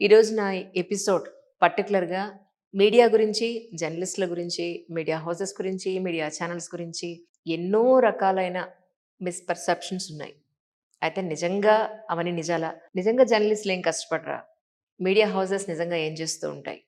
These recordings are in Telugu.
ఈరోజు నా ఎపిసోడ్ పర్టికులర్‌గా మీడియా గురించి, జర్నలిస్ట్‌ల గురించి, మీడియా హౌసెస్ గురించి, మీడియా ఛానెల్స్ గురించి ఎన్నో రకాలైన మిస్‌పర్సెప్షన్స్ ఉన్నాయి. అయితే నిజంగా అవన్నీ నిజాలా? నిజంగా జర్నలిస్ట్‌లు ఏం కష్టపడరా? మీడియా హౌసెస్ నిజంగా ఏం చేస్తూ ఉంటాయి?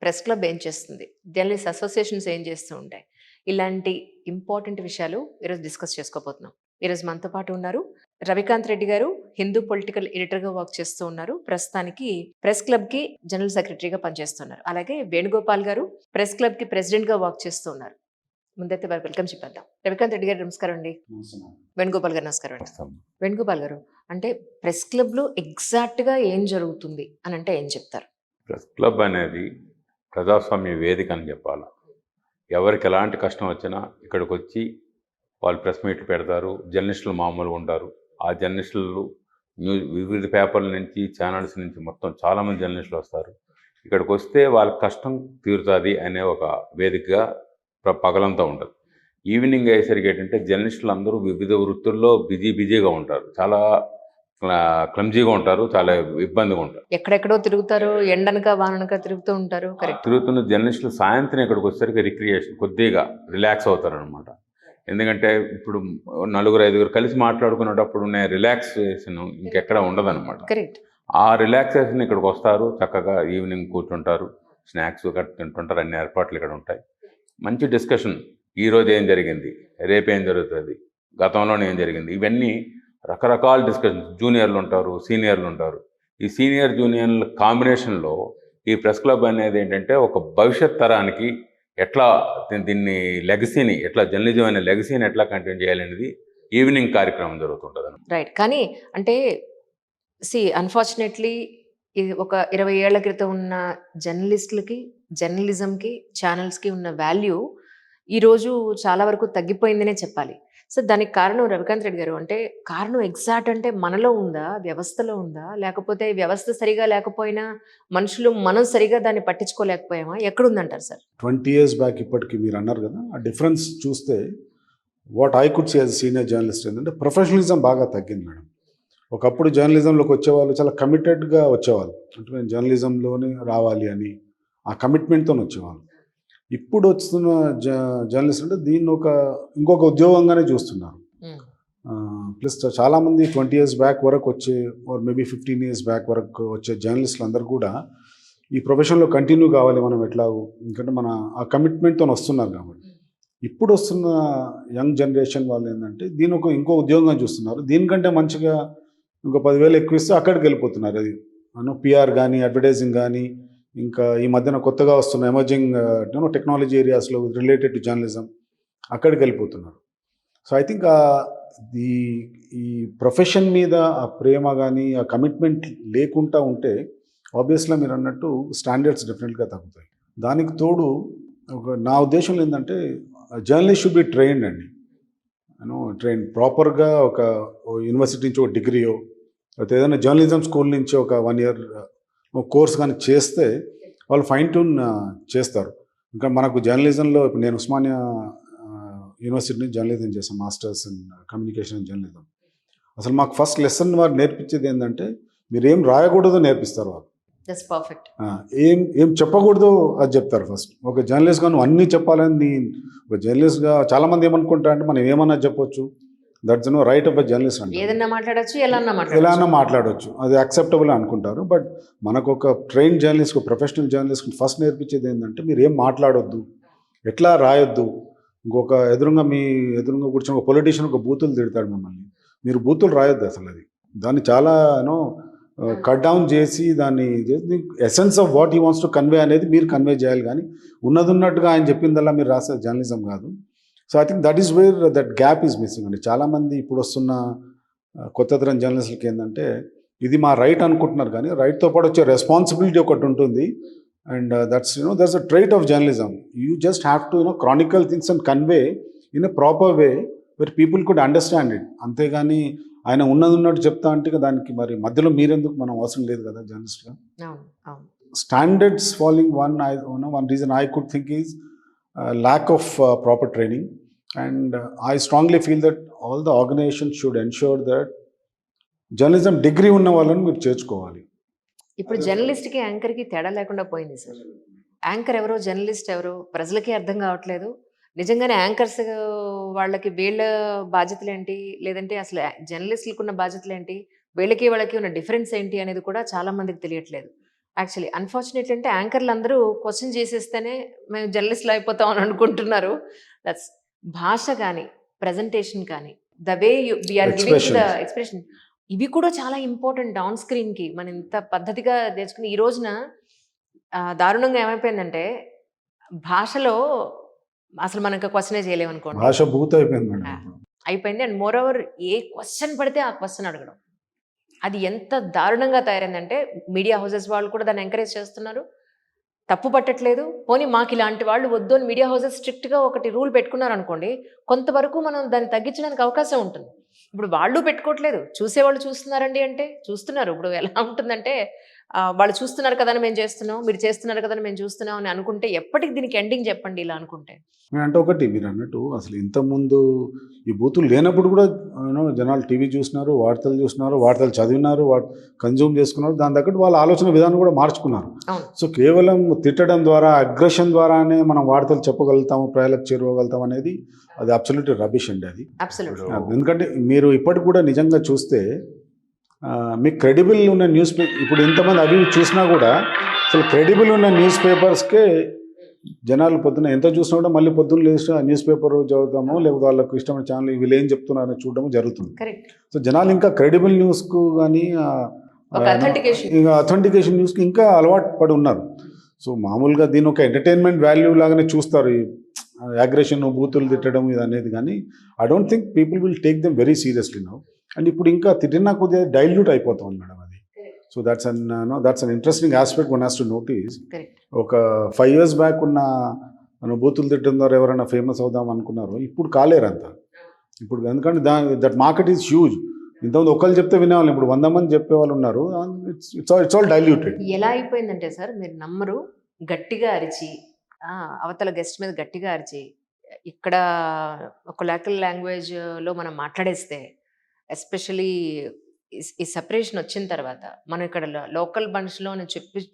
ప్రెస్ క్లబ్ ఏం చేస్తుంది? జర్నలిస్ట్ అసోసియేషన్స్ ఏం చేస్తూ ఉంటాయి? ఇలాంటి ఇంపార్టెంట్ విషయాలు ఈరోజు డిస్కస్ చేసుకోబోతున్నాం. ఈరోజు మనతో పాటు ఉన్నారు రవికాంత్ రెడ్డి గారు. హిందూ పొలిటికల్ ఎడిటర్‌గా వర్క్ చేస్తూ ఉన్నారు. ప్రస్తుతానికి ప్రెస్ క్లబ్‌కి జనరల్ సెక్రటరీగా పనిచేస్తున్నారు. అలాగే వేణుగోపాల్ గారు ప్రెస్ క్లబ్‌కి ప్రెసిడెంట్‌గా వర్క్ చేస్తూ ఉన్నారు. ముందైతే వారికి వెల్కమ్ చెప్పేద్దాం. రవికాంత్ రెడ్డి గారు నమస్కారం అండి. వేణుగోపాల్ గారు నమస్కారం అండి. వేణుగోపాల్ గారు, అంటే ప్రెస్ క్లబ్‌లో ఎగ్జాక్ట్‌గా ఏం జరుగుతుంది అని అంటే ఏం చెప్తారు? ప్రెస్ క్లబ్ అనేది ప్రజాస్వామ్య వేదిక అని చెప్పాలి. ఎవరికి ఎలాంటి కష్టం వచ్చినా ఇక్కడికి వచ్చి వాళ్ళు ప్రెస్ మీట్లు పెడతారు. జర్నలిస్టులు మామూలుగా ఉంటారు. ఆ జర్నలిస్టులు వివిధ పేపర్ల నుంచి, ఛానల్స్ నుంచి మొత్తం చాలామంది జర్నలిస్టులు వస్తారు. ఇక్కడికి వస్తే వాళ్ళ కష్టం తీరుతుంది అనే ఒక వేదికగా పగలంతా ఉంటుంది. ఈవినింగ్ అయ్యేసరికి ఏంటంటే జర్నలిస్టులు అందరూ వివిధ వృత్తుల్లో బిజీగా ఉంటారు. చాలా క్లమ్జీగా ఉంటారు, చాలా ఇబ్బందిగా ఉంటారు. ఎక్కడెక్కడో తిరుగుతారు, ఎండనక వాననక తిరుగుతూ ఉంటారు. కరెక్ట్. తిరుగుతున్న జర్నలిస్టులు సాయంత్రం ఇక్కడికి వచ్చేసరికి రిక్రియేషన్ కొద్దిగా రిలాక్స్ అవుతారనమాట. ఎందుకంటే ఇప్పుడు నలుగురు ఐదుగురు కలిసి మాట్లాడుకునేటప్పుడు ఉండే రిలాక్సేషన్ ఇంకెక్కడ ఉండదన్నమాట. కరెక్ట్. ఆ రిలాక్సేషన్ ఇక్కడికి వస్తారు, చక్కగా ఈవినింగ్ కూర్చుంటారు, స్నాక్స్ గట్రా తింటుంటారు, అన్ని ఏర్పాట్లు ఇక్కడ ఉంటాయి. మంచి డిస్కషన్, ఈరోజు ఏం జరిగింది, రేపేం జరుగుతుంది, గతంలోనే ఏం జరిగింది, ఇవన్నీ రకరకాల డిస్కషన్స్. జూనియర్లు ఉంటారు, సీనియర్లు ఉంటారు. ఈ సీనియర్ జూనియర్ల కాంబినేషన్లో ఈ ప్రెస్ క్లబ్ అనేది ఏంటంటే ఒక భవిష్యత్ తరానికి ఎట్లా దీన్ని లెగసీని ఎట్లా జర్నలిజం అనే లెగసీని ఎట్లా కంటిన్యూ చేయాలనేది ఈవినింగ్ కార్యక్రమం జరుగుతుంటుంది. రైట్. కానీ అంటే అన్ఫార్చునేట్లీ ఇది ఒక 20 ఏళ్ల క్రితం ఉన్న జర్నలిస్టులకి, జర్నలిజంకి, ఛానల్స్కి ఉన్న వాల్యూ ఈరోజు చాలా వరకు తగ్గిపోయిందనే చెప్పాలి. సో దానికి కారణం రవికాంత్ రెడ్డి గారు, అంటే కారణం ఎగ్జాక్ట్ అంటే మనలో ఉందా, వ్యవస్థలో ఉందా, లేకపోతే వ్యవస్థ సరిగా లేకపోయినా మనుషులు మనం సరిగా దాన్ని పట్టించుకోలేకపోయామా, ఎక్కడుందంటారు సార్? 20 years బ్యాక్ ఇప్పటికి మీరు అన్నారు కదా, ఆ డిఫరెన్స్ చూస్తే what I could see as senior journalist ఏంటంటే ప్రొఫెషనలిజం బాగా తగ్గింది మేడం. ఒకప్పుడు జర్నలిజంలోకి వచ్చేవాళ్ళు చాలా కమిటెడ్గా వచ్చేవాళ్ళు, అంటే మేము జర్నలిజంలోనే రావాలి అని ఆ కమిట్మెంట్తో వచ్చేవాళ్ళు. ఇప్పుడు వస్తున్న జర్నలిస్ట్ అంటే దీన్ని ఇంకొక ఉద్యోగంగానే చూస్తున్నారు. ప్లస్ చాలామంది 20 years బ్యాక్ వరకు వచ్చే ఆర్ మేబీ 15 years బ్యాక్ వరకు వచ్చే జర్నలిస్టులు అందరూ కూడా ఈ ప్రొఫెషన్లో కంటిన్యూ కావాలి మనం ఎట్లా, ఎందుకంటే మన ఆ కమిట్మెంట్తో వస్తున్నారు కాబట్టి. ఇప్పుడు వస్తున్న యంగ్ జనరేషన్ వాళ్ళు ఏంటంటే దీని ఇంకో ఉద్యోగంగా చూస్తున్నారు. దీనికంటే మంచిగా ఇంకో 10,000 ఎక్కువ ఇస్తే అక్కడికి వెళ్ళిపోతున్నారు. అది పిఆర్ కానీ, అడ్వర్టైజింగ్ కానీ, ఇంకా ఈ మధ్యన కొత్తగా వస్తున్న ఎమర్జింగ్ టెక్నాలజీ ఏరియాస్లో రిలేటెడ్ టు జర్నలిజం అక్కడికి వెళ్ళిపోతున్నారు. సో ఐ థింక్ ఈ ప్రొఫెషన్ మీద ఆ ప్రేమ కానీ, ఆ కమిట్మెంట్ లేకుండా ఉంటే ఆబ్వియస్గా మీరు అన్నట్టు స్టాండర్డ్స్ డెఫినెట్గా తగ్గుతాయి. దానికి తోడు నా ఉద్దేశంలో ఏంటంటే జర్నలిస్ట్ షుడ్ బి ట్రైన్డ్ అండి. ట్రైన్ ప్రాపర్గా ఒక యూనివర్సిటీ నుంచి ఒక డిగ్రీయో లేకపోతే ఏదైనా జర్నలిజం స్కూల్ నుంచి ఒక 1 year కోర్స్ కానీ చేస్తే వాళ్ళు ఫైన్ ట్యూన్ చేస్తారు. ఇంకా మనకు జర్నలిజంలో ఇప్పుడు నేను ఉస్మానియా యూనివర్సిటీ నుంచి జర్నలిజం చేశాను, masters in communication and journalism. అసలు మాకు ఫస్ట్ లెసన్ వారు నేర్పించేది ఏంటంటే మీరు ఏం రాయకూడదో నేర్పిస్తారు వాళ్ళు. పర్ఫెక్ట్. ఏం చెప్పకూడదు అది చెప్తారు ఫస్ట్. ఒక జర్నలిస్ట్గా నువ్వు అన్నీ చెప్పాలని, ఒక జర్నలిస్ట్గా చాలామంది ఏమనుకుంటారు అంటే మనం ఏమన్నా చెప్పొచ్చు, that's no right of a journalist అంటే ఏదన్నా మాట్లాడొచ్చు, ఎలా మాట్లాడవచ్చు, అది యాక్సెప్టబుల్ అనుకుంటారు. బట్ మనకు ఒక trained journalist, professional journalist first నేర్పించేది ఏంటంటే మీరు ఏం మాట్లాడొద్దు, ఎట్లా రాయొద్దు. ఇంకొక ఎదురుగా కూర్చొని ఒక పొలిటీషియన్ ఒక బూతులు తిడతాడు మిమ్మల్ని, మీరు బూతులు రాయొద్దు అసలు. దాన్ని చాలా కట్ డౌన్ చేసి దాన్ని essence of what he wants to convey అనేది మీరు కన్వే చేయాలి, కానీ ఉన్నట్టుగా ఆయన చెప్పిందల్లా మీరు రాసే జర్నలిజం కాదు. So I think that is where that gap is missing అండి. చాలామంది ఇప్పుడు వస్తున్న కొత్త తరం జర్నలిస్టులకి ఏంటంటే ఇది మా రైట్ అనుకుంటున్నారు, కానీ రైట్తో పాటు వచ్చే రెస్పాన్సిబిలిటీ ఒకటి ఉంటుంది. And that's a trait of journalism. You just have to chronicle things and convey in a proper way where people could understand it. అంతేగాని ఆయన ఉన్నట్టు చెప్తా అంటే దానికి మరి మధ్యలో మీరెందుకు, మనం అవసరం లేదు కదా జర్నలిస్ట్గా. Standards following one reason I could think is lack of proper training, and I strongly feel that all the organizations should ensure that journalism degree ఉన్న వాళ్ళని మీరు చేర్చుకోవాలి. ఇప్పుడు జర్నలిస్ట్కి యాంకర్కి తేడా లేకుండా పోయింది సార్. యాంకర్ ఎవరో జర్నలిస్ట్ ఎవరో ప్రజలకి అర్థం కావట్లేదు. నిజంగానే యాంకర్స్ వాళ్ళకి వీళ్ళ బాధ్యతలేంటి, లేదంటే అసలు జర్నలిస్టులకు ఉన్న బాధ్యతలేంటి, వీళ్ళకి వాళ్ళకి ఉన్న డిఫరెన్స్ ఏంటి అనేది కూడా చాలా మందికి తెలియట్లేదు. యాక్చువల్లీ అన్ఫార్చునేట్లీ అంటే యాంకర్లు అందరూ క్వశ్చన్ చేసేస్తేనే మేము జర్నలిస్టులు అయిపోతాం అని అనుకుంటున్నారు. దట్స్ భాష కానీ, ప్రజెంటేషన్ కానీ, the way we are giving the expression, ఇవి కూడా చాలా ఇంపార్టెంట్ ఆన్ స్క్రీన్కి. మనం ఇంత పద్ధతిగా నేర్చుకుని ఈ రోజున దారుణంగా ఏమైపోయిందంటే భాషలో అసలు మనం ఇంకా క్వశ్చనే చేయలేము అనుకోండి. భాష భూత అయిపోయింది మేడం. అయిపోయింది. And more over a question పడితే ఆ క్వశ్చన్ అడగడం, అది ఎంత దారుణంగా తయారైందంటే మీడియా హౌసెస్ వాళ్ళు కూడా దాన్ని ఎంకరేజ్ చేస్తున్నారు. తప్పు పట్టట్లేదు. పోనీ మాకు ఇలాంటి వాళ్ళు వద్దు అని మీడియా హౌసెస్ స్ట్రిక్ట్గా ఒకటి రూల్ పెట్టుకున్నారు అనుకోండి, కొంతవరకు మనం దాన్ని తగ్గించడానికి అవకాశం ఉంటుంది. ఇప్పుడు వాళ్ళు పెట్టుకోవట్లేదు, చూసేవాళ్ళు చూస్తున్నారండి అంటే చూస్తున్నారు. ఇప్పుడు ఎలా ఉంటుందంటే వాళ్ళు చూస్తున్నారు కదా అని మేము చేస్తున్నాం, మీరు చేస్తున్నారు కదా అని మేము చూస్తున్నాం అని అనుకుంటే ఎప్పటికి దీనికి ఎండింగ్ చెప్పండి ఇలా అనుకుంటే. అంటే ఒకటి మీరు అన్నట్టు అసలు ఇంతకుముందు ఈ బూతులు లేనప్పుడు కూడా జనాలు టీవీ చూసినారు, వార్తలు చదివినారు, కన్జ్యూమ్ చేసుకున్నారు. దాని తగ్గట్టు వాళ్ళ ఆలోచన విధానం కూడా మార్చుకున్నారు. సో కేవలం తిట్టడం ద్వారా, అగ్రెషన్ ద్వారానే మనం వార్తలు చెప్పగలుగుతాము, ప్రజలకు చేరువగలుగుతాం అనేది అది అబ్సల్యూట్లీ రబిష్ అండి. అది ఎందుకంటే మీరు ఇప్పటికి కూడా నిజంగా చూస్తే మీకు క్రెడిబుల్ ఉన్న న్యూస్ పేపర్, ఇప్పుడు ఎంతమంది అవి చూసినా కూడా అసలు క్రెడిబుల్ ఉన్న న్యూస్ పేపర్స్కే జనాలు పొద్దున్న ఎంత చూసినా కూడా మళ్ళీ పొద్దున్న లేచి న్యూస్ పేపర్ చదువుతాము, లేకపోతే వాళ్ళకు ఇష్టమైన ఛానల్ వీళ్ళు ఏం చెప్తున్నారని చూడడం జరుగుతుంది. సో జనాలు ఇంకా క్రెడిబుల్ న్యూస్కు కానీ ఇంకా అథెంటికేషన్ న్యూస్కి ఇంకా అలవాటు పడి ఉన్నారు. సో మామూలుగా దీని ఒక ఎంటర్టైన్మెంట్ వాల్యూ లాగానే చూస్తారు, ఈ అగ్రెషన్, బూతులు తిట్టడం ఇది అనేది. కానీ I don't think people will take them very seriously now. And ఇప్పుడు ఇంకా తిట్టినా కొద్దిగా డైల్యూట్ అయిపోతుంది మేడం అది. So that's an interesting aspect one has to notice. ఒక 5 years బ్యాక్ ఉన్న బూతులు తిట్టడం ద్వారా ఎవరైనా ఫేమస్ అవుదాం అనుకున్నారు, ఇప్పుడు కాలేరు అంత. ఇప్పుడు ఎందుకంటే దట్ మార్కెట్ ఈజ్ హ్యూజ్. ఇంతకుముందు ఒకళ్ళు చెప్తే వినేవాళ్ళు, ఇప్పుడు 100 మంది చెప్పే వాళ్ళు ఉన్నారు. It's all diluted. ఎలా అయిపోయిందంటే సార్, మీరు నమ్మరు, గట్టిగా అరిచి అవతల గెస్ట్ మీద గట్టిగా అరిచి ఇక్కడ ఒక లోకల్ లాంగ్వేజ్లో మనం మాట్లాడేస్తే, ఎస్పెషలీ ఈ సెపరేషన్ వచ్చిన తర్వాత మనం ఇక్కడ లోకల్ మనుషులో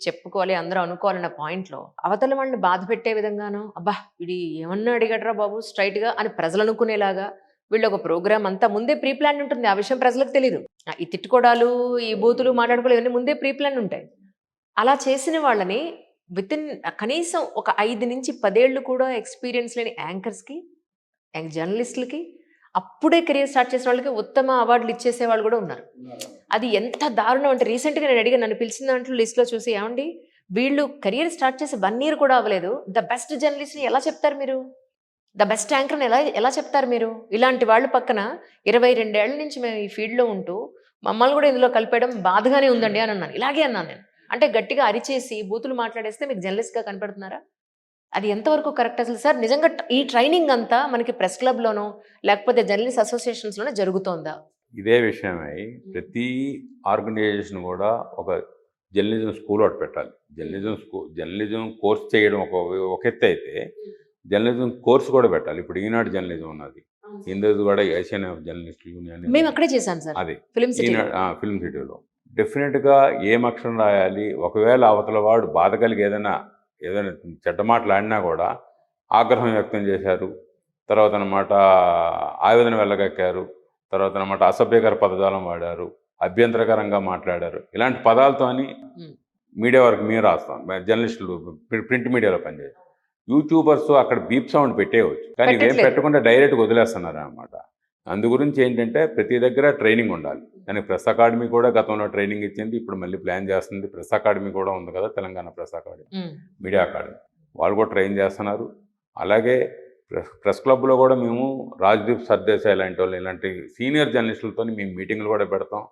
చెప్పుకోవాలి, అందరూ అనుకోవాలన్న పాయింట్లో అవతల వాళ్ళని బాధ పెట్టే విధంగానో, అబ్బా ఇది ఏమన్నా అడిగడరా బాబు స్ట్రైట్గా అని ప్రజలు అనుకునేలాగా వీళ్ళు ఒక ప్రోగ్రామ్ అంతా ముందే ప్రీ ప్లాన్ ఉంటుంది. ఆ విషయం ప్రజలకు తెలియదు. ఈ తిట్టుకోవడాలు, ఈ బూతులు మాట్లాడుకోవడాలు ఇవన్నీ ముందే ప్రీ ప్లాన్ ఉంటాయి. అలా చేసిన వాళ్ళని వితిన్ కనీసం ఒక 5 నుంచి 10 ఏళ్ళు కూడా ఎక్స్పీరియన్స్ లేని యాంకర్స్కి, జర్నలిస్టులకి, అప్పుడే కెరీర్ స్టార్ట్ చేసిన వాళ్ళకి ఉత్తమ అవార్డులు ఇచ్చేసే వాళ్ళు కూడా ఉన్నారు. అది ఎంత దారుణం అంటే, రీసెంట్గా నేను అడిగా, నన్ను పిలిచిన దాంట్లో లిస్ట్లో చూసి, ఏమండి వీళ్ళు కెరీర్ స్టార్ట్ చేసి 1 year కూడా అవ్వలేదు, ద బెస్ట్ జర్నలిస్ట్ని ఎలా చెప్తారు మీరు, ద బెస్ట్ యాంకర్ని ఎలా చెప్తారు మీరు? ఇలాంటి వాళ్ళు పక్కన 22 ఏళ్ల నుంచి మేము ఈ ఫీల్డ్లో ఉంటూ మమ్మల్ని కూడా ఇందులో కలిపేయడం బాధగానే ఉందండి అని అన్నాను. ఇలాగే అన్నాను నేను. అంటే గట్టిగా అరిచేసి బూతులు మాట్లాడేస్తే మీకు జర్నలిస్ట్గా కనపడుతున్నారా? అది ఎంతవరకు కరెక్ట్ అసలు సార్? నిజంగా ఈ ట్రైనింగ్ అంతా మనకి ప్రెస్ క్లబ్లోనో లేకపోతే జర్నలిస్ట్ అసోసియేషన్స్లోనే జరుగుతోందా? ఇదే విషయమై ప్రతి ఆర్గనైజేషన్ కూడా ఒక జర్నలిజం స్కూల్ ఒకటి పెట్టాలి. జర్నలిజం కోర్స్ చేయడం ఒక ఎత్తు అయితే, జర్నలిజం కోర్స్ కూడా పెట్టాలి. ఇప్పుడు ఈనాడు జర్నలిజం ఉన్నది, హిందూ కూడా ఏషియన్ జర్నలిస్ట్ యూనియన్, మేము అక్కడే చేశాను సార్, అది ఫిల్మ్ సిటీలో. డెఫినెట్గా ఏం అక్షరం రాయాలి, ఒకవేళ అవతల వాడు బాధ కలిగి ఏదైనా చెడ్డ మాటలాడినా కూడా ఆగ్రహం వ్యక్తం చేశారు, తర్వాత అనమాట ఆవేదన వెళ్ళగక్కారు, తర్వాత అనమాట అసభ్యకర పదజాలం వాడారు, అభ్యంతరకరంగా మాట్లాడారు, ఇలాంటి పదాలతోని మీడియా వరకు మేము రాస్తాం. జర్నలిస్టులు ప్రింట్ మీడియాలో పనిచేస్తారు. యూట్యూబర్స్ అక్కడ బీప్ సౌండ్ పెట్టేయవచ్చు, కానీ ఇవేం పెట్టకుండా డైరెక్ట్గా వదిలేస్తున్నారు అన్నమాట. అందు గురించి ఏంటంటే ప్రతి దగ్గర ట్రైనింగ్ ఉండాలి. దానికి ప్రెస్ అకాడమీ కూడా గతంలో ట్రైనింగ్ ఇచ్చింది, ఇప్పుడు మళ్ళీ ప్లాన్ చేస్తుంది. ప్రెస్ అకాడమీ కూడా ఉంది కదా, Telangana press academy, media academy, వాళ్ళు కూడా ట్రైన్ చేస్తున్నారు. అలాగే ప్రెస్ క్లబ్లో కూడా మేము రాజ్దీప్ సర్దేశాయ్ లాంటి వాళ్ళు, ఇలాంటి సీనియర్ జర్నలిస్టులతో మేము మీటింగ్లు కూడా పెడతాం.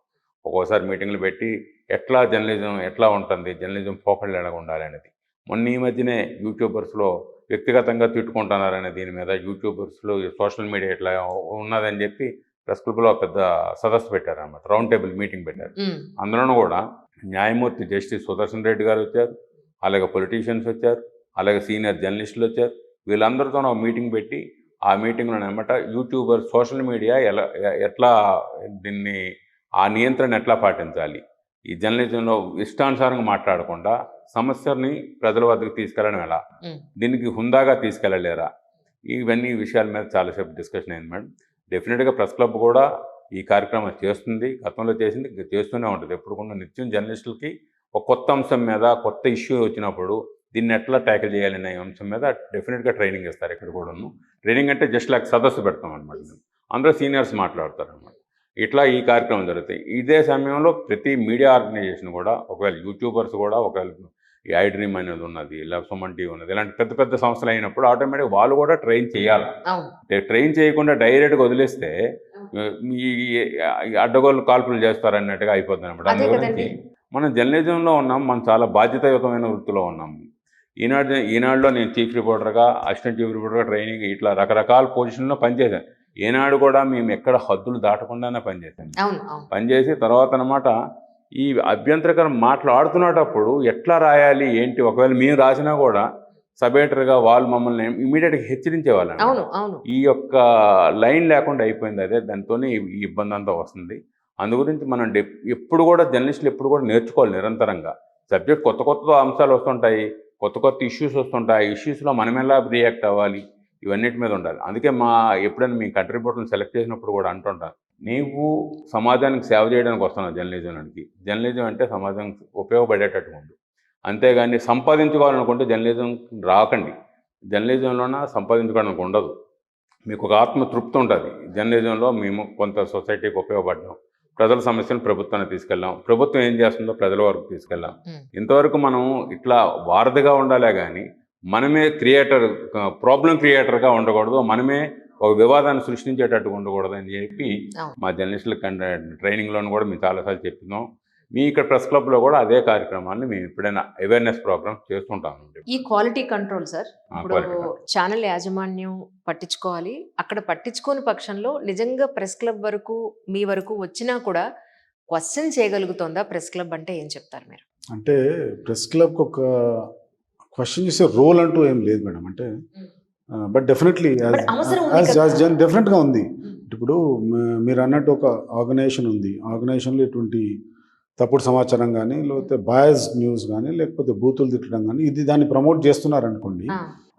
ఒక్కోసారి మీటింగ్లు పెట్టి ఎట్లా జర్నలిజం ఎట్లా ఉంటుంది, జర్నలిజం పోకళ్ళు ఎలా ఉండాలి అనేది. మొన్న ఈ మధ్యనే యూట్యూబర్స్లో వ్యక్తిగతంగా తిట్టుకుంటున్నారనే దీని మీద యూట్యూబర్స్లో సోషల్ మీడియా ఎట్లా ఉన్నదని చెప్పి ప్రెస్ క్లబ్లో పెద్ద సదస్సు పెట్టారన్నమాట, రౌండ్ టేబుల్ మీటింగ్ పెట్టారు. అందులోనూ కూడా న్యాయమూర్తి జస్టిస్ సుదర్శన్ రెడ్డి గారు వచ్చారు, అలాగే పొలిటీషియన్స్ వచ్చారు, అలాగే సీనియర్ జర్నలిస్టులు వచ్చారు. వీళ్ళందరితో ఒక మీటింగ్ పెట్టి ఆ మీటింగ్లో అనమాట యూట్యూబర్ సోషల్ మీడియా ఎట్లా దీన్ని ఆ నియంత్రణ ఎట్లా పాటించాలి, ఈ జర్నలిజంలో ఇష్టానుసారంగా మాట్లాడకుండా సమస్యని ప్రజల వద్దకు తీసుకెళ్ళడం ఎలా, దీనికి హుందాగా తీసుకెళ్ళలేరా, ఇవన్నీ విషయాల మీద చాలాసేపు డిస్కషన్ అయింది మేడం. డెఫినెట్గా ప్రెస్ క్లబ్ కూడా ఈ కార్యక్రమం చేస్తుంది, గతంలో చేసింది, చేస్తూనే ఉంటుంది. ఎప్పుడు కూడా నిత్యం జర్నలిస్టులకి ఒక కొత్త అంశం మీద కొత్త ఇష్యూ వచ్చినప్పుడు దీన్ని ఎట్లా ట్యాకిల్ చేయాలనే అంశం మీద డెఫినెట్గా ట్రైనింగ్ ఇస్తారు. ఇక్కడ కూడాను ట్రైనింగ్ అంటే జస్ట్ లైక్ సదస్సు పెడతాం అనమాట. అందరూ సీనియర్స్ మాట్లాడతారు అనమాట. ఇట్లా ఈ కార్యక్రమం జరుగుతాయి. ఇదే సమయంలో ప్రతి మీడియా ఆర్గనైజేషన్ కూడా, ఒకవేళ యూట్యూబర్స్ కూడా, ఒకవేళ ఈ ఐ డ్రీమ్ అనేది ఉన్నది, ఇలా సుమన్ టీవీ ఉన్నది, ఇలాంటి పెద్ద పెద్ద సంస్థలు అయినప్పుడు ఆటోమేటిక్ వాళ్ళు కూడా ట్రైన్ చేయాలి. ట్రైన్ చేయకుండా డైరెక్ట్గా వదిలేస్తే ఈ అడ్డగోలు కాల్పులు చేస్తారన్నట్టుగా అయిపోతుంది అనమాట. అందుగురించి మనం జర్నలిజంలో ఉన్నాం, మనం చాలా బాధ్యతాయుతమైన వృత్తిలో ఉన్నాం. ఈనాడులో నేను చీఫ్ రిపోర్టర్గా, అసిస్టెంట్ చీఫ్ రిపోర్టర్గా ట్రైనింగ్ ఇట్లా రకరకాల పొజిషన్లో పనిచేశాను. ఏనాడు కూడా మేము ఎక్కడ హద్దులు దాటకుండానే పనిచేసాం. పనిచేసి తర్వాత అనమాట ఈ అభ్యంతరకరం మాట్లాడుతున్నప్పుడు ఎట్లా రాయాలి ఏంటి, ఒకవేళ మేము రాసినా కూడా సబ్ ఎడిటర్గా వాళ్ళు మమ్మల్ని ఇమీడియట్గా హెచ్చరించేవాళ్ళం. ఈ యొక్క లైన్ లేకుండా అయిపోయింది. అదే దాంతో ఈ ఇబ్బంది అంతా వస్తుంది. అందు గురించి మనం ఎప్పుడు కూడా జర్నలిస్టులు ఎప్పుడు కూడా నేర్చుకోవాలి నిరంతరంగా. సబ్జెక్ట్ కొత్త కొత్త అంశాలు వస్తుంటాయి, కొత్త కొత్త ఇష్యూస్ వస్తుంటాయి. ఇష్యూస్లో మనం ఎలా రియాక్ట్ అవ్వాలి, ఇవన్నిటి మీద ఉండాలి. అందుకే ఎప్పుడైనా మీ కంట్రిబ్యూటర్ని సెలెక్ట్ చేసినప్పుడు కూడా అంటుంటాను, నీవు సమాజానికి సేవ చేయడానికి వస్తున్నావు జర్నలిజంకి. జర్నలిజం అంటే సమాజానికి ఉపయోగపడేటట్టుగా ఉంది. అంతేగాని సంపాదించుకోవాలనుకుంటే జర్నలిజం రాకండి. జర్నలిజంలోన సంపాదించుకోవడానికి ఉండదు. మీకు ఒక ఆత్మతృప్తి ఉంటుంది. జర్నలిజంలో మేము కొంత సొసైటీకి ఉపయోగపడ్డాం, ప్రజల సమస్యను ప్రభుత్వాన్ని తీసుకెళ్ళాం, ప్రభుత్వం ఏం చేస్తుందో ప్రజల వరకు తీసుకెళ్ళాం. ఇంతవరకు మనం ఇట్లా వారధిగా ఉండాలే కానీ మనమే ప్రాబ్లం క్రియేటర్గా ఉండకూడదు, మనమే ఒక వివాదాన్ని సృష్టించేటట్టుగా ఉండకూడదు అని చెప్పి మా జర్నలిస్టుల ట్రైనింగ్లోనూ కూడా మేము చాలాసార్లు చెప్పినాం. మీ ఇక్కడ ప్రెస్ క్లబ్లో కూడా అదే కార్యక్రమాన్ని మేము ఎప్పుడైనా అవేర్నెస్ ప్రోగ్రామ్ చేస్తుంటాం. ఈ క్వాలిటీ కంట్రోల్ సార్, ఇప్పుడు ఛానల్ యాజమాన్యం పట్టించుకోవాలి. అక్కడ పట్టించుకోని పక్షంలో నిజంగా ప్రెస్ క్లబ్ వరకు మీ వరకు వచ్చినా కూడా క్వశ్చన్ చేయగలుగుతుందా ప్రెస్ క్లబ్ అంటే ఏం చెప్తారు మీరు? అంటే ప్రెస్ క్లబ్కి ఒక క్వశ్చన్ చేసే రోల్ అంటూ ఏం లేదు మేడం. అంటే బట్ డెఫినెట్లీ డెఫినెట్గా ఉంది. ఇప్పుడు మీరు అన్నట్టు ఒక ఆర్గనైజేషన్ ఉంది, ఆర్గనైజేషన్లో ఇటువంటి తప్పుడు సమాచారం కానీ, లేకపోతే బయాస్ న్యూస్ కానీ, లేకపోతే బూతులు తిట్టడం కానీ, ఇది దాన్ని ప్రమోట్ చేస్తున్నారనుకోండి,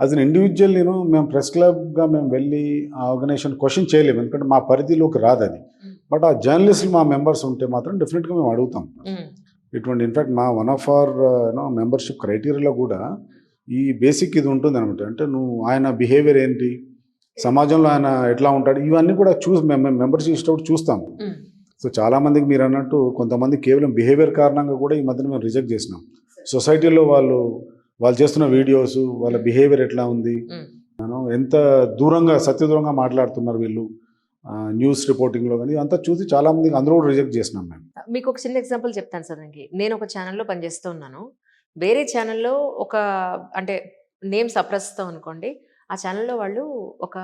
యాజ్ అన్ ఇండివిజువల్ మేము ప్రెస్ క్లబ్గా మేము వెళ్ళి ఆ ఆర్గనైజేషన్ క్వశ్చన్ చేయలేము, ఎందుకంటే మా పరిధిలోకి రాదు అది. బట్ ఆ జర్నలిస్టులు మా మెంబర్స్ ఉంటే మాత్రం డెఫినెట్గా మేము అడుగుతాం. ఇటువంటి ఇన్ఫ్యాక్ట్ మా వన్ ఆఫ్ అవర్ మెంబర్షిప్ క్రైటీరియాలో కూడా ఈ బేసిక్ ఇది ఉంటుంది అనమాట. అంటే ఆయన బిహేవియర్ ఏంటి, సమాజంలో ఆయన ఎట్లా ఉంటాడు, ఇవన్నీ కూడా మేము మెంబర్షిప్ ఇష్టపడి చూస్తాము. సో చాలామందికి మీరు అన్నట్టు కొంతమంది కేవలం బిహేవియర్ కారణంగా కూడా ఈ మధ్యన మేము రిజెక్ట్ చేసినాం. సొసైటీలో వాళ్ళు చేస్తున్న వీడియోస్, వాళ్ళ బిహేవియర్ ఎట్లా ఉంది, ఎంత సత్యదూరంగా మాట్లాడుతున్నారు వీళ్ళు న్యూస్ రిపోర్టింగ్లో కానీ, అంతా చూసి చాలామందికి అందరూ కూడా రిజెక్ట్ చేసినాం మేము. మీకు ఒక చిన్న ఎగ్జాంపుల్ చెప్తాను సార్. నేను ఒక ఛానల్లో పనిచేస్తూ ఉన్నాను. వేరే ఛానల్లో ఒక అంటే నేమ్ సప్రెస్తాం అనుకోండి, ఆ ఛానల్లో వాళ్ళు ఒక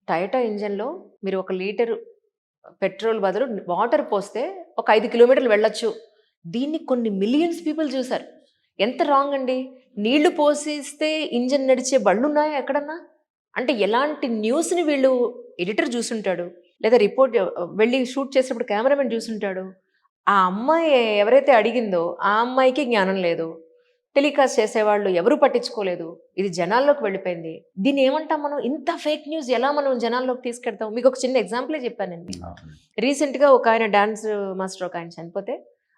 టయోటా ఇంజన్లో మీరు 1 లీటర్ పెట్రోల్ బదులు వాటర్ పోస్తే ఒక 5 కిలోమీటర్లు వెళ్ళొచ్చు, దీన్ని కొన్ని మిలియన్స్ పీపుల్ చూసారు. ఎంత రాంగ్ అండి! నీళ్లు పోసిస్తే ఇంజన్ నడిచే బళ్ళు ఉన్నాయా ఎక్కడన్నా? అంటే ఎలాంటి న్యూస్ని వీళ్ళు ఎడిటర్ చూసుంటాడు, లేదా రిపోర్ట్ వెళ్ళి షూట్ చేసేటప్పుడు కెమెరామెన్ చూసుంటాడు. ఆ అమ్మాయి ఎవరైతే అడిగిందో ఆ అమ్మాయికి జ్ఞానం లేదు, టెలికాస్ట్ చేసేవాళ్ళు ఎవరు పట్టించుకోలేదు, ఇది జనాల్లోకి వెళ్ళిపోయింది. దీన్ని ఏమంటాం మనం? ఇంత ఫేక్ న్యూస్ ఎలా మనం జనాల్లోకి తీసుకెళ్తాం? మీకు ఒక చిన్న ఎగ్జాంపులే చెప్పానండి. రీసెంట్గా ఒక ఆయన డాన్స్ మాస్టర్ ఒక ఆయన చనిపోతే,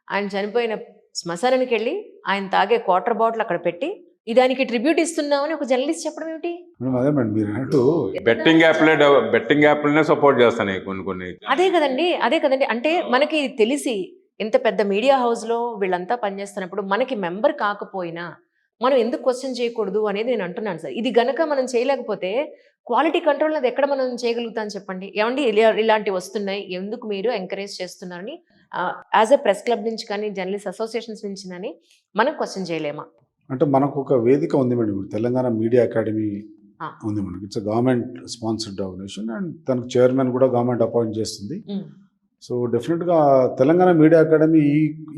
ఆయన చనిపోయిన శ్మశానానికి వెళ్ళి ఆయన తాగే క్వార్టర్ బాటిల్ అక్కడ పెట్టి దానికి ట్రిబ్యూట్ ఇస్తున్నామని ఒక జర్నలిస్ట్ చెప్పడం ఏమిటి? అదే మేడం మీరు అన్నట్టు బెట్టింగ్ యాప్లనే సపోర్ట్ చేస్తాను కొన్ని. అదే కదండి. అంటే మనకి తెలిసి ఇంత పెద్ద మీడియా హౌస్లో వీళ్ళంతా పనిచేస్తున్నప్పుడు మనకి మెంబర్ కాకపోయినా మనం ఎందుకు క్వశ్చన్ చేయకూడదు అనేది నేను అంటున్నాను సార్. ఇది గనక మనం చేయలేకపోతే క్వాలిటీ కంట్రోల్ అది ఎక్కడ మనం చేయగలుగుతాం చెప్పండి? ఏమండి ఇలాంటివి వస్తున్నాయి, ఎందుకు మీరు ఎంకరేజ్ చేస్తున్నారని యాజ్ ఎ ప్రెస్ క్లబ్ నుంచి కానీ జర్నలిస్ట్ అసోసియేషన్స్ నుంచి కానీ మనం క్వశ్చన్ చేయలేమా? అంటే మనకు ఒక వేదిక ఉంది మేడం, తెలంగాణ మీడియా అకాడమీ ఉంది మనకి. It's government sponsored organization and తనకు చైర్మన్ కూడా గవర్నమెంట్ అపాయింట్ చేస్తుంది. సో డెఫినెట్గా తెలంగాణ మీడియా అకాడమీ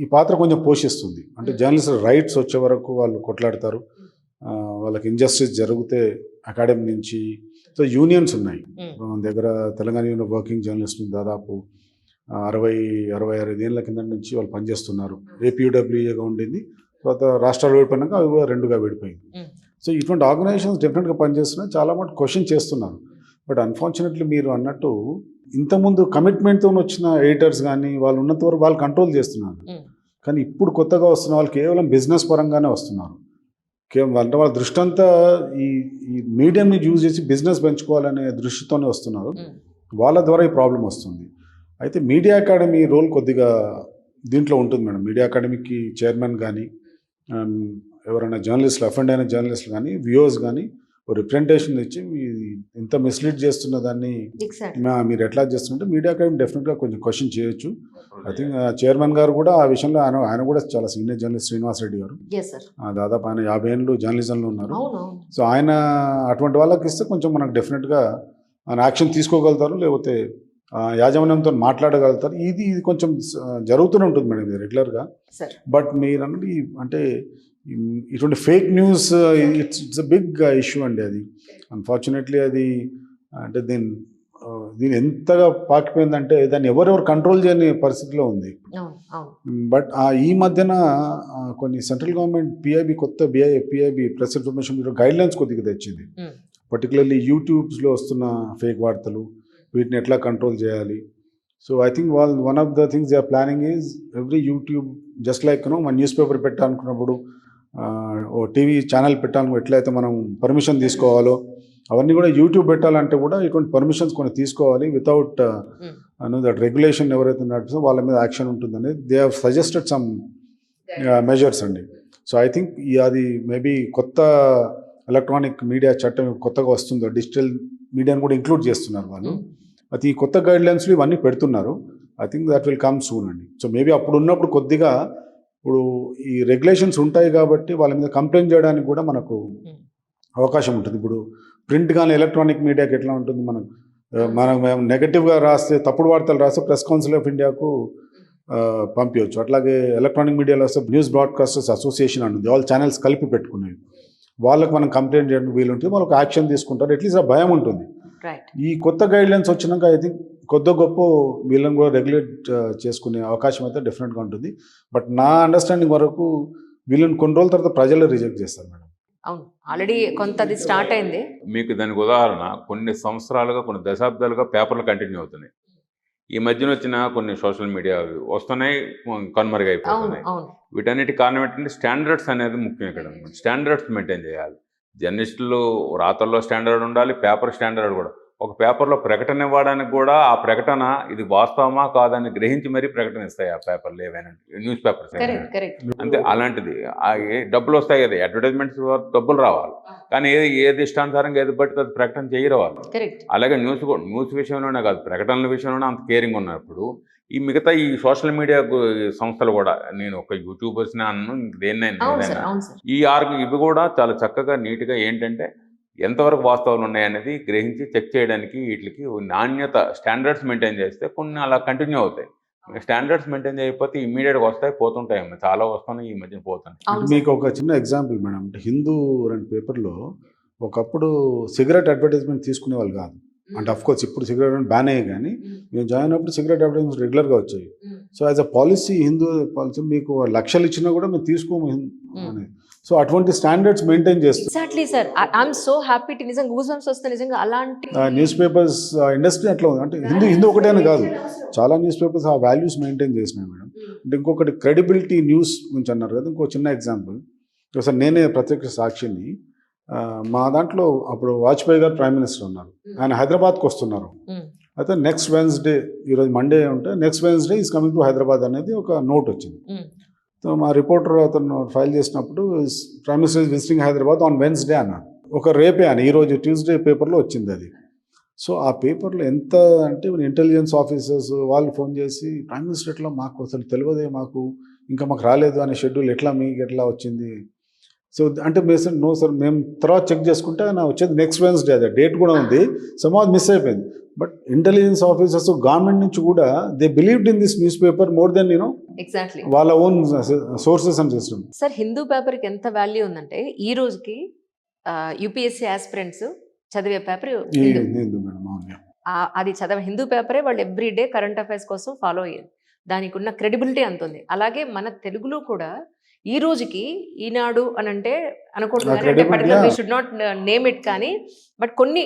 ఈ పాత్ర కొంచెం పోషిస్తుంది. అంటే జర్నలిస్ట్ రైట్స్ వచ్చే వరకు వాళ్ళు కొట్లాడతారు, వాళ్ళకి ఇంజస్టిస్ జరిగితే అకాడమీ నుంచి. సో యూనియన్స్ ఉన్నాయి మన దగ్గర, తెలంగాణ యూనియన్ వర్కింగ్ జర్నలిస్ట్ దాదాపు 65 ఏళ్ళ కింద నుంచి వాళ్ళు పనిచేస్తున్నారు. ఏపీడబ్ల్యూఏగా ఉండింది, తర్వాత రాష్ట్రాలు విడిపోయినాక అవి కూడా 2గా విడిపోయింది. సో ఇటువంటి ఆర్గనైజేషన్స్ డెఫినెట్గా పనిచేస్తున్నాయి, చాలా మటు క్వశ్చన్ చేస్తున్నారు. బట్ అన్ఫార్చునేట్లీ మీరు అన్నట్టు ఇంతకుముందు కమిట్మెంట్తో వచ్చిన ఎడిటర్స్ కానీ వాళ్ళు ఉన్నంత వరకు వాళ్ళు కంట్రోల్ చేస్తున్నారు. కానీ ఇప్పుడు కొత్తగా వస్తున్న వాళ్ళు కేవలం బిజినెస్ పరంగానే వస్తున్నారు. కేవలం అంటే వాళ్ళ దృష్టి అంతా ఈ మీడియంని యూజ్ చేసి బిజినెస్ పెంచుకోవాలనే దృష్టితోనే వస్తున్నారు. వాళ్ళ ద్వారా ఈ ప్రాబ్లం వస్తుంది. అయితే మీడియా అకాడమీ రోల్ కొద్దిగా దీంట్లో ఉంటుంది మేడం. మీడియా అకాడమీకి చైర్మన్ కానీ ఎవరైనా జర్నలిస్టులు, అఫెండ్ అయిన జర్నలిస్టులు కానీ వ్యూవర్స్ కానీ రిప్రజెంటేషన్ ఇచ్చి ఇంత మిస్లీడ్ చేస్తున్న దాన్ని మీరు ఎట్లా చేస్తుంటే మీడియా అకాడమీ డెఫినెట్గా కొంచెం క్వశ్చన్ చేయొచ్చు. ఐ థింక్ చైర్మన్ గారు కూడా ఆ విషయంలో ఆయన కూడా చాలా సీనియర్ జర్నలిస్ట్ శ్రీనివాస్ రెడ్డి గారు, దాదాపు ఆయన 50 ఏళ్ళు జర్నలిజంలో ఉన్నారు. సో ఆయన అటువంటి వాళ్ళకి ఇస్తే కొంచెం మనకు డెఫినెట్గా ఆయన యాక్షన్ తీసుకోగలుగుతారు, లేకపోతే యాజమాన్యంతో మాట్లాడగలుగుతారు. ఇది కొంచెం జరుగుతూనే ఉంటుంది మేడం ఇది రెగ్యులర్గా. బట్ మీరు అన్నది అంటే ఇటువంటి fake news it's a big issue అండి. అది అన్ఫార్చునేట్లీ అది అంటే దీని ఎంతగా పాకిపోయిందంటే దాన్ని ఎవరెవరు కంట్రోల్ చేయని పరిస్థితిలో ఉంది. బట్ ఈ మధ్యన కొన్ని central government PIB press information bureau guidelines కొద్దిగా తెచ్చింది. పర్టికులర్లీ యూట్యూబ్స్లో వస్తున్న ఫేక్ వార్తలు వీటిని ఎట్లా కంట్రోల్ చేయాలి. So I think one of the things they are planning is every YouTube just like మన న్యూస్ పేపర్ పెట్టాలనుకున్నప్పుడు ఓ టీవీ ఛానల్ పెట్టాలనుకో ఎట్లయితే మనం పర్మిషన్ తీసుకోవాలో అవన్నీ కూడా యూట్యూబ్ పెట్టాలంటే కూడా ఇటువంటి పర్మిషన్స్ కొన్ని తీసుకోవాలి. వితౌట్ దట్ రెగ్యులేషన్ ఎవరైతే నడుపుతుందో వాళ్ళ మీద యాక్షన్ ఉంటుందని they have suggested some measures అండి. సో ఐ థింక్ అది మేబీ కొత్త ఎలక్ట్రానిక్ మీడియా చట్టం కొత్తగా వస్తుందో డిజిటల్ మీడియాని కూడా ఇంక్లూడ్ చేస్తున్నారు వాళ్ళు. అది ఈ కొత్త గైడ్లైన్స్లో ఇవన్నీ పెడుతున్నారు. I think that will come soon అండి. సో మేబీ అప్పుడు ఉన్నప్పుడు కొద్దిగా ఇప్పుడు ఈ రెగ్యులేషన్స్ ఉంటాయి కాబట్టి వాళ్ళ మీద కంప్లైంట్ చేయడానికి కూడా మనకు అవకాశం ఉంటుంది. ఇప్పుడు ప్రింట్ కానీ ఎలక్ట్రానిక్ మీడియాకి ఎట్లా ఉంటుంది, మనం నెగటివ్గా రాస్తే తప్పుడు వార్తలు రాస్తే ప్రెస్ కౌన్సిల్ ఆఫ్ ఇండియాకు పంపించవచ్చు. అట్లాగే ఎలక్ట్రానిక్ మీడియాలో వస్తే న్యూస్ బ్రాడ్కాస్టర్స్ అసోసియేషన్ ఉంటుంది, వాళ్ళ ఛానల్స్ కలిపి పెట్టుకునేవి, వాళ్ళకి మనం కంప్లైంట్ చేయడానికి వీలుంటుంది, వాళ్ళకి యాక్షన్ తీసుకుంటారు, అట్లీస్ట్ ఆ భయం ఉంటుంది. ఈ కొత్త గైడ్లైన్స్ వచ్చినాక ఐ థింక్ కొద్ది గొప్ప వీళ్ళని కూడా రెగ్యులేట్ చేసుకునే అవకాశం అయితే డెఫినెట్గా ఉంటుంది. బట్ నా అండర్స్టాండింగ్ వరకు వీళ్ళని కొన్ని రోజుల తర్వాత ప్రజలు రిజెక్ట్ చేస్తారు మేడం. అవును, ఆల్రెడీ కొంతది స్టార్ట్ అయింది. మీకు దానికి ఉదాహరణ కొన్ని సంవత్సరాలుగా కొన్ని దశాబ్దాలుగా పేపర్లు కంటిన్యూ అవుతున్నాయి. ఈ మధ్యన వచ్చిన కొన్ని సోషల్ మీడియా వస్తున్నాయి, కనుమరుగైపోతున్నాయి. వీటన్నిటి కారణం ఏంటంటే స్టాండర్డ్స్ అనేది ముఖ్యం. ఇక్కడ స్టాండర్డ్స్ మెయింటైన్ చేయాలి. జర్నలిస్టులు రాతల్లో స్టాండర్డ్ ఉండాలి, పేపర్ స్టాండర్డ్ కూడా. ఒక పేపర్లో ప్రకటన ఇవ్వడానికి కూడా ఆ ప్రకటన ఇది వాస్తవమా కాదని గ్రహించి మరీ ప్రకటన ఇస్తాయి ఆ పేపర్లు, ఏవైనా న్యూస్ పేపర్స్. అంతే, అలాంటిది డబ్బులు వస్తాయి కదా, అడ్వర్టైజ్మెంట్స్ డబ్బులు రావాలి, కానీ ఏది ఇష్టానుసారంగా ఏది బట్టి అది ప్రకటన చేయరు వాళ్ళు. అలాగే న్యూస్ విషయంలోనే కాదు, ప్రకటనల విషయంలోనే అంత కేరింగ్ ఉన్నప్పుడు ఈ మిగతా ఈ సోషల్ మీడియా సంస్థలు కూడా, నేను ఒక యూట్యూబర్స్ని అన్ను దేన్నైనా ఇవి కూడా చాలా చక్కగా నీట్గా ఏంటంటే ఎంతవరకు వాస్తవాలు ఉన్నాయనేది గ్రహించి చెక్ చేయడానికి వీటికి నాణ్యత స్టాండర్డ్స్ మెయింటైన్ చేస్తే కొన్ని అలా కంటిన్యూ అవుతాయి. స్టాండర్డ్స్ మెయింటైన్ చేయకపోతే ఇమ్మీడియట్గా వస్తాయి, పోతుంటాయి. చాలా వస్తున్నాయి, ఈ మధ్యన పోతున్నాయి. మీకు ఒక చిన్న ఎగ్జాంపుల్ మేడం, హిందూ 2 పేపర్లో ఒకప్పుడు సిగరెట్ అడ్వర్టైజ్మెంట్ తీసుకునే వాళ్ళు కాదు. అంటే అఫ్కోర్స్ ఇప్పుడు సిగరెట్ బ్యాన్ అయ్యాయి, కానీ మేము జాయిన్ అయినప్పుడు సిగరెట్ అడ్వర్టైజ్మెంట్ రెగ్యులర్గా వచ్చాయి. So as a policy, Hindu policy, మీకు లక్షలు ఇచ్చినా కూడా మేము తీసుకోము అని. సో అటువంటి స్టాండర్డ్స్ మెయింటైన్ చేస్తాం. Exactly sir, I'm so happy. నిజంగా గూస్ బంప్స్ వస్తే నిజంగా అలాంటి న్యూస్ పేపర్స్ ఇండస్ట్రీ అట్లా ఉంది. అంటే హిందూ ఒకటేనే కాదు, చాలా న్యూస్ పేపర్స్ ఆ వాల్యూస్ మెయింటైన్ చేసినాయి మేడం. అంటే ఇంకొకటి క్రెడిబిలిటీ న్యూస్ గురించి అన్నారు కదా, ఇంకో చిన్న ఎగ్జాంపుల్. ఒకసారి నేనే ప్రత్యక్ష సాక్షిని. మా దాంట్లో అప్పుడు వాజ్పేయి గారు ప్రైమ్ మినిస్టర్ ఉన్నారు, ఆయన హైదరాబాద్కి వస్తున్నారు. అయితే నెక్స్ట్ వెన్స్డే, ఈరోజు మండే ఉంటే next Wednesday is coming to Hyderabad అనేది ఒక నోట్ వచ్చింది. సో మా రిపోర్టర్ అతను ఫైల్ చేసినప్పుడు prime minister is visiting Hyderabad on Wednesday అన్నాడు. ఒక రేపే అని ఈరోజు ట్యూస్డే పేపర్లో వచ్చింది అది. సో ఆ పేపర్లో ఎంత అంటే ఇంటెలిజెన్స్ ఆఫీసర్స్ వాళ్ళు ఫోన్ చేసి ప్రైమ్ మినిస్టర్ ఎట్లా, మాకు అసలు తెలియదే, మాకు రాలేదు అనే షెడ్యూల్ ఎట్లా మీకు ఎట్లా వచ్చింది. సో అంటే మేము నో సార్, మేము తర్వాత చెక్ చేసుకుంటే నా వచ్చేది నెక్స్ట్ వెన్స్డే, అదే డేట్ కూడా ఉంది, సమాజ్ మిస్ అయిపోయింది. బట్ ఇంటెలిజెన్స్ ఆఫీసర్స్ గవర్నమెంట్ నుంచి కూడా they believed in this newspaper more than exactly వాళ్ళ own sources and system. Sir, Hindu పేపర్కి ఎంత వాల్యూ ఉందంటే ఈ రోజుకి యూపీఎస్సీ ఆస్పిరెంట్స్ చదివే పేపర్ హిందూ మేడం. అది హిందూ పేపరే వాళ్ళు ఎవ్రీ డే కరెంట్ అఫైర్స్ కోసం ఫాలో అయ్యేది. దానికి ఉన్న క్రెడిబిలిటీ అంత ఉంది. అలాగే మన తెలుగులో కూడా ఈ రోజుకి ఈనాడు అని అంటే అనకూడదు, ఆ కానీ అంటే credibility, particular we yeah. Should not name it, కానీ బట్ కొన్ని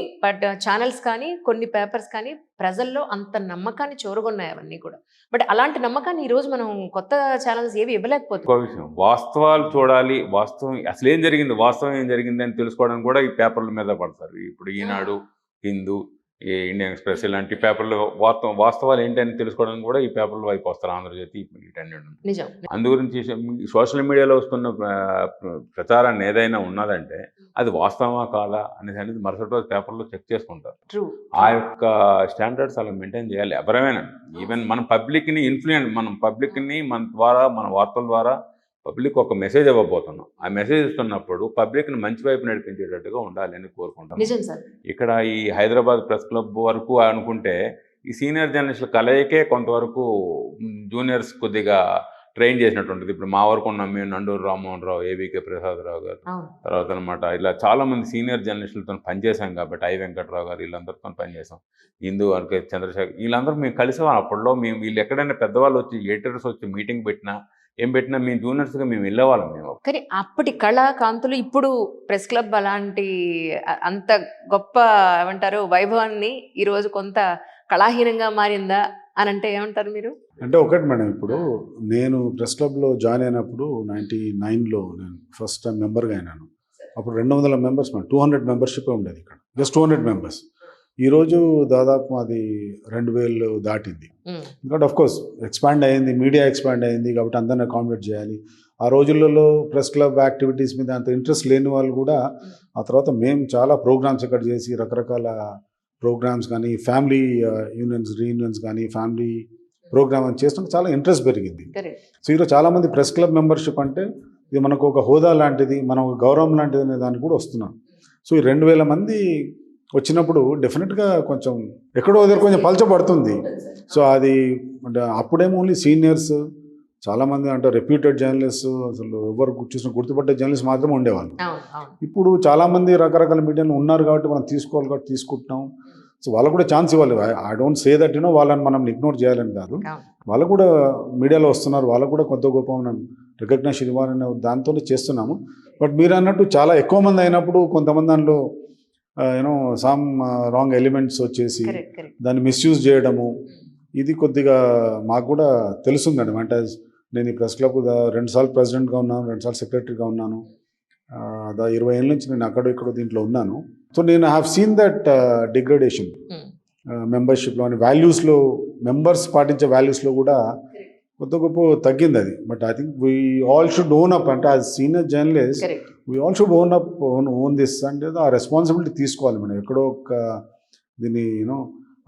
ఛానల్స్ కానీ కొన్ని పేపర్స్ కానీ ప్రజల్లో అంత నమ్మకాన్ని చూరగొన్నాయి అవన్నీ కూడా. బట్ అలాంటి నమ్మకాన్ని ఈ రోజు మనం కొత్త ఛానల్స్ ఏవి ఇవ్వలేకపోతున్నాం. ఇంకో విషయం, వాస్తవాలు చూడాలి, వాస్తవం అసలు ఏం జరిగింది, వాస్తవం ఏం జరిగింది అని తెలుసుకోవడానికి కూడా ఈ పేపర్ల మీద పడతారు. ఇప్పుడు ఈనాడు, హిందూ, ఈ ఇండియన్ ఎక్స్ప్రెస్ ఇలాంటి పేపర్లు వాస్తవాలు ఏంటని తెలుసుకోవడానికి కూడా ఈ పేపర్ల వైపు వస్తారు. ఆంధ్రజ్యోతి వీటన్ని. నిజం. అందుగురించి సోషల్ మీడియాలో వస్తున్న ప్రచారాన్ని ఏదైనా ఉన్నదంటే అది వాస్తవమా కాదా అనేది మరుసటి రోజు పేపర్లో చెక్ చేసుకుంటారు. ట్రూ. ఆ యొక్క స్టాండర్డ్స్ అలా మెయింటైన్ చేయాలి ఎవరైనా. ఈవెన్ మన పబ్లిక్ని మనం పబ్లిక్ని మన ద్వారా, మన వార్తల ద్వారా పబ్లిక్ ఒక మెసేజ్ ఇవ్వబోతున్నాం. ఆ మెసేజ్ ఇస్తున్నప్పుడు పబ్లిక్ని మంచి వైపు నడిపించేటట్టుగా ఉండాలి అని కోరుకుంటాం. నిజం సార్. ఇక్కడ ఈ హైదరాబాద్ ప్రెస్ క్లబ్ వరకు అనుకుంటే ఈ సీనియర్ జర్నలిస్టుల కలయికే కొంతవరకు జూనియర్స్ కొద్దిగా ట్రైన్ చేసినట్టు ఉంటుంది. ఇప్పుడు మా వరకు ఉన్నాం మేము, నండూరు రామ్మోహన్ రావు, ఏవికే ప్రసాదరావు గారు, తర్వాత అనమాట ఇలా చాలామంది సీనియర్ జర్నలిస్టులతో పనిచేసాం కాబట్టి, ఐ వెంకట్రావు గారు, వీళ్ళందరితో పనిచేసాం. హిందూ అనుకే చంద్రశేఖర్, వీళ్ళందరూ మేము కలిసాం. అప్పట్లో మేము వీళ్ళు ఎక్కడైనా పెద్దవాళ్ళు వచ్చి ఎడిటర్స్ వచ్చి మీటింగ్ పెట్టినా ఏం పెట్టినా మేము జూనియర్స్గా మేము వెళ్ళేవాళ్ళం. మేము కానీ అప్పటి కళా కాంతులు ఇప్పుడు ప్రెస్ క్లబ్ అలాంటి అంత గొప్ప ఏమంటారు వైభవాన్ని ఈరోజు కొంత కళాహీనంగా మారిందా అని అంటే ఏమంటారు మీరు? అంటే ఒకటి మేడం, ఇప్పుడు నేను ప్రెస్ క్లబ్లో జాయిన్ అయినప్పుడు 99లో నేను ఫస్ట్ టైం మెంబర్గా అయినాను. అప్పుడు 200 మెంబర్స్, 200 మెంబర్షిప్ ఉండేది ఇక్కడ, జస్ట్ 200 మెంబర్స్. ఈరోజు దాదాపు అది 2000 దాటింది. ఎందుకంటే ఆఫ్ కోర్స్ ఎక్స్పాండ్ అయింది, మీడియా ఎక్స్పాండ్ అయింది కాబట్టి అందరిని అకామిడేట్ చేయాలి. ఆ రోజులలో ప్రెస్ క్లబ్ యాక్టివిటీస్ మీద అంత ఇంట్రెస్ట్ లేని వాళ్ళు కూడా ఆ తర్వాత మేము చాలా ప్రోగ్రామ్స్ ఇక్కడ చేసి రకరకాల ప్రోగ్రామ్స్ కానీ, ఫ్యామిలీ రీయూనియన్స్ కానీ, ఫ్యామిలీ ప్రోగ్రామ్ అని చేస్తుంటే చాలా ఇంట్రెస్ట్ పెరిగింది. సో ఈరోజు చాలామంది ప్రెస్ క్లబ్ మెంబర్షిప్ అంటే ఇది మనకు ఒక హోదా లాంటిది, మనం ఒక గౌరవం లాంటిది అనే దానికి కూడా వస్తున్నాం. సో ఈ 2000 మంది వచ్చినప్పుడు డెఫినెట్గా కొంచెం ఎక్కడో దగ్గర కొంచెం పలచబడుతుంది. సో అది అంటే అప్పుడేమో ఓన్లీ సీనియర్స్, చాలామంది అంటే రెప్యూటెడ్ జర్నలిస్ట్, అసలు ఎవరు చూసిన గుర్తుపట్టే జర్నలిస్ట్ మాత్రమే ఉండేవాళ్ళు. ఇప్పుడు చాలామంది రకరకాల మీడియాలో ఉన్నారు కాబట్టి మనం తీసుకోవాలి కాబట్టి తీసుకుంటున్నాం. సో వాళ్ళకు కూడా ఛాన్స్ ఇవ్వాలి. ఐ డోంట్ సే దట్ వాళ్ళని మనం ఇగ్నోర్ చేయాలని కాదు, వాళ్ళు కూడా మీడియాలో వస్తున్నారు, వాళ్ళకు కూడా కొత్త గొప్ప మనం రికగ్నేషన్ ఇవ్వాలనే దాంతో చేస్తున్నాము. బట్ మీరు అన్నట్టు చాలా ఎక్కువ మంది అయినప్పుడు కొంతమంది దానిలో సమ్ రాంగ్ ఎలిమెంట్స్ వచ్చేసి దాన్ని మిస్యూజ్ చేయడము, ఇది కొద్దిగా మాకు కూడా తెలుస్తుందండి. అంటే నేను ఈ ప్రెస్ క్లబ్ 2 సార్లు ప్రెసిడెంట్గా ఉన్నాను, 2 సార్లు సెక్రటరీగా ఉన్నాను. 20 ఏళ్ళ నుంచి నేను అక్కడ ఇక్కడ దీంట్లో ఉన్నాను. సో నేను హ్యావ్ సీన్ దట్ డిగ్రేడేషన్ మెంబర్షిప్లో అని, వాల్యూస్లో మెంబర్స్ పాటించే వాల్యూస్లో కూడా కొత్త గొప్ప తగ్గింది అది. But I think we all should own up, అంటే as senior journalist we all should own up, own this అంటే ఆ రెస్పాన్సిబిలిటీ తీసుకోవాలి మనం. ఎక్కడో ఒక దీన్ని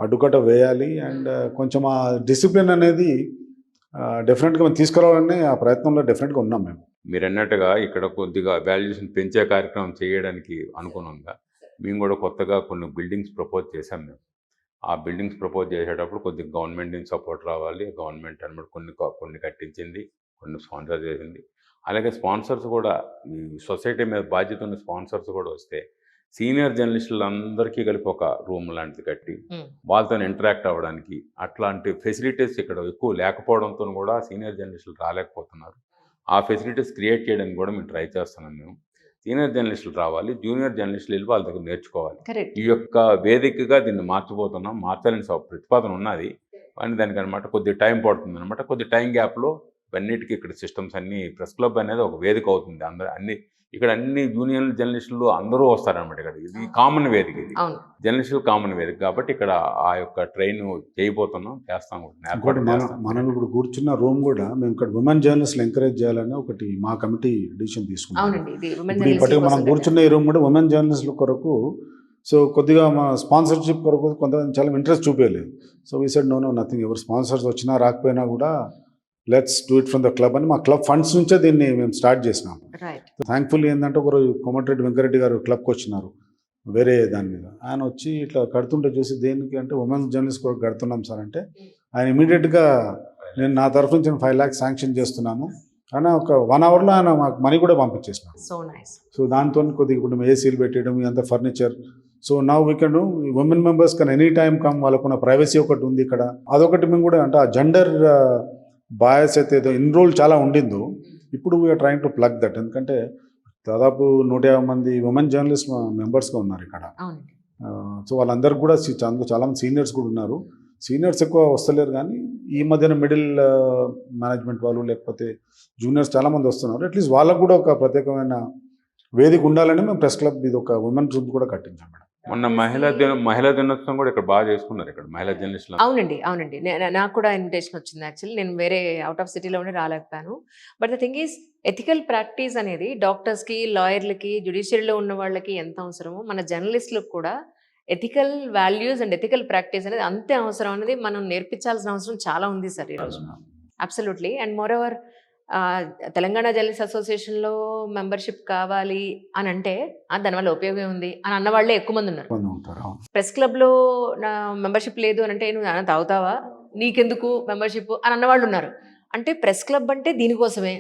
అడ్డుకట్ట వేయాలి. అండ్ కొంచెం ఆ డిసిప్లిన్ అనేది డెఫినెట్గా మనం తీసుకురావాలనే ఆ ప్రయత్నంలో డెఫినెట్గా ఉన్నాం మేము. మీరు అన్నట్టుగా ఇక్కడ కొద్దిగా వాల్యుయేషన్ పెంచే కార్యక్రమం చేయడానికి అనుగుణంగా మేము కూడా కొత్తగా కొన్ని బిల్డింగ్స్ ప్రపోజ్ చేశాం. మేము ఆ బిల్డింగ్స్ ప్రపోజ్ చేసేటప్పుడు కొద్దిగా గవర్నమెంట్ నుంచి సపోర్ట్ రావాలి. గవర్నమెంట్ అనమాట కొన్ని కట్టించింది, కొన్ని స్పాన్సర్ చేసింది. అలాగే స్పాన్సర్స్ కూడా ఈ సొసైటీ మీద బాధ్యత ఉన్న స్పాన్సర్స్ కూడా వస్తే సీనియర్ జర్నలిస్టులందరికీ కలిపి ఒక రూమ్ లాంటిది కట్టి వాళ్ళతో ఇంటరాక్ట్ అవ్వడానికి అట్లాంటి ఫెసిలిటీస్ ఇక్కడ ఎక్కువ లేకపోవడంతో కూడా సీనియర్ జర్నలిస్టులు రాలేకపోతున్నారు. ఆ ఫెసిలిటీస్ క్రియేట్ చేయడానికి కూడా మేము ట్రై చేస్తున్నాం. మేము సీనియర్ జర్నలిస్టులు రావాలి, జూనియర్ జర్నలిస్టులు వెళ్ళి వాళ్ళ దగ్గర నేర్చుకోవాలి. ఈ యొక్క వేదికగా దీన్ని మార్చబోతున్నాం. మార్చాలని ప్రతిపాదన ఉన్నది, కానీ దానికి అనమాట కొద్ది టైం పడుతుంది అనమాట. కొద్ది టైం గ్యాప్లో ఇవన్నిటికీ ఇక్కడ సిస్టమ్స్ అన్నీ, ప్రెస్ క్లబ్ అనేది ఒక వేదిక అవుతుంది. అందరూ ఇక్కడ అన్ని యూనియన్ జర్నలిస్టులు అందరూ వస్తారనమాట. ఇక్కడ ఇది కామన్ వేదిక, ఇది జర్నలిస్టులు కామన్ వేదిక కాబట్టి ఇక్కడ ఆ యొక్క ట్రైన్ చేయబోతున్నాం, చేస్తాం. మనం ఇప్పుడు కూర్చున్న రూమ్ కూడా మేము ఇక్కడ ఉమెన్ జర్నలిస్టులు ఎంకరేజ్ చేయాలని ఒకటి మా కమిటీ డిసిషన్ తీసుకున్నాం. ఇప్పటికీ మనం కూర్చున్న ఈ రూమ్ కూడా ఉమెన్ జర్నలిస్టుల కొరకు. సో కొద్దిగా మా స్పాన్సర్షిప్ కొరకు కొంతమంది చాలా ఇంట్రెస్ట్ చూపించలేదు. So we said no nothing, ఎవరు స్పాన్సర్స్ వచ్చినా రాకపోయినా కూడా let's do it from the club అని మా క్లబ్ ఫండ్స్ నుంచే దీన్ని మేము స్టార్ట్ చేసినాం. థ్యాంక్ఫుల్లీ ఏంటంటే ఒకరోజు కోమటిరెడ్డి వెంకరెడ్డి గారు క్లబ్కి వచ్చినారు వేరే దాని మీద. ఆయన వచ్చి ఇట్లా కడుతుంటే చూసి దేనికి అంటే ఉమెన్స్ జర్నలిస్ట్ కొరకు కడుతున్నాం సార్ అంటే, ఆయన ఇమీడియట్గా నేను నా తరఫు నుంచి 5 lakhs శాంక్షన్ చేస్తున్నాను అని ఒక 1 hourలో ఆయన మాకు మనీ కూడా పంపించేసినారు. సో దాంతో కొద్దిగా ఇప్పుడు ఏసీలు పెట్టడం, అంత ఫర్నిచర్. సో నా we can women members can any time come, వాళ్ళకున్న ప్రైవసీ ఒకటి ఉంది ఇక్కడ. అదొకటి మేము కూడా అంటే ఆ జెండర్ బయాస్ అయితే ఏదో ఎన్రోల్ చాలా ఉండిందో ఇప్పుడు we are trying to plug that. ఎందుకంటే దాదాపు 150 మంది ఉమెన్ జర్నలిస్ట్ మెంబర్స్గా ఉన్నారు ఇక్కడ. అవునండి. సో వాళ్ళందరికీ కూడా చాలామంది సీనియర్స్ కూడా ఉన్నారు. సీనియర్స్ ఎక్కువ వస్తలేరు, కానీ ఈ మధ్యన మిడిల్ మేనేజ్మెంట్ వాళ్ళు లేకపోతే జూనియర్స్ చాలామంది వస్తున్నారు. అట్లీస్ట్ వాళ్ళకు కూడా ఒక ప్రత్యేకమైన వేదిక ఉండాలని మేము ప్రెస్ క్లబ్ ఇది ఒక ఉమెన్ రూమ్ కూడా కట్టించాం మేడం. మొన్న మహిళా దినోత్సవం కూడా ఇక్కడ బాగా చేసుకున్నారు, ఇక్కడ మహిళా జర్నలిస్టులు. అవునండి, అవునండి. నాకు కూడా ఇన్విటేషన్ వచ్చింది. యాక్చువల్లీ నేను వేరే అవుట్ ఆఫ్ సిటీలో ఉండి రాలేకపోయాను. But the thing is ethical practice అనేది డాక్టర్స్కి, లాయర్లకి, జ్యుడిషియరీలో ఉన్న వాళ్ళకి ఎంత అవసరమో మన జర్నలిస్టులకు కూడా ethical values and ethical practice అనేది అంతే అవసరం అనేది మనం నేర్పించాల్సిన అవసరం చాలా ఉంది సార్ ఈరోజు. Absolutely. And moreover Telangana journalist అసోసియేషన్లో మెంబర్షిప్ కావాలి అని అంటే దానివల్ల ఉపయోగం ఉంది అని అన్న వాళ్ళే ఎక్కువ మంది ఉన్నారు. ప్రెస్ క్లబ్లో నా మెంబర్షిప్ లేదు అని అంటే నువ్వు అన్న తాగుతావా, నీకెందుకు మెంబర్షిప్ అని అన్నవాళ్ళు ఉన్నారు. అంటే ప్రెస్ క్లబ్ అంటే దీనికోసమే,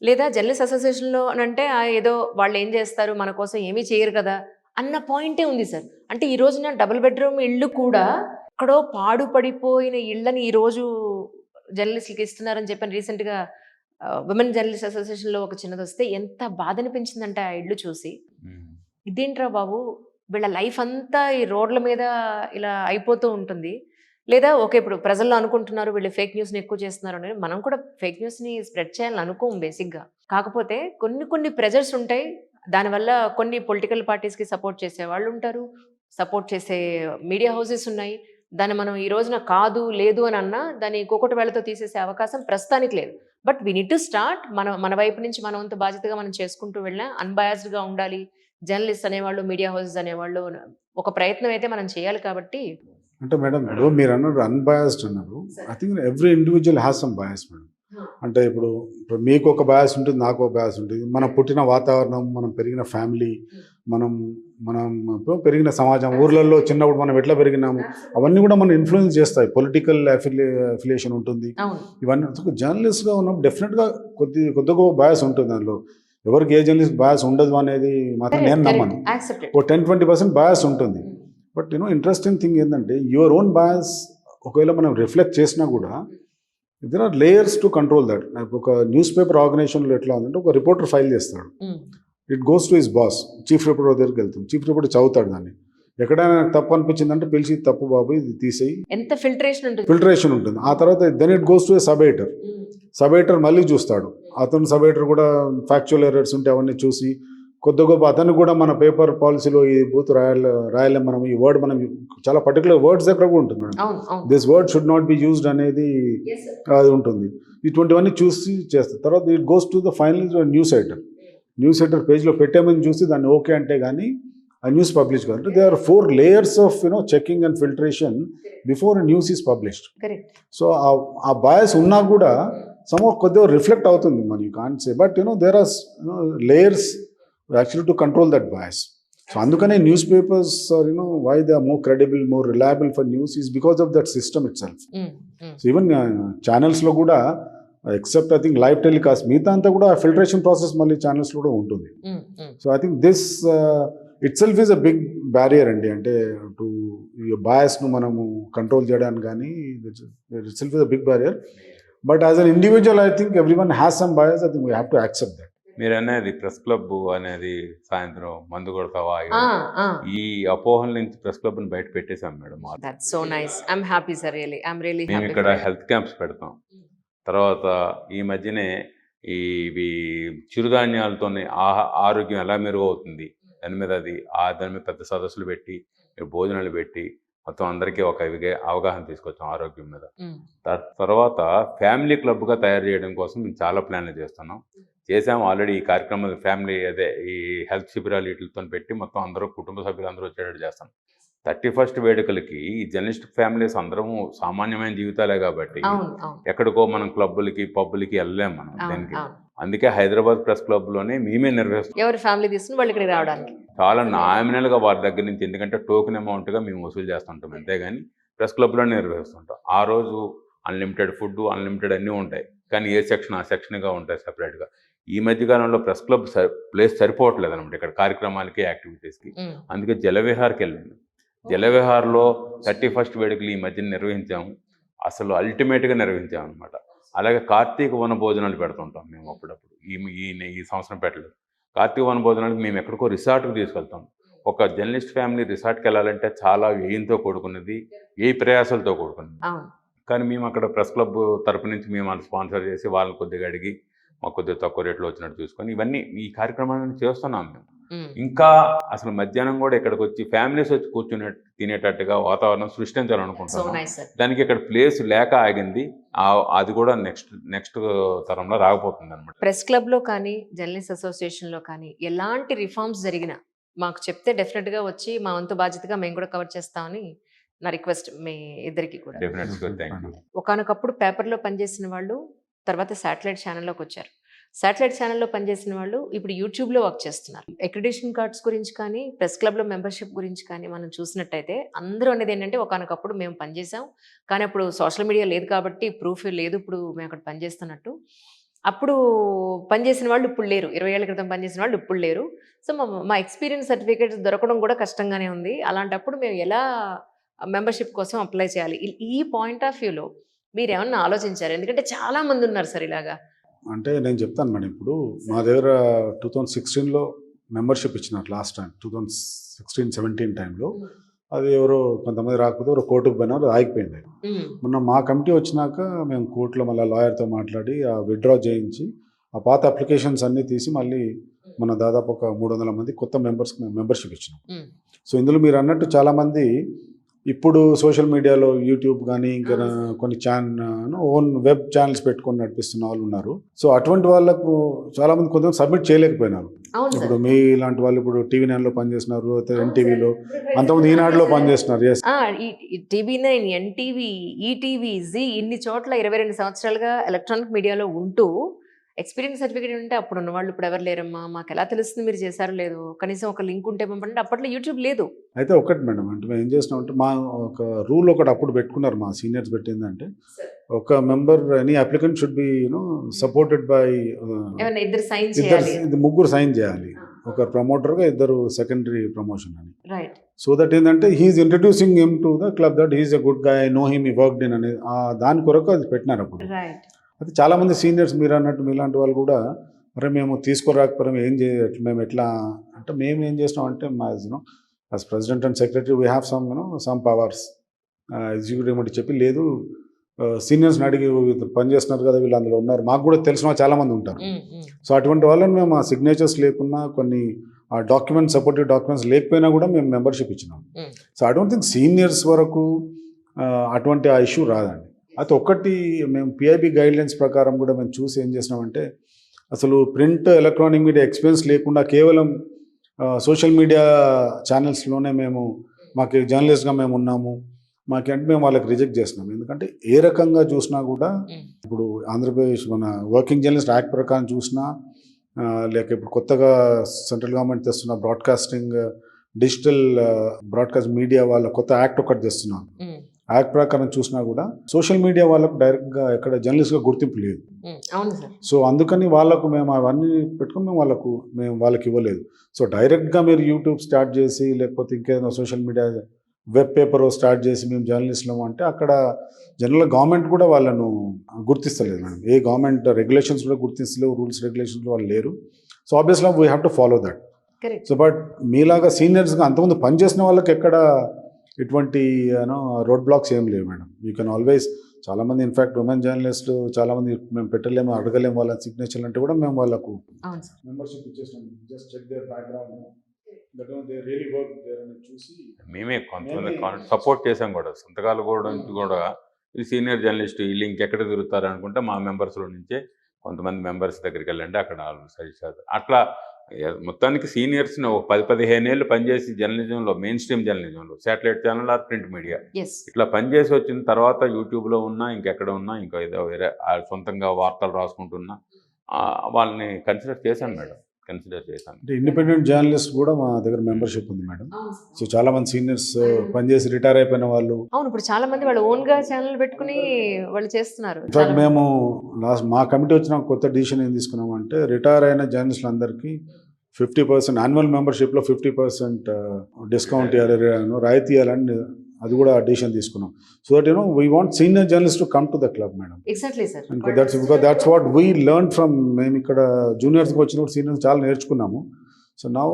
లేదా జర్నలిస్ట్ అసోసియేషన్లో అని అంటే ఏదో వాళ్ళు ఏం చేస్తారు మన కోసం ఏమీ చేయరు కదా అన్న పాయింటే ఉంది సార్. అంటే ఈ రోజున డబుల్ బెడ్రూమ్ ఇళ్ళు కూడా ఎక్కడో పాడుపడిపోయిన ఇళ్ళని ఈరోజు జర్నలిస్టులకి ఇస్తున్నారని చెప్పని రీసెంట్గా ఉమెన్ జర్నలిస్ట్ అసోసియేషన్లో ఒక చిన్నది వస్తే ఎంత బాధ అనిపించిందంటే ఆ ఇళ్ళు చూసి, ఇదేంట్రా బాబు వీళ్ళ లైఫ్ అంతా ఈ రోడ్ల మీద ఇలా అయిపోతూ ఉంటుంది. లేదా ఓకే ఇప్పుడు ప్రజల్లో అనుకుంటున్నారు వీళ్ళు ఫేక్ న్యూస్ని ఎక్కువ చేస్తున్నారు అనేది, మనం కూడా ఫేక్ న్యూస్ని స్ప్రెడ్ చేయాలని అనుకోం బేసిక్గా. కాకపోతే కొన్ని ప్రెజర్స్ ఉంటాయి. దానివల్ల కొన్ని పొలిటికల్ పార్టీస్కి సపోర్ట్ చేసే వాళ్ళు ఉంటారు, సపోర్ట్ చేసే మీడియా హౌసెస్ ఉన్నాయి. దాన్ని మనం ఈ రోజున కాదు లేదు అని అన్నా దాన్ని ఇంకొకటి వేళతో తీసేసే అవకాశం ప్రస్తుతానికి లేదు. But we need to start. మన వైపు నుంచి మన వంతు బాధ్యతగా మనం చేసుకుంటూ వెళ్ళినా అన్బయాస్డ్గా ఉండాలి. జర్నలిస్ట్ అనేవాళ్ళు, మీడియా హౌసెస్ అనేవాళ్ళు ఒక ప్రయత్నం అయితే మనం చేయాలి. కాబట్టి అంటే మేడం ఇప్పుడు మీరు అన్నారు అన్బయాస్డ్ అన్నారు. I think every individual has some bias madam. అంటే ఇప్పుడు మీకు ఒక బయాస్ ఉంటుంది, నాకు ఒక బయాస్ ఉంటుంది. మనం పుట్టిన వాతావరణం, మనం పెరిగిన ఫ్యామిలీ, మనం పెరిగిన సమాజం, ఊర్లలో చిన్నప్పుడు మనం ఎట్లా పెరిగినాము, అవన్నీ కూడా మనం ఇన్ఫ్లుయెన్స్ చేస్తాయి. పొలిటికల్ అఫిలియేషన్ ఉంటుంది, ఇవన్నీ. జర్నలిస్ట్గా ఉన్నప్పుడు డెఫినెట్గా కొద్దిగా బయాస్ ఉంటుంది. దానిలో ఎవరికి ఏ జర్నలిస్ట్ బయాస్ ఉండదు అనేది మాత్రం నేను నమ్మను. ఓ 10-20% బయాస్ ఉంటుంది. బట్ ఇంట్రెస్టింగ్ థింగ్ ఏంటంటే యువర్ ఓన్ బయాస్ ఒకవేళ మనం రిఫ్లెక్ట్ చేసినా కూడా there are layers to control that. ఒక న్యూస్ పేపర్ ఆర్గనైజేషన్లో ఎట్లా ఉందంటే ఒక రిపోర్టర్ ఫైల్ చేస్తాడు, it goes to his boss, chief reporter దగ్గరికి వెళ్తుంది. చీఫ్ రిపోర్టర్ చదువుతాడు దాన్ని. ఎక్కడైనా తప్పు అనిపించిందంటే పిలిచి తప్పు బాబు ఇది తీసేయి, ఎంత ఫిల్టరేషన్ ఉంటుంది. ఆ తర్వాత then it goes to a sub editor. Sub editor మళ్ళీ చూస్తాడు. అతను సబ్ ఎడిటర్ కూడా ఫ్యాక్చువల్ ఎర్రర్స్ ఉంటే అవన్నీ చూసి కొద్ది గొప్ప అతను కూడా మన పేపర్ పాలసీలో ఈ బూత్ రాయలేం, మనం ఈ వర్డ్ మనం చాలా పర్టికులర్ వర్డ్స్ దగ్గర కూడా ఉంటుంది madam. This word should not be used అనేది అది ఉంటుంది. ఇటువంటివన్నీ చూసి చేస్తారు. తర్వాత it goes to the final news editor పేజ్లో పెట్టామని చూసి దాన్ని ఓకే అంటే కానీ ఆ న్యూస్ పబ్లిష్ కాదు. They are 4 layers of checking and filtration before news is published. So ఆ బయాస్ ఉన్నా కూడా సమ్ కొద్దిగా రిఫ్లెక్ట్ అవుతుంది, మన you can't say. But there are layers actually to control that bias. So andukane newspapers are why they are more credible, more reliable for news is because of that system itself. So even channels lo kuda except I think live telecast meeta anta kuda filtration process malli channels lo kuda untundi. So I think this itself is a big barrier ante to your bias nu manamu control cheyadaniki gaani itself is a big barrier. But as an individual I think everyone has some bias. I think we have to accept that. మీరు అనేది ప్రెస్ క్లబ్ అనేది సాయంత్రం మందు కొడతావా, ఈ అపోహల నుంచి ప్రెస్ క్లబ్ ని బయట పెట్టేశాం మేడం. That's so nice. I'm happy sir, really I'm really happy. మేము ఇక్కడ హెల్త్ క్యాంప్స్ పెడతాం. తర్వాత ఈ మధ్యనే ఇవి చిరుధాన్యాలతో ఆరోగ్యం ఎలా మెరుగవుతుంది దాని మీద దాని మీద పెద్ద సదస్సులు పెట్టి భోజనాలు పెట్టి మొత్తం అందరికీ ఒక అవగాహన తీసుకొచ్చాం ఆరోగ్యం మీద. తర్వాత ఫ్యామిలీ క్లబ్గా తయారు చేయడం కోసం మేము చాలా ప్లాన్లు చేసాము ఆల్రెడీ. ఈ కార్యక్రమాలు ఫ్యామిలీ ఈ హెల్త్ శిబిరాలు వీటితో పెట్టి మొత్తం అందరూ కుటుంబ సభ్యులు అందరూ వచ్చేటట్టు చేస్తాం. 31st వేడుకలకి ఈ జర్నలిస్ట్ ఫ్యామిలీస్ అందరము సామాన్యమైన జీవితాలే కాబట్టి ఎక్కడికో మనం క్లబ్బులకి పబ్బులకి వెళ్ళలేము మనం దానికి. అందుకే హైదరాబాద్ ప్రెస్ క్లబ్లోనే మేమే నిర్వహిస్తాం. ఎవరి ఫ్యామిలీ తీసుకుని వాళ్ళు ఇక్కడికి రావడానికి చాలా నామినల్గా వారి దగ్గర నుంచి, ఎందుకంటే టోకెన్ అమౌంట్గా మేము వసూలు చేస్తుంటాం, అంతేగాని ప్రెస్ క్లబ్లోనే నిర్వహిస్తుంటాం. ఆ రోజు అన్లిమిటెడ్ ఫుడ్, అన్లిమిటెడ్ అన్నీ ఉంటాయి, కానీ ఏ సెక్షన్ ఆ సెక్షన్గా ఉంటాయి సెపరేట్గా. ఈ మధ్యకాలంలో ప్రెస్ క్లబ్ ప్లేస్ సరిపోవట్లేదు అనమాట ఇక్కడ కార్యక్రమాలకి యాక్టివిటీస్కి. అందుకే జలవిహార్కి వెళ్ళాను. జలవిహార్లో 31st వేడుకలు ఈ మధ్యన నిర్వహించాము. అసలు అల్టిమేట్గా నిర్వహించాము అనమాట. అలాగే కార్తీక వన భోజనాలు పెడుతుంటాం మేము అప్పుడప్పుడు. ఈ సంవత్సరం పెట్టలేదు. కార్తీక వన భోజనానికి మేము ఎక్కడికో రిసార్ట్కి తీసుకెళ్తాం. ఒక జర్నలిస్ట్ ఫ్యామిలీ రిసార్ట్కి వెళ్ళాలంటే చాలా వ్యయంతో కూడుకున్నది, వ్యయ ప్రయాసాలతో కూడుకున్నది. కానీ మేము అక్కడ ప్రెస్ క్లబ్ తరపు నుంచి మేము వాళ్ళు స్పాన్సర్ చేసి వాళ్ళని కొద్దిగా అడిగి మాకు కొద్దిగా తక్కువ రేట్లో వచ్చినట్టు చూసుకొని ఇవన్నీ ఈ కార్యక్రమాలను చేస్తున్నాం మేము. ఇంకా అసలు మధ్యాహ్నం కూడా ఇక్కడికి వచ్చి ఫ్యామిలీస్ వచ్చి కూర్చునే తినేటట్టుగా వాతావరణం సృష్టించాలనుకుంటున్నాం. దానికి ఇక్కడ ప్లేస్ లేక ఆగింది. అది కూడా నెక్స్ట్ తరంలో రాకపోతుంది అనమాట. ప్రెస్ క్లబ్లో కానీ జర్నలిస్ట్ అసోసియేషన్లో కానీ ఎలాంటి రిఫార్మ్స్ జరిగినా మాకు చెప్తే డెఫినెట్గా వచ్చి మా వంతు బాధ్యతగా మేము కూడా కవర్ చేస్తామని నా రిక్వెస్ట్ మీ ఇద్దరికి కూడా. ఒకానొకప్పుడు పేపర్లో పనిచేసిన వాళ్ళు తర్వాత శాటిలైట్ ఛానల్లోకి వచ్చారు. శాటిలైట్ ఛానల్లో పనిచేసిన వాళ్ళు ఇప్పుడు యూట్యూబ్లో వర్క్ చేస్తున్నారు. అక్రిడిటేషన్ కార్డ్స్ గురించి కానీ ప్రెస్ క్లబ్లో మెంబర్షిప్ గురించి కానీ మనం చూసినట్టయితే అందరూ అనేది ఏంటంటే ఒకానొకప్పుడు మేము పనిచేసాం కానీ అప్పుడు సోషల్ మీడియా లేదు కాబట్టి ప్రూఫ్ లేదు ఇప్పుడు మేము అక్కడ పనిచేస్తున్నట్టు. అప్పుడు పనిచేసిన వాళ్ళు ఇప్పుడు లేరు, 20 ఏళ్ల క్రితం పనిచేసిన వాళ్ళు ఇప్పుడు లేరు. సో మా ఎక్స్పీరియన్స్ సర్టిఫికేట్స్ దొరకడం కూడా కష్టంగానే ఉంది. అలాంటప్పుడు మేము ఎలా మెంబర్షిప్ కోసం అప్లై చేయాలి? ఈ పాయింట్ ఆఫ్ వ్యూలో మీరు ఏమన్నా ఆలోచించారు? ఎందుకంటే చాలా మంది ఉన్నారు సార్ ఇలాగా. అంటే నేను చెప్తాను మేడం, ఇప్పుడు మా దగ్గర 2016లో మెంబర్షిప్ ఇచ్చినారు లాస్ట్ టైం, 2016-17 టైంలో. అది ఎవరో కొంతమంది రాకపోతే ఎవరో కోర్టుకు పోయినారు, అది ఆగిపోయింది. మొన్న మా కమిటీ వచ్చినాక మేము కోర్టులో మళ్ళీ లాయర్తో మాట్లాడి ఆ విత్డ్రా చేయించి ఆ పాత అప్లికేషన్స్ అన్నీ తీసి మళ్ళీ మన దాదాపు ఒక 300 మంది కొత్త మెంబర్స్కి మేము మెంబర్షిప్ ఇచ్చినాం. సో ఇందులో మీరు అన్నట్టు చాలామంది ఇప్పుడు సోషల్ మీడియాలో యూట్యూబ్ కానీ ఇంకా కొన్ని ఓన్ వెబ్ ఛానల్స్ పెట్టుకొని నడిపిస్తున్న వాళ్ళు ఉన్నారు. సో అటువంటి వాళ్ళకు చాలామంది కొంతమంది సబ్మిట్ చేయలేకపోయినారు. ఇప్పుడు మీ ఇలాంటి వాళ్ళు ఇప్పుడు TV9లో పనిచేస్తున్నారు, ఎన్టీవీలో, అంతమంది ఈనాడులో పనిచేస్తున్నారు. TV9, ఎన్టీవీ, ఈటీవీ, జీ ఇన్ని చోట్ల 22 సంవత్సరాలుగా ఎలక్ట్రానిక్ మీడియాలో ఉంటూ ఎక్స్పీరియన్స్ సర్టిఫికేట్ ఉంటే అప్పుడు ఉన్న వాళ్ళు ఇప్పుడు ఎవరు లేరమ్మా, మాకు ఎలా తెలుస్తుంది మీరు చేశారో లేదు, కనీసం ఒక లింక్ ఉంటే పంపండి. అప్పట్లో యూట్యూబ్ లేదు. అయితే ఒకటి మేడం, అంటే మేము ఏం చేసినామంటే మా ఒక రూల్ ఒకటి అప్పుడు పెట్టుకున్నారు మా సీనియర్స్, పెట్టిందంటే ఒక member any applicant should be supported by ముగ్గురు సైన్ చేయాలి. ఒక ప్రమోటర్గా ఇద్దరు సెకండరీ ప్రమోషన్ అని. సో దట్ ఏంటంటే he's introducing him to the club, that he's a good guy, know him, he worked in అనేది దాని కొరకు అది పెట్టినారు అప్పుడు. అయితే చాలామంది సీనియర్స్ మీరు అన్నట్టు మీలాంటి వాళ్ళు కూడా మరి మేము తీసుకురాకపోయాం ఏం చేయట్లేదు, మేము ఎట్లా అంటే మేము ఏం చేసినాం అంటే మా as president and secretary we have some powers executive అంటే చెప్పి లేదు సీనియర్స్ని అడిగి పనిచేస్తున్నారు కదా వీళ్ళు అందులో ఉన్నారు, మాకు కూడా తెలిసిన చాలామంది ఉంటారు. సో అటువంటి వాళ్ళని మేము ఆ సిగ్నేచర్స్ లేకున్నా కొన్ని ఆ డాక్యుమెంట్స్, సపోర్టివ్ డాక్యుమెంట్స్ లేకపోయినా కూడా మేము మెంబర్షిప్ ఇచ్చినాం. So I don't think seniors వరకు అటువంటి ఆ ఇష్యూ రాదండి. అయితే ఒకటి మేము పిఐబి గైడ్లైన్స్ ప్రకారం కూడా మేము చూసి ఏం చేసినామంటే అసలు ప్రింట్ ఎలక్ట్రానిక్ మీడియా ఎక్స్పీరియన్స్ లేకుండా కేవలం సోషల్ మీడియా ఛానల్స్లోనే మాకు జర్నలిస్ట్గా మేము ఉన్నాము మాకంటే మేము వాళ్ళకి రిజెక్ట్ చేస్తున్నాం. ఎందుకంటే ఏ రకంగా చూసినా కూడా ఇప్పుడు ఆంధ్రప్రదేశ్ మన వర్కింగ్ జర్నలిస్ట్ యాక్ట్ ప్రకారం చూసినా లేక ఇప్పుడు కొత్తగా సెంట్రల్ గవర్నమెంట్ తెస్తున్న బ్రాడ్కాస్టింగ్ డిజిటల్ బ్రాడ్కాస్ట్ మీడియా వాళ్ళ కొత్త యాక్ట్ ఒకటి తెస్తున్నాం. యాక్ట్ ప్రకారం చూసినా కూడా సోషల్ మీడియా వాళ్ళకు డైరెక్ట్గా ఎక్కడ జర్నలిస్ట్గా గుర్తింపు లేదు. సో అందుకని వాళ్ళకు మేము అవన్నీ పెట్టుకుని మేము వాళ్ళకి ఇవ్వలేదు. సో డైరెక్ట్గా మీరు యూట్యూబ్ స్టార్ట్ చేసి లేకపోతే ఇంకేదైనా social media web paper start చేసి మేము జర్నలిస్టులము అంటే అక్కడ జనరల్గా గవర్నమెంట్ కూడా వాళ్ళను గుర్తిస్తలేదు మేడం. ఏ గవర్నమెంట్ రెగ్యులేషన్స్ కూడా గుర్తిస్తలేవు, రూల్స్ రెగ్యులేషన్స్ వాళ్ళు లేరు. So obviously we have to follow that. So but మీలాగా సీనియర్స్గా అంతకుముందు పనిచేసిన వాళ్ళకి ఎక్కడ ఇటువంటి రోడ్ బ్లాక్స్ ఏం లేవు మేడం. యూ కెన్ ఆల్వేస్, చాలామంది ఇన్ఫ్యాక్ట్ ఉమెన్ జర్నలిస్టులు చాలామంది మేము పెట్టలేము, అడగలేము వాళ్ళ సిగ్నేచర్లు అంటే కూడా మేము వాళ్ళకు మెంబర్షిప్ ఇచ్చేస్తాం. జస్ట్ చెక్ దేర్ బ్యాక్గ్రౌండ్, చూసి మేమే కొంతమంది సపోర్ట్ చేసాం కూడా, సంతకాలు కూడా ఈ సీనియర్ జర్నలిస్ట్ వీళ్ళు ఇంకెక్కడ తిరుగుతారు అనుకుంటే మా మెంబర్స్లో నుంచే కొంతమంది మెంబర్స్ దగ్గరికి వెళ్ళండి, అక్కడ సజెస్ట్ చేస్తారు. అట్లా మొత్తానికి సీనియర్స్ని ఒక 10-15 ఏళ్ళు పనిచేసి జర్నలిజంలో, మెయిన్ స్ట్రీమ్ జర్నలిజంలో, satellite channel or print media ఇట్లా పనిచేసి వచ్చిన తర్వాత యూట్యూబ్లో ఉన్నా ఇంకెక్కడ ఉన్నా ఇంకా ఏదో వేరే సొంతంగా వార్తలు రాసుకుంటున్నా వాళ్ళని కన్సిడర్ చేశాను మేడం. కన్సిడర్ చేశాను. అంటే ఇండిపెండెంట్ జర్నలిస్ట్ కూడా మా దగ్గర మెంబర్షిప్ ఉంది మేడం. సో చాలా మంది సీనియర్స్ పనిచేసి రిటైర్ అయిపోయిన వాళ్ళు, అవును, ఇప్పుడు చాలా మంది వాళ్ళు ఓన్ గా ఛానల్ పెట్టుకుని వాళ్ళు చేస్తున్నారు. ఇన్ఫాక్ట్ మేము మా కమిటీ వచ్చిన కొత్త డిసిషన్ ఏం తీసుకున్నామంటే రిటైర్ అయిన జర్నలిస్టులు అందరికీ 50% యాన్యువల్ మెంబర్షిప్లో 50% డిస్కౌంట్ ఇవ్వాలి, రాయితీ ఇవ్వాలని అది కూడా డిసిషన్ తీసుకున్నాం. So that we want senior journalist to come to the club madam. Exactly sir. That's what we learn from. మేము ఇక్కడ జూనియర్స్కి వచ్చినప్పుడు సీనియర్స్ చాలా నేర్చుకున్నాము. సో నౌ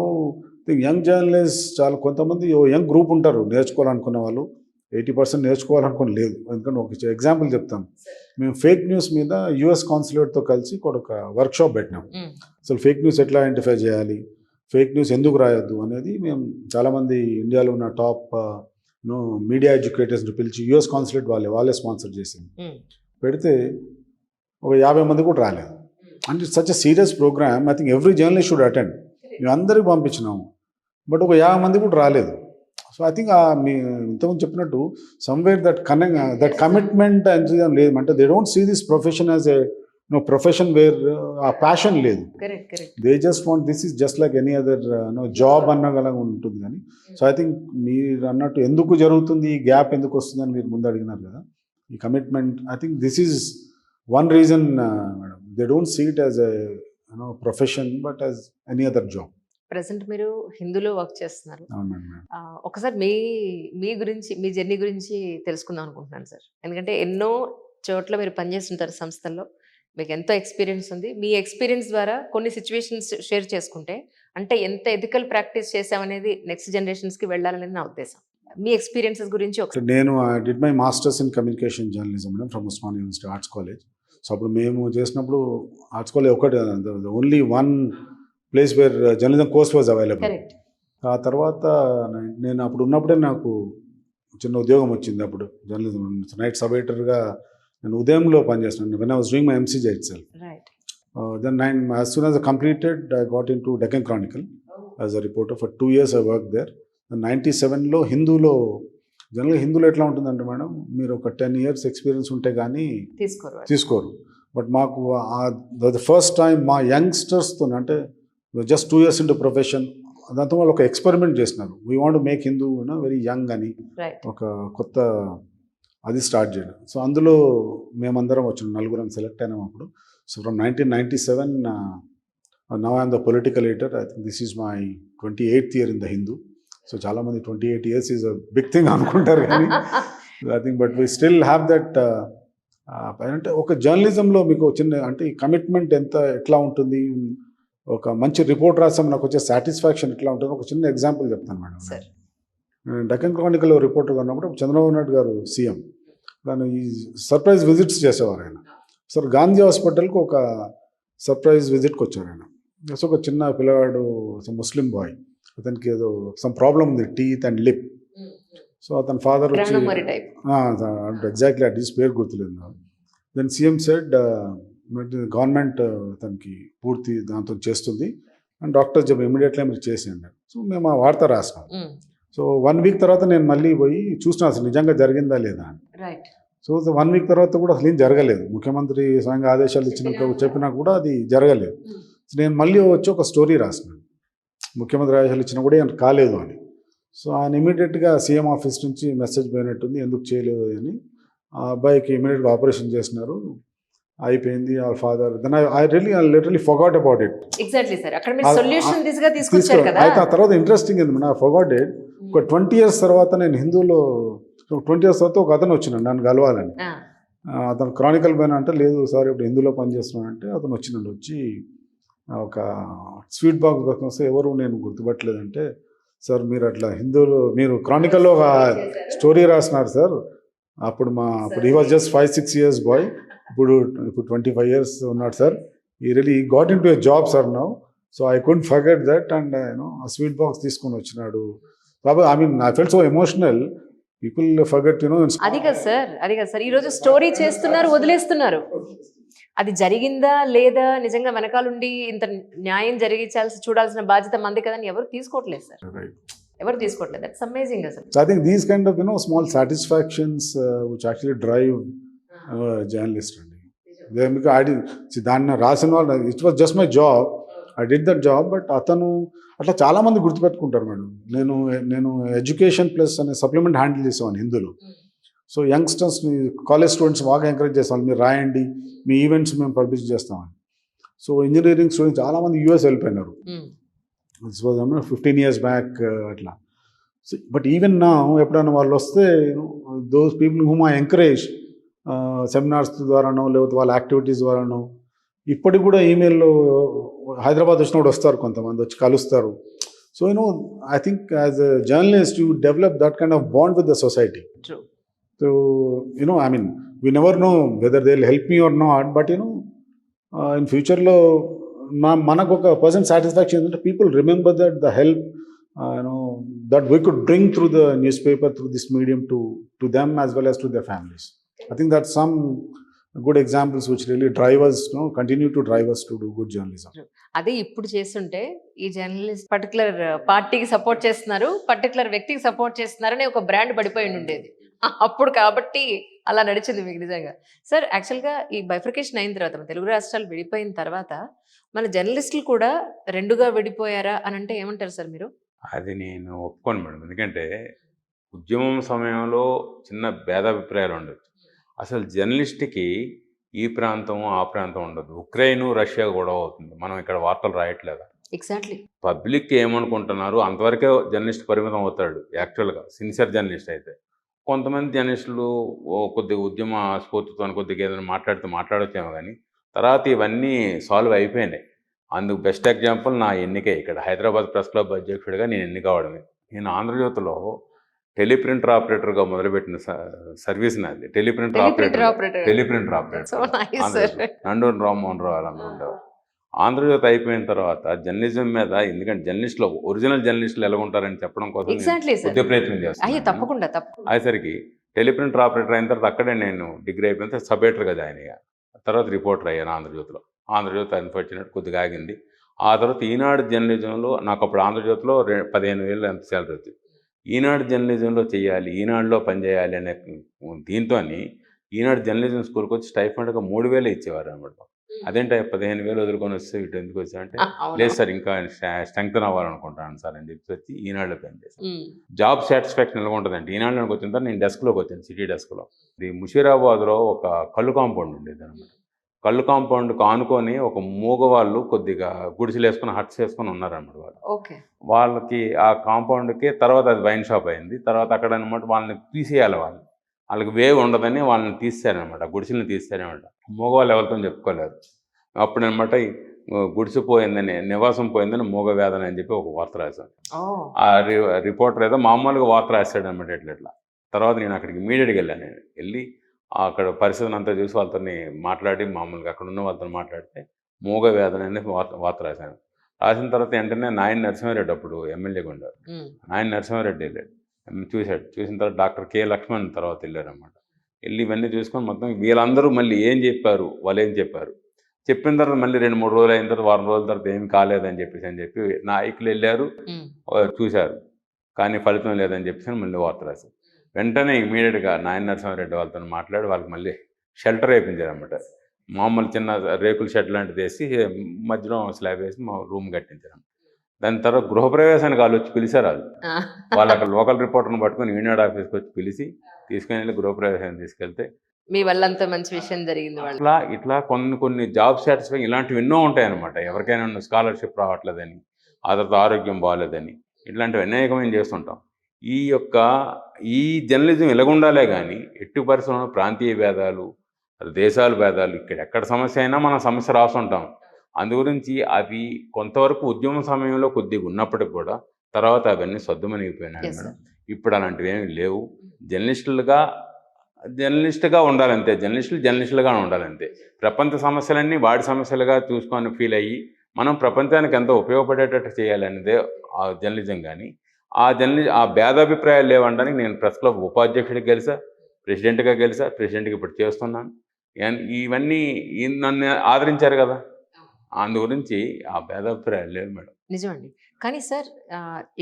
యంగ్ జర్నలిస్ట్ చాలా కొంతమంది యంగ్ గ్రూప్ ఉంటారు నేర్చుకోవాలనుకున్న వాళ్ళు. 80% నేర్చుకోవాలనుకుని లేదు. ఎందుకంటే ఒక ఎగ్జాంపుల్ చెప్తాను. మేము ఫేక్ న్యూస్ మీద యుఎస్ కాన్సులేట్తో కలిసి ఒక వర్క్షాప్ పెట్టినాం. అసలు ఫేక్ న్యూస్ ఎట్లా ఐడెంటిఫై చేయాలి, ఫేక్ న్యూస్ ఎందుకు రాయొద్దు అనేది మేము చాలామంది ఇండియాలో ఉన్న టాప్ మీడియా ఎడ్యుకేటర్స్ని పిలిచి యుఎస్ కాన్సులేట్ వాళ్ళే స్పాన్సర్ చేసింది. పెడితే ఒక 50 మంది కూడా రాలేదు. అంటే such a serious program. I think every journalist should attend. మేము అందరికీ పంపించినాము, బట్ ఒక 50 మంది కూడా రాలేదు. సో ఐ థింక్ మీ ఇంతకుముందు చెప్పినట్టు సమ్వేర్ దట్ కమిట్మెంట్ ఎంతూజియాజం లేదు. అంటే they don't see this profession as a profession where ఆ ప్యాషన్ లేదు. They just want this is just like any other job అన్నగలా ఉంటుంది. కానీ సో ఐ థింక్ మీరు అన్నట్టు ఎందుకు జరుగుతుంది, ఈ గ్యాప్ ఎందుకు వస్తుందని మీరు ముందు అడిగినారు కదా, ఈ commitment. I think this is one reason madam. They don't see it as a profession but as any other job. Present మీరు హిందూలో వర్క్ చేస్తున్నారు. అవునండి. ఒకసారి మీ గురించి, మీ జర్నీ గురించి తెలుసుకుందాం అనుకుంటున్నాను సార్. ఎందుకంటే ఎన్నో చోట్ల మీరు పనిచేస్తుంటారు సంస్థల్లో, మీకు ఎంతో ఎక్స్పీరియన్స్ ఉంది. మీ ఎక్స్పీరియన్స్ ద్వారా కొన్ని సిచ్యువేషన్స్ షేర్ చేసుకుంటే అంటే ఎంత ఎథికల్ ప్రాక్టీస్ చేసామనేది నెక్స్ట్ జనరేషన్స్కి వెళ్ళాలనేది నా ఉద్దేశం. మీ ఎక్స్పీరియన్సెస్ గురించి ఒకసారి. నేను did my masters in communication journalism madam from Osmania university arts college. So అప్పుడు మేము చేసినప్పుడు ఆర్ట్స్ కాలేజ్ ఒకటి only one place where journalism course was available. ఆ తర్వాత నేను అప్పుడు ఉన్నప్పుడే నాకు చిన్న ఉద్యోగం వచ్చింది. అప్పుడు జర్నలిజం నైట్ సబ్ ఎడిటర్గా నేను ఉదయంలో పనిచేస్తున్నాను. When I was doing my MCJ itself. Then as soon as I completed, I got into Deccan Chronicle as a reporter. For 2 years I worked there. 97లో హిందూలో జనరల్గా హిందూలో ఎట్లా ఉంటుందంటే మేడం, మీరు ఒక 10 years ఎక్స్పీరియన్స్ ఉంటే కానీ తీసుకోరు. బట్ మాకు ద ఫస్ట్ టైం మా యంగ్స్టర్స్తో, అంటే జస్ట్ 2 years into ప్రొఫెషన్, దాంతో వాళ్ళు ఒక ఎక్స్పెరిమెంట్ చేసినారు. We want make Hindu very young అని ఒక కొత్త అది స్టార్ట్ చేయడం. సో అందులో మేమందరం వచ్చిన నలుగురం సెలెక్ట్ అయినాం అప్పుడు. So from 1997 now I'm the political editor. I think this is my 28th year in the Hindu. So చాలామంది 28 years is a big thing అనుకుంటారు కానీ I think but we still have that. అంటే ఒక జర్నలిజంలో మీకు చిన్న అంటే ఈ కమిట్మెంట్ ఎట్లా ఉంటుంది, ఒక మంచి రిపోర్ట్ రాసాం నాకు వచ్చే సాటిస్ఫాక్షన్ ఎట్లా ఉంటుంది, ఒక చిన్న ఎగ్జాంపుల్ చెప్తాను మేడం. డెక్కన్ క్రానికల్లో రిపోర్టర్గా ఉన్నప్పుడు చంద్రబాబు నాయుడు గారు సీఎం, దాన్ని ఈ సర్ప్రైజ్ విజిట్స్ చేసేవారు ఆయన. సార్ గాంధీ హాస్పిటల్కి ఒక సర్ప్రైజ్ విజిట్కి వచ్చారు ఆయన. సో ఒక చిన్న పిల్లవాడు, ముస్లిం బాయ్, అతనికి ఏదో సమ్ ప్రాబ్లం ఉంది, టీత్ అండ్ లిప్. సో అతని ఫాదర్ వచ్చి ఎగ్జాక్ట్లీ అట్ పేరు గుర్తులేదు. దెన్ సీఎం సెడ్ గవర్నమెంట్ అతనికి పూర్తి దాంతో చేస్తుంది అండ్ డాక్టర్ చెప్పి ఇమీడియట్లీ మీరు చేసేయండి. సో మేము ఆ వార్త రాసినాం. సో 1 week తర్వాత నేను మళ్ళీ పోయి చూసినా అసలు నిజంగా జరిగిందా లేదా అని. సో 1 week తర్వాత కూడా అసలు ఏం జరగలేదు. ముఖ్యమంత్రి స్వయంగా ఆదేశాలు ఇచ్చినాక చెప్పినా కూడా అది జరగలేదు. సో నేను మళ్ళీ వచ్చి ఒక స్టోరీ రాసినాను, ముఖ్యమంత్రి ఆదేశాలు ఇచ్చినా కూడా ఏం కాలేదు అని. సో ఆయన ఇమీడియట్గా సీఎం ఆఫీస్ నుంచి మెసేజ్ పోయినట్టుంది, ఎందుకు చేయలేదు అని. ఆ అబ్బాయికి ఇమీడియట్గా ఆపరేషన్ చేసినారు, అయిపోయింది. వాళ్ళ father then I literally forgot about it. Exactly sir, అక్కడ మీరు సొల్యూషన్ దిశగా తీసుకొచ్చారు కదా. అయితే ఆ తర్వాత ఇంట్రెస్టింగ్ ఏంది మేడం, ఐ ఫర్గాట్ ఇట్. ఒక 20 years తర్వాత నేను హిందూలో 20 years తర్వాత ఒక అతను వచ్చినాడు నన్ను కలవాలని. అతను క్రానికల్ పైన అంటే లేదు సార్ ఇప్పుడు హిందూలో పనిచేస్తున్నాను అంటే అతను వచ్చినాడు. వచ్చి ఒక స్వీట్ బాక్స్ పక్కన వస్తే ఎవరు నేను గుర్తుపట్టలేదంటే, సార్ మీరు అట్లా హిందూలో మీరు క్రానికల్లో ఒక స్టోరీ రాసినారు సార్, అప్పుడు he was just 5-6 years boy, ఇప్పుడు 25 years ఉన్నాడు sir. He really got into a job sir now. So I couldn't forget that and ఆ స్వీట్ బాక్స్ తీసుకొని వచ్చినాడు. I mean I felt so emotional. People forget అది కదా సార్ ఈరోజు స్టోరీ చేస్తున్నారు, వదిలేస్తున్నారు. అది జరిగిందా లేదా, నిజంగా వెనకాలండి ఇంత న్యాయం చూడాల్సిన బాధ్యత మంది కదని ఎవరు తీసుకోవట్లేదు సార్, ఎవరు తీసుకోవట్లేదు. దట్స్ అమేజింగ్ అసలు. I think these kind of small satisfactions which actually drive journalist అండి. దాన్ని రాసిన వాళ్ళు, it was just my job. I did that job. But అతను అట్లా చాలామంది గుర్తుపెట్టుకుంటారు మేడం. నేను నేను ఎడ్యుకేషన్ ప్లస్ అనే సప్లిమెంట్ హ్యాండిల్ చేసేవాడిని హిందూలో. సో యంగ్స్టర్స్ని, కాలేజ్ స్టూడెంట్స్ బాగా ఎంకరేజ్ చేస్తాను, మీరు రాయండి, మీ ఈవెంట్స్ మేము పబ్లిష్ చేస్తామని. సో ఇంజనీరింగ్ స్టూడెంట్స్ చాలామంది యూఎస్ వెళ్ళిపోయినారు. దిస్ వాజ్ 15 years బ్యాక్ అట్లా. సో బట్ ఈవెన్ నా ఎప్పుడైనా వాళ్ళు వస్తే those people whom I encourage seminars ద్వారానో లేకపోతే వాళ్ళ యాక్టివిటీస్ ద్వారానో ఇప్పటికి కూడా ఈమెయిల్లో హైదరాబాద్ వచ్చినప్పుడు వస్తారు, కొంతమంది వచ్చి కలుస్తారు. So I think as a journalist you develop that kind of bond with the society. So I mean we never know whether they will help me or not, but in ఫ్యూచర్లో మనకు ఒక పర్సన్ సాటిస్ఫాక్షన్ ఏంటంటే people remember that the help that we could bring through the newspaper, through this medium to them as well as to their families. I think that's some good examples which really drive us, continue to drive us to do good journalism. అదే ఇప్పుడు చేస్తుంటే ఈ జర్నలిస్ట్ పర్టికులర్ పార్టీకి సపోర్ట్ చేస్తున్నారు, పర్టికులర్ వ్యక్తికి సపోర్ట్ చేస్తున్నారని ఒక బ్రాండ్ పడిపోయి ఉండేది అప్పుడు, కాబట్టి అలా నడిచింది మీకు నిజంగా. సార్ యాక్చువల్గా ఈ బైఫర్కేషన్ అయిన తర్వాత, మన తెలుగు రాష్ట్రాలు విడిపోయిన తర్వాత మన జర్నలిస్టులు కూడా రెండుగా విడిపోయారా అని అంటే ఏమంటారు సార్ మీరు? అది నేను ఒప్పుకోను మేడం. ఎందుకంటే ఉద్యమం సమయంలో చిన్న భేదాభిప్రాయాలు ఉండొచ్చు. అసలు జర్నలిస్ట్కి ఈ ప్రాంతం ఆ ప్రాంతం ఉండదు. ఉక్రెయిన్ రష్యా గొడవ అవుతుంది, మనం ఇక్కడ వార్తలు రాయట్లేదా? ఎగ్జాక్ట్లీ. పబ్లిక్ ఏమనుకుంటున్నారు అంతవరకే జర్నలిస్ట్ పరిమితం అవుతాడు యాక్చువల్గా, సిన్సియర్ జర్నలిస్ట్ అయితే. కొంతమంది జర్నలిస్టులు కొద్దిగా ఉద్యమ స్ఫూర్తితో కొద్దిగా ఏదైనా మాట్లాడొచ్చేమో, కానీ తర్వాత ఇవన్నీ సాల్వ్ అయిపోయినాయి. అందుకు బెస్ట్ ఎగ్జాంపుల్ నా ఎన్నికే. ఇక్కడ హైదరాబాద్ ప్రెస్ క్లబ్ అధ్యక్షుడిగా నేను ఎన్నిక అవడమే. నేను ఆంధ్రజ్యోతిలో టెలిప్రింటర్ ఆపరేటర్గా మొదలుపెట్టిన సర్వీస్ నాది. టెలిప్రింటర్ ఆపరేటర్ నండూరి రామ్మోహన్ రావు వాళ్ళందరూ ఉండేవారు. ఆంధ్రజ్యోతి అయిపోయిన తర్వాత జర్నలిజం మీద, ఎందుకంటే జర్నలిస్టులు ఒరిజినల్ జర్నలిస్టులు ఎలా ఉంటారని చెప్పడం కోసం ఉద్య ప్రయత్నం చేస్తాను. అయ్యేసరికి టెలిప్రింటర్ ఆపరేటర్ అయిన తర్వాత అక్కడే నేను డిగ్రీ అయిపోయిన తర్వాత సబ్ ఎడిటర్గా జాయిన్ అయ్యా. తర్వాత రిపోర్టర్ అయ్యాను ఆంధ్రజ్యోతిలో. ఆంధ్రజ్యోతి అన్ఫార్చునేట్ కొద్దిగా ఆగింది. ఆ తర్వాత ఈనాడు జర్నలిజంలో నాకు అప్పుడు ఆంధ్రజ్యోతిలో 15,000 ఎంత శాలరీ వచ్చింది. ఈనాడు జర్నలిజంలో చేయాలి, ఈనాడులో పనిచేయాలి అనే దీంతో ఈనాడు జర్నలిజం స్కూల్కి వచ్చి స్టైఫండ్గా 3,000 ఇచ్చేవారు అనమాట. అదేంటి 15,000 వదులుకొని వస్తే ఇటు ఎందుకు వచ్చా అంటే, లేదు సార్ ఇంకా స్ట్రెంగ్తన్ అవ్వాలనుకుంటాను సార్ అని చెప్పి వచ్చి ఈనాడులో పనిచేశాను. జాబ్ సాటిస్ఫాక్షన్ ఎలా ఉంటుందంటే, ఈనాడులోకి వచ్చిన తర్వాత నేను డెస్క్లోకి వచ్చాను, సిటీ డెస్క్లో. ఇది ముషీరాబాద్లో ఒక కళ్ళు కాంపౌండ్ ఉండేది అనమాట. కళ్ళు కాంపౌండ్కి ఆనుకొని ఒక మూగవాళ్ళు కొద్దిగా గుడిసెలు వేసుకొని హట్స్ వేసుకొని ఉన్నారన్నమాట వాళ్ళు. వాళ్ళకి ఆ కాంపౌండ్కి తర్వాత అది వైన్ షాప్ అయింది. తర్వాత అక్కడ అనమాట వాళ్ళని తీసేయాలి, వాళ్ళకి వేవ్ ఉండదని వాళ్ళని తీస్తారనమాట, గుడిసెలను తీస్తారనమాట. మూగవాళ్ళు ఎవరితో చెప్పుకోలేరు. అప్పుడు అనమాట గుడిసె పోయిందని, నివాసం పోయిందని మూగ వేదన అని చెప్పి ఒక వార్త రాశాను. ఆ రిపోర్టర్ ఏదో మామూలుగా వార్త రాశాడు అనమాట ఇట్లా. తర్వాత నేను అక్కడికి ఇమీడియట్గా వెళ్ళాను. నేను వెళ్ళి అక్కడ పరిస్థితిని అంతా చూసి వాళ్ళతో మాట్లాడి, మామూలుగా అక్కడ ఉన్న వాళ్ళతో మాట్లాడితే మూగ వేదన అనేది వార్త రాశాను. రాసిన తర్వాత వెంటనే నాయన నరసింహారెడ్డి అప్పుడు ఎమ్మెల్యేగా ఉండారు. నాయన నరసింహారెడ్డి వెళ్ళాడు, చూశాడు. చూసిన తర్వాత డాక్టర్ కె లక్ష్మణ్ తర్వాత వెళ్ళారన్నమాట. వెళ్ళి ఇవన్నీ చూసుకొని మొత్తం వీళ్ళందరూ మళ్ళీ ఏం చెప్పారు, వాళ్ళు ఏం చెప్పారు, చెప్పిన తర్వాత మళ్ళీ 2-3 రోజులు అయిన తర్వాత, వారం రోజుల తర్వాత ఏం కాలేదని చెప్పి నాయకులు వెళ్ళారు, చూశారు, కానీ ఫలితం లేదని చెప్పేసి మళ్ళీ వార్త రాశారు. వెంటనే ఇమీడియట్గా నాయన నరసింహారెడ్డి వాళ్ళతో మాట్లాడి వాళ్ళకి మళ్ళీ షెల్టర్ వేయించారన్నమాట. మామూలు చిన్న రేకుల షెడ్ లాంటిది వేసి మధ్యలో స్లాబ్ వేసి మా రూమ్ కట్టించారు. దాని తర్వాత గృహప్రవేశానికి వాళ్ళు వచ్చి పిలిచారు. వాళ్ళు అక్కడ లోకల్ రిపోర్టర్ని పట్టుకొని ఈనాడు ఆఫీస్కి వచ్చి పిలిచి తీసుకుని వెళ్ళి గృహప్రవేశాన్ని తీసుకెళ్తే మీ వల్ల అంత మంచి విషయం జరిగింది. ఇట్లా కొన్ని జాబ్ సాటిస్ఫాక్షన్ ఇలాంటివి ఎన్నో ఉంటాయన్నమాట. ఎవరికైనా స్కాలర్షిప్ రావట్లేదని, ఆ తర్వాత ఆరోగ్యం బాగాలేదని, ఇట్లాంటివి అనేకమైన చేస్తుంటాం. ఈ జర్నలిజం ఎలాగుండాలే కానీ ఎట్టి పరిస్థితుల్లో ప్రాంతీయ భేదాలు, దేశాల భేదాలు, ఎక్కడ సమస్య అయినా మనం సమస్య రాస్తుంటాం. అందు గురించి అవి కొంతవరకు ఉద్యమ సమయంలో కొద్దిగా ఉన్నప్పటికి కూడా తర్వాత అవన్నీ సద్దుమణిగిపోయినాయి మేడం. ఇప్పుడు అలాంటివి ఏమీ లేవు. జర్నలిస్ట్గా ఉండాలంతే, జర్నలిస్టులుగా ఉండాలంతే. ప్రపంచ సమస్యలన్నీ వాడి సమస్యలుగా చూసుకొని ఫీల్ అయ్యి మనం ప్రపంచానికి ఎంతో ఉపయోగపడేటట్టు చేయాలనేదే ఆ జర్నలిజం. కానీ ఆ భేదాభిప్రాయాలు లేవడానికి నేను ప్రెస్ క్లబ్ ఉపాధ్యక్షుడికి గెలిచా, ప్రెసిడెంట్గా గెలిచా, ప్రెసిడెంట్గా ఇప్పుడు చేస్తున్నాను. ఇవన్నీ నన్ను ఆదరించారు కదా, అందు గురించి ఆ భేదాభిప్రాయాలు లేవు మేడం. నిజమండి. కానీ సార్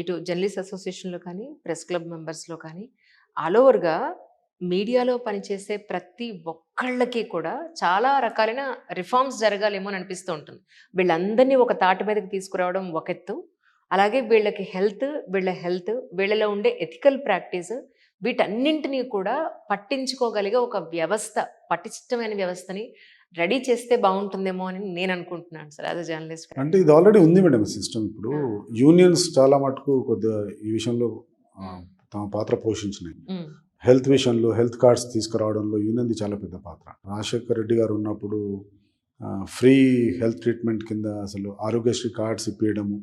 ఇటు జర్నలిస్ట్ అసోసియేషన్లో కానీ, ప్రెస్ క్లబ్ మెంబర్స్లో కానీ ఆల్ ఓవర్గా మీడియాలో పనిచేసే ప్రతి ఒక్కళ్ళకి కూడా చాలా రకాలైన రిఫార్మ్స్ జరగాలేమో అని అనిపిస్తూ ఉంటుంది. వీళ్ళందరినీ ఒక తాటి మీదకి తీసుకురావడం ఒక ఎత్తు. అలాగే వీళ్ళకి హెల్త్, వీళ్ళలో ఉండే ఎథికల్ ప్రాక్టీస్ వీటన్నింటినీ కూడా పట్టించుకోగలిగే ఒక వ్యవస్థ, పటిష్టమైన వ్యవస్థని రెడీ చేస్తే బాగుంటుందేమో అని నేను అనుకుంటున్నాను సార్ యాజ్ అ జర్నలిస్ట్. అంటే ఇది ఆల్రెడీ ఉంది మేడం సిస్టమ్. ఇప్పుడు యూనియన్స్ చాలా మటుకు కొద్దిగా ఈ విషయంలో తమ పాత్ర పోషించినాయి. హెల్త్ విషయంలో హెల్త్ కార్డ్స్ తీసుకురావడంలో యూనియన్ది చాలా పెద్ద పాత్ర. రాజశేఖర్ రెడ్డి గారు ఉన్నప్పుడు ఫ్రీ హెల్త్ ట్రీట్మెంట్ కింద అసలు ఆరోగ్యశ్రీ కార్డ్స్ ఇప్పించడము,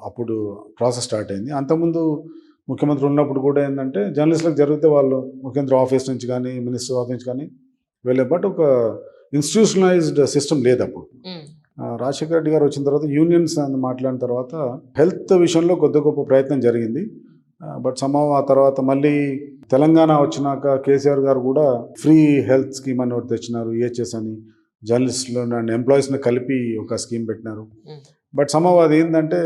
అప్పుడు ప్రాసెస్ స్టార్ట్ అయింది. అంతకుముందు ముఖ్యమంత్రి ఉన్నప్పుడు కూడా ఏంటంటే జర్నలిస్టులకు జరిగితే వాళ్ళు ముఖ్యమంత్రి ఆఫీస్ నుంచి కానీ మినిస్టర్ ఆఫీస్ నుంచి కానీ వెళ్ళే, బట్ ఒక ఇన్స్టిట్యూషనలైజ్డ్ సిస్టమ్ లేదు అప్పుడు. రాజశేఖర రెడ్డి గారు వచ్చిన తర్వాత యూనియన్స్ అని మాట్లాడిన తర్వాత హెల్త్ విషయంలో కొద్ది గొప్ప ప్రయత్నం జరిగింది. బట్ సమ్హౌ ఆ తర్వాత మళ్ళీ తెలంగాణ వచ్చినాక కేసీఆర్ గారు కూడా ఫ్రీ హెల్త్ స్కీమ్ అని ఒకటి తెచ్చినారు, ఈహెచ్ఎస్ అని. జర్నలిస్టులు అండ్ ఎంప్లాయీస్ని కలిపి ఒక స్కీమ్ పెట్టినారు. బట్ సమ్హౌ అది ఏంటంటే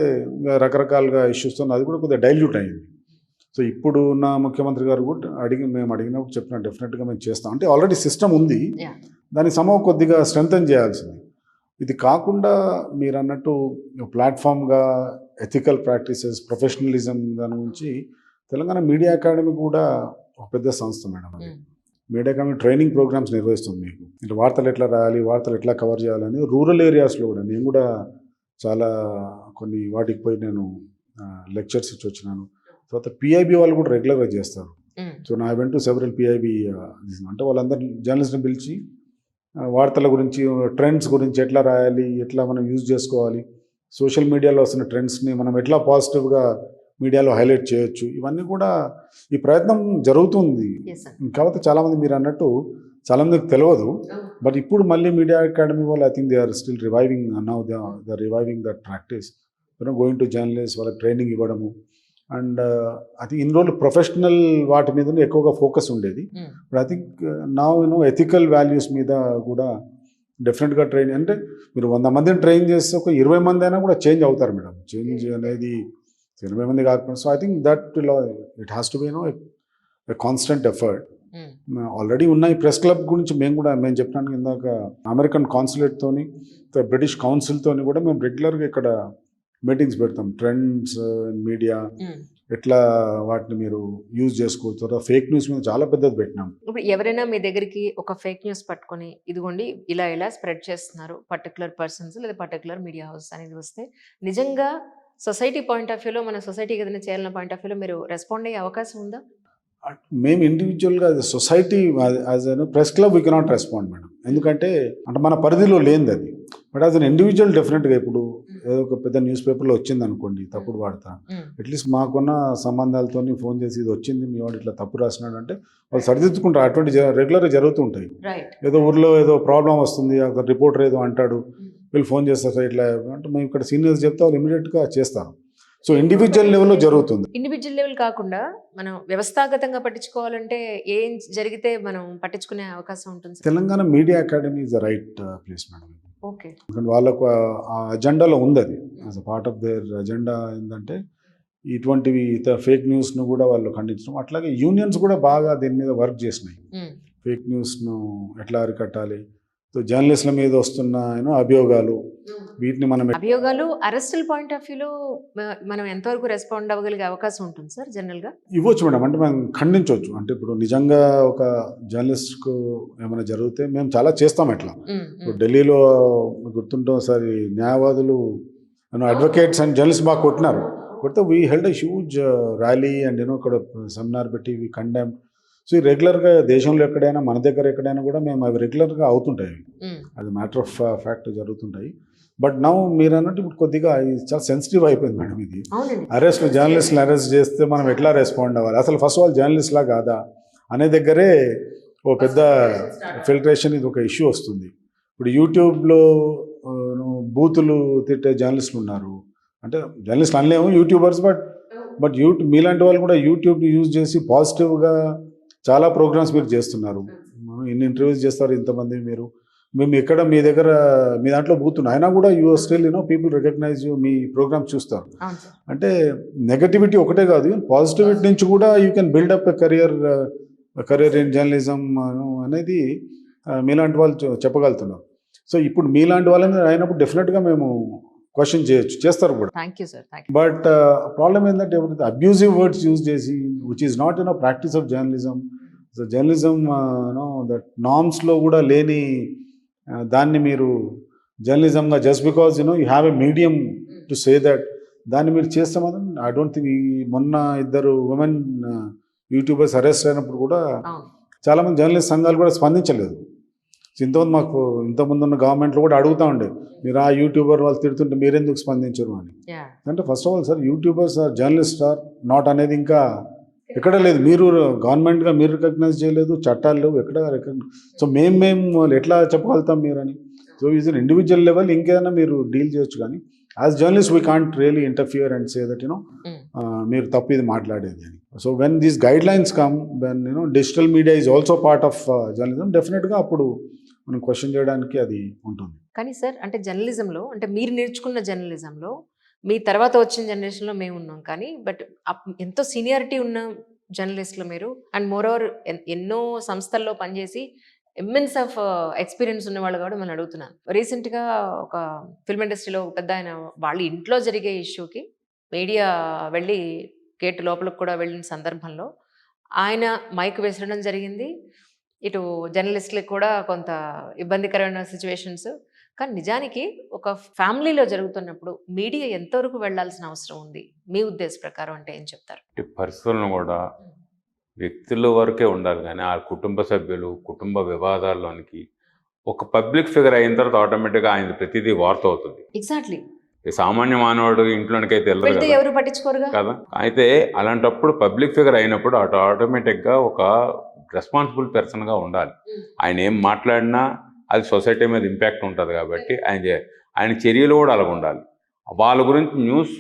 రకరకాలుగా ఇష్యూస్తో అది కూడా కొద్దిగా డైల్యూట్ అయింది. సో ఇప్పుడు ఉన్న ముఖ్యమంత్రి గారు కూడా మేము అడిగినప్పుడు చెప్పిన డెఫినెట్గా మేము చేస్తాం. అంటే ఆల్రెడీ సిస్టమ్ ఉంది, దాన్ని సమ్హౌ కొద్దిగా స్ట్రెంథన్ చేయాల్సింది. ఇది కాకుండా మీరు అన్నట్టు ప్లాట్ఫామ్గా ఎథికల్ ప్రాక్టీసెస్, ప్రొఫెషనలిజం దాని గురించి తెలంగాణ మీడియా అకాడమీ కూడా ఒక పెద్ద సంస్థ మేడం. అది మీడియా అకాడమీ ట్రైనింగ్ ప్రోగ్రామ్స్ నిర్వహిస్తుంది. మీకు అంటే వార్తలు ఎట్లా రాయాలి, వార్తలు ఎట్లా కవర్ చేయాలని రూరల్ ఏరియాస్లో కూడా నేను కూడా చాలా కొన్ని వాటికి పోయి నేను లెక్చర్స్ ఇచ్చి వచ్చినాను. తర్వాత పిఐబి వాళ్ళు కూడా రెగ్యులర్గా చేస్తారు. సో నా వెంట సెవెరల్ పిఐబి అంటే వాళ్ళందరూ జర్నలిస్ట్ని పిలిచి వార్తల గురించి, ట్రెండ్స్ గురించి ఎట్లా రాయాలి, ఎట్లా మనం యూజ్ చేసుకోవాలి, సోషల్ మీడియాలో వస్తున్న ట్రెండ్స్ని మనం ఎట్లా పాజిటివ్గా మీడియాలో హైలైట్ చేయొచ్చు, ఇవన్నీ కూడా ఈ ప్రయత్నం జరుగుతుంది. కాకపోతే చాలామంది మీరు అన్నట్టు చాలామందికి తెలియదు. బట్ ఇప్పుడు మళ్ళీ మీడియా అకాడమీ వాళ్ళు I think they are still reviving now, they are reviving that practice, going to journalist, వాళ్ళకి ట్రైనింగ్ ఇవ్వడము. అండ్ అది ఇన్ని రోజులు ప్రొఫెషనల్ వాటి మీద ఎక్కువగా ఫోకస్ ఉండేది. బట్ ఐ థింక్ నా ఎథికల్ వాల్యూస్ మీద కూడా డెఫినెట్గా ట్రైన్, అంటే మీరు 100 మందిని ట్రైన్ చేస్తే ఒక 20 మంది అయినా కూడా చేంజ్ అవుతారు మేడం. చేంజ్ అనేది 20 మంది కాకపోతే. So I think that it has to be a constant effort. Already ఉన్న ఈ ప్రెస్ క్లబ్ గురించి మేము చెప్పినాను ఇందాక, అమెరికన్ కాన్సులేట్తోని, బ్రిటిష్ కౌన్సిల్తోని కూడా మేము రెగ్యులర్గా ఇక్కడ మీటింగ్స్ పెడతాం. ట్రెండ్స్ మీడియా ఎట్లా వాటిని మీరు యూజ్ చేసుకోవచ్చు. తర్వాత ఫేక్ న్యూస్ మీద చాలా పెద్దది పెట్టినాం. ఇప్పుడు ఎవరైనా మీ దగ్గరికి ఒక ఫేక్ న్యూస్ పట్టుకొని ఇదిగోండి ఇలా స్ప్రెడ్ చేస్తున్నారు పర్టికులర్ పర్సన్స్ లేదా పర్టికులర్ మీడియా హౌస్ అనేది వస్తే, నిజంగా సొసైటీ పాయింట్ ఆఫ్ వ్యూలో, మన సొసైటీకి ఏదైనా చేయాలన్న పాయింట్ ఆఫ్ వ్యూలో మీరు రెస్పాండ్ అయ్యే అవకాశం ఉందా? మేము ఇండివిజువల్గా society as a press club we cannot respond madam. ఎందుకంటే మన పరిధిలో లేనిది అది. బట్ యాజ్ అన్ ఇండివిజువల్ డెఫినెట్గా ఇప్పుడు ఏదో ఒక పెద్ద న్యూస్ పేపర్లో వచ్చింది అనుకోండి, తప్పుడు వాడతా, అట్లీస్ట్ మాకున్న సంబంధాలతో ఫోన్ చేసి ఇది వచ్చింది మీ వాడు ఇట్లా తప్పు రాసినాడు అంటే వాళ్ళు సరిదిద్దుకుంటారు. అటువంటి రెగ్యులర్గా జరుగుతూ ఉంటాయి. ఏదో ఊర్లో ఏదో ప్రాబ్లం వస్తుంది, అక్కడ రిపోర్టర్ ఏదో అంటాడు, వీళ్ళు ఫోన్ చేస్తారు ఇట్లా అంటే మేము ఇక్కడ సీనియర్స్ చెప్తే వాళ్ళు ఇమీడియట్గా చేస్తారు. సో ఇండివిజువల్ లెవెల్లో జరుగుతుంది. ఇండివిజువల్ లెవెల్ కాకుండా మనం వ్యవస్థాగతంగా పట్టించుకోవాలంటే ఏం జరిగితే మనం పట్టించుకునే అవకాశం ఉంటుంది? Telangana media academy is the right place madam. Okay, వాళ్ళకు ఆ అజెండాలో ఉంది అది. As a part of their agenda ఏంటంటే ఇటువంటివి ఫేక్ న్యూస్ను కూడా వాళ్ళు ఖండించడం. అట్లాగే యూనియన్స్ కూడా బాగా దీని మీద వర్క్ చేసినాయి. ఫేక్ న్యూస్ను ఎట్లా అరికట్టాలి, జర్నలిస్టుల మీద వస్తున్న అభియోగాలు, వీటిని అభియోగాలు అరెస్టల్ పాయింట్ ఆఫ్ వ్యూలో మనం ఎంతవరకు రెస్పాండ్ అవ్వగలిగే అవకాశం ఉంటుంది సార్? జనరల్గా ఇవ్వచ్చు మేడం. అంటే మనం ఖండించవచ్చు. అంటే ఇప్పుడు నిజంగా ఒక జర్నలిస్ట్కు ఏమైనా జరిగితే మేము చాలా చేస్తాం. ఎట్లా ఇప్పుడు ఢిల్లీలో గుర్తుంటే ఒకసారి న్యాయవాదులు అడ్వకేట్స్ అండ్ జర్నలిస్ట్ బాగా కొట్టినారు. కొడితే we held a huge rally and ఇక్కడ సెమినార్ పెట్టి వీ కండెమ్. సో ఈ రెగ్యులర్గా దేశంలో ఎక్కడైనా, మన దగ్గర ఎక్కడైనా కూడా మేము అవి రెగ్యులర్గా అవుతుంటాయి. అది మ్యాటర్ ఆఫ్ ఫ్యాక్ట్ జరుగుతుంటాయి. బట్ నౌ మీరు అన్నట్టు ఇప్పుడు కొద్దిగా చాలా సెన్సిటివ్ అయిపోయింది మేడం. ఇది జర్నలిస్ట్ని అరెస్ట్ చేస్తే మనం ఎట్లా రెస్పాండ్ అవ్వాలి, అసలు ఫస్ట్ ఆఫ్ ఆల్ జర్నలిస్ట్లా కాదా అనే దగ్గరే ఓ పెద్ద ఫిల్ట్రేషన్, ఇది ఒక ఇష్యూ వస్తుంది. ఇప్పుడు యూట్యూబ్లో బూతులు తిట్టే జర్నలిస్టులు ఉన్నారు. అంటే జర్నలిస్టులు అనలేము, యూట్యూబర్స్. బట్ మీలాంటి వాళ్ళు కూడా యూట్యూబ్ని యూజ్ చేసి పాజిటివ్గా చాలా ప్రోగ్రామ్స్ మీరు చేస్తున్నారు. ఇన్ని ఇంటర్వ్యూస్ చేస్తారు ఇంతమంది. మేము ఎక్కడ మీ దగ్గర మీ దాంట్లో బూతున్నాం అయినా కూడా you still people recognize you, మీ ప్రోగ్రామ్స్ చూస్తారు. అంటే నెగటివిటీ ఒకటే కాదు, పాజిటివిటీ నుంచి కూడా you can build up a career career in journalism అనేది మీలాంటి వాళ్ళు చెప్పగలుగుతున్నారు. సో ఇప్పుడు మీలాంటి వాళ్ళని అయినప్పుడు డెఫినెట్గా మేము క్వశ్చన్ చేయొచ్చు, చేస్తారు కూడా. Thank you sir, thank you. But problem ఏంటంటే అబ్యూజివ్ వర్డ్స్ యూజ్ చేసి which is not practice of journalism. So journalism that నార్మ్స్లో కూడా లేని దాన్ని మీరు జర్నలిజంగా just because you have a medium to say that దాన్ని మీరు చేస్తే మాత్రం ఐ డోంట్ థింక్. మొన్న 2 ఉమెన్ యూట్యూబర్స్ అరెస్ట్ అయినప్పుడు కూడా అవును. చాలామంది జర్నలిస్ట్ సంఘాలు కూడా స్పందించలేదు. ఇంతకుముందు ఇంతకుముందు ఉన్న గవర్నమెంట్లో కూడా అడుగుతూ ఉండే, మీరు ఆ యూట్యూబర్ వాళ్ళు తిడుతుంటే మీరెందుకు స్పందించరు అని. యా. అంటే first of all sir, YouTubers are journalist are not అనేది ఇంకా ఎక్కడ లేదు. మీరు గవర్నమెంట్గా మీరు రికగ్నైజ్ చేయలేదు, చట్టాలు లేవు, ఎక్కడ రికగ్నైజ్. సో మేము ఎట్లా చెప్పగలుగుతాం మీరని. So is an individual level ఇంకేదైనా మీరు డీల్ చేయొచ్చు, కానీ as journalist we can't really interfere and say that మీరు తప్పు ఇది మాట్లాడేది అని. So when these guidelines come, when digital media is also part of journalism, డెఫినెట్గా అప్పుడు మనం క్వశ్చన్ చేయడానికి అది ఉంటుంది. కానీ సార్, అంటే జర్నలిజంలో, అంటే మీరు నేర్చుకున్న జర్నలిజంలో మీ తర్వాత వచ్చిన జనరేషన్లో మేము ఉన్నాం, కానీ బట్ ఎంతో సీనియారిటీ ఉన్న జర్నలిస్టులు మీరు, అండ్ మోర్ ఓవర్ ఎన్నో సంస్థల్లో పనిచేసి ఇమ్మెన్స్ ఆఫ్ ఎక్స్పీరియన్స్ ఉన్న వాళ్ళు కూడా మనం అడుగుతున్నాను. రీసెంట్గా ఒక ఫిల్మ్ ఇండస్ట్రీలో పెద్ద ఆయన వాళ్ళ ఇంట్లో జరిగే ఇష్యూకి మీడియా వెళ్ళి గేట్ లోపలికి కూడా వెళ్ళిన సందర్భంలో ఆయన మైక్ విసరడం జరిగింది. ఇటు జర్నలిస్టులకు కూడా కొంత ఇబ్బందికరమైన సిచ్యువేషన్స్. కానీ నిజానికి ఒక ఫ్యామిలీలో జరుగుతున్నప్పుడు మీడియా ఎంతవరకు వెళ్ళాల్సిన అవసరం ఉంది మీ ఉద్దేశ ప్రకారం, అంటే ఏం చెప్తారు? పరిస్థితులను కూడా వ్యక్తుల వరకే ఉండాలి, కానీ ఆ కుటుంబ సభ్యులు, కుటుంబ వివాదాల్లోనికి ఒక పబ్లిక్ ఫిగర్ అయిన తర్వాత ఆటోమేటిక్గా ఆయన ప్రతిదీ వార్త అవుతుంది. ఎగ్జాక్ట్లీ. సామాన్య మానవుడు ఇంట్లోనికి అయితే వెళ్ళదు వెళ్తే ఎవరు పట్టించుకోరుగా కదా. అయితే అలాంటప్పుడు పబ్లిక్ ఫిగర్ అయినప్పుడు ఆటోమేటిక్గా ఒక రెస్పాన్సిబుల్ పర్సన్గా ఉండాలి. ఆయన ఏం మాట్లాడినా అది సొసైటీ మీద ఇంపాక్ట్ ఉంటుంది కాబట్టి ఆయన చర్యలు కూడా అలాగ ఉండాలి. వాళ్ళ గురించి న్యూస్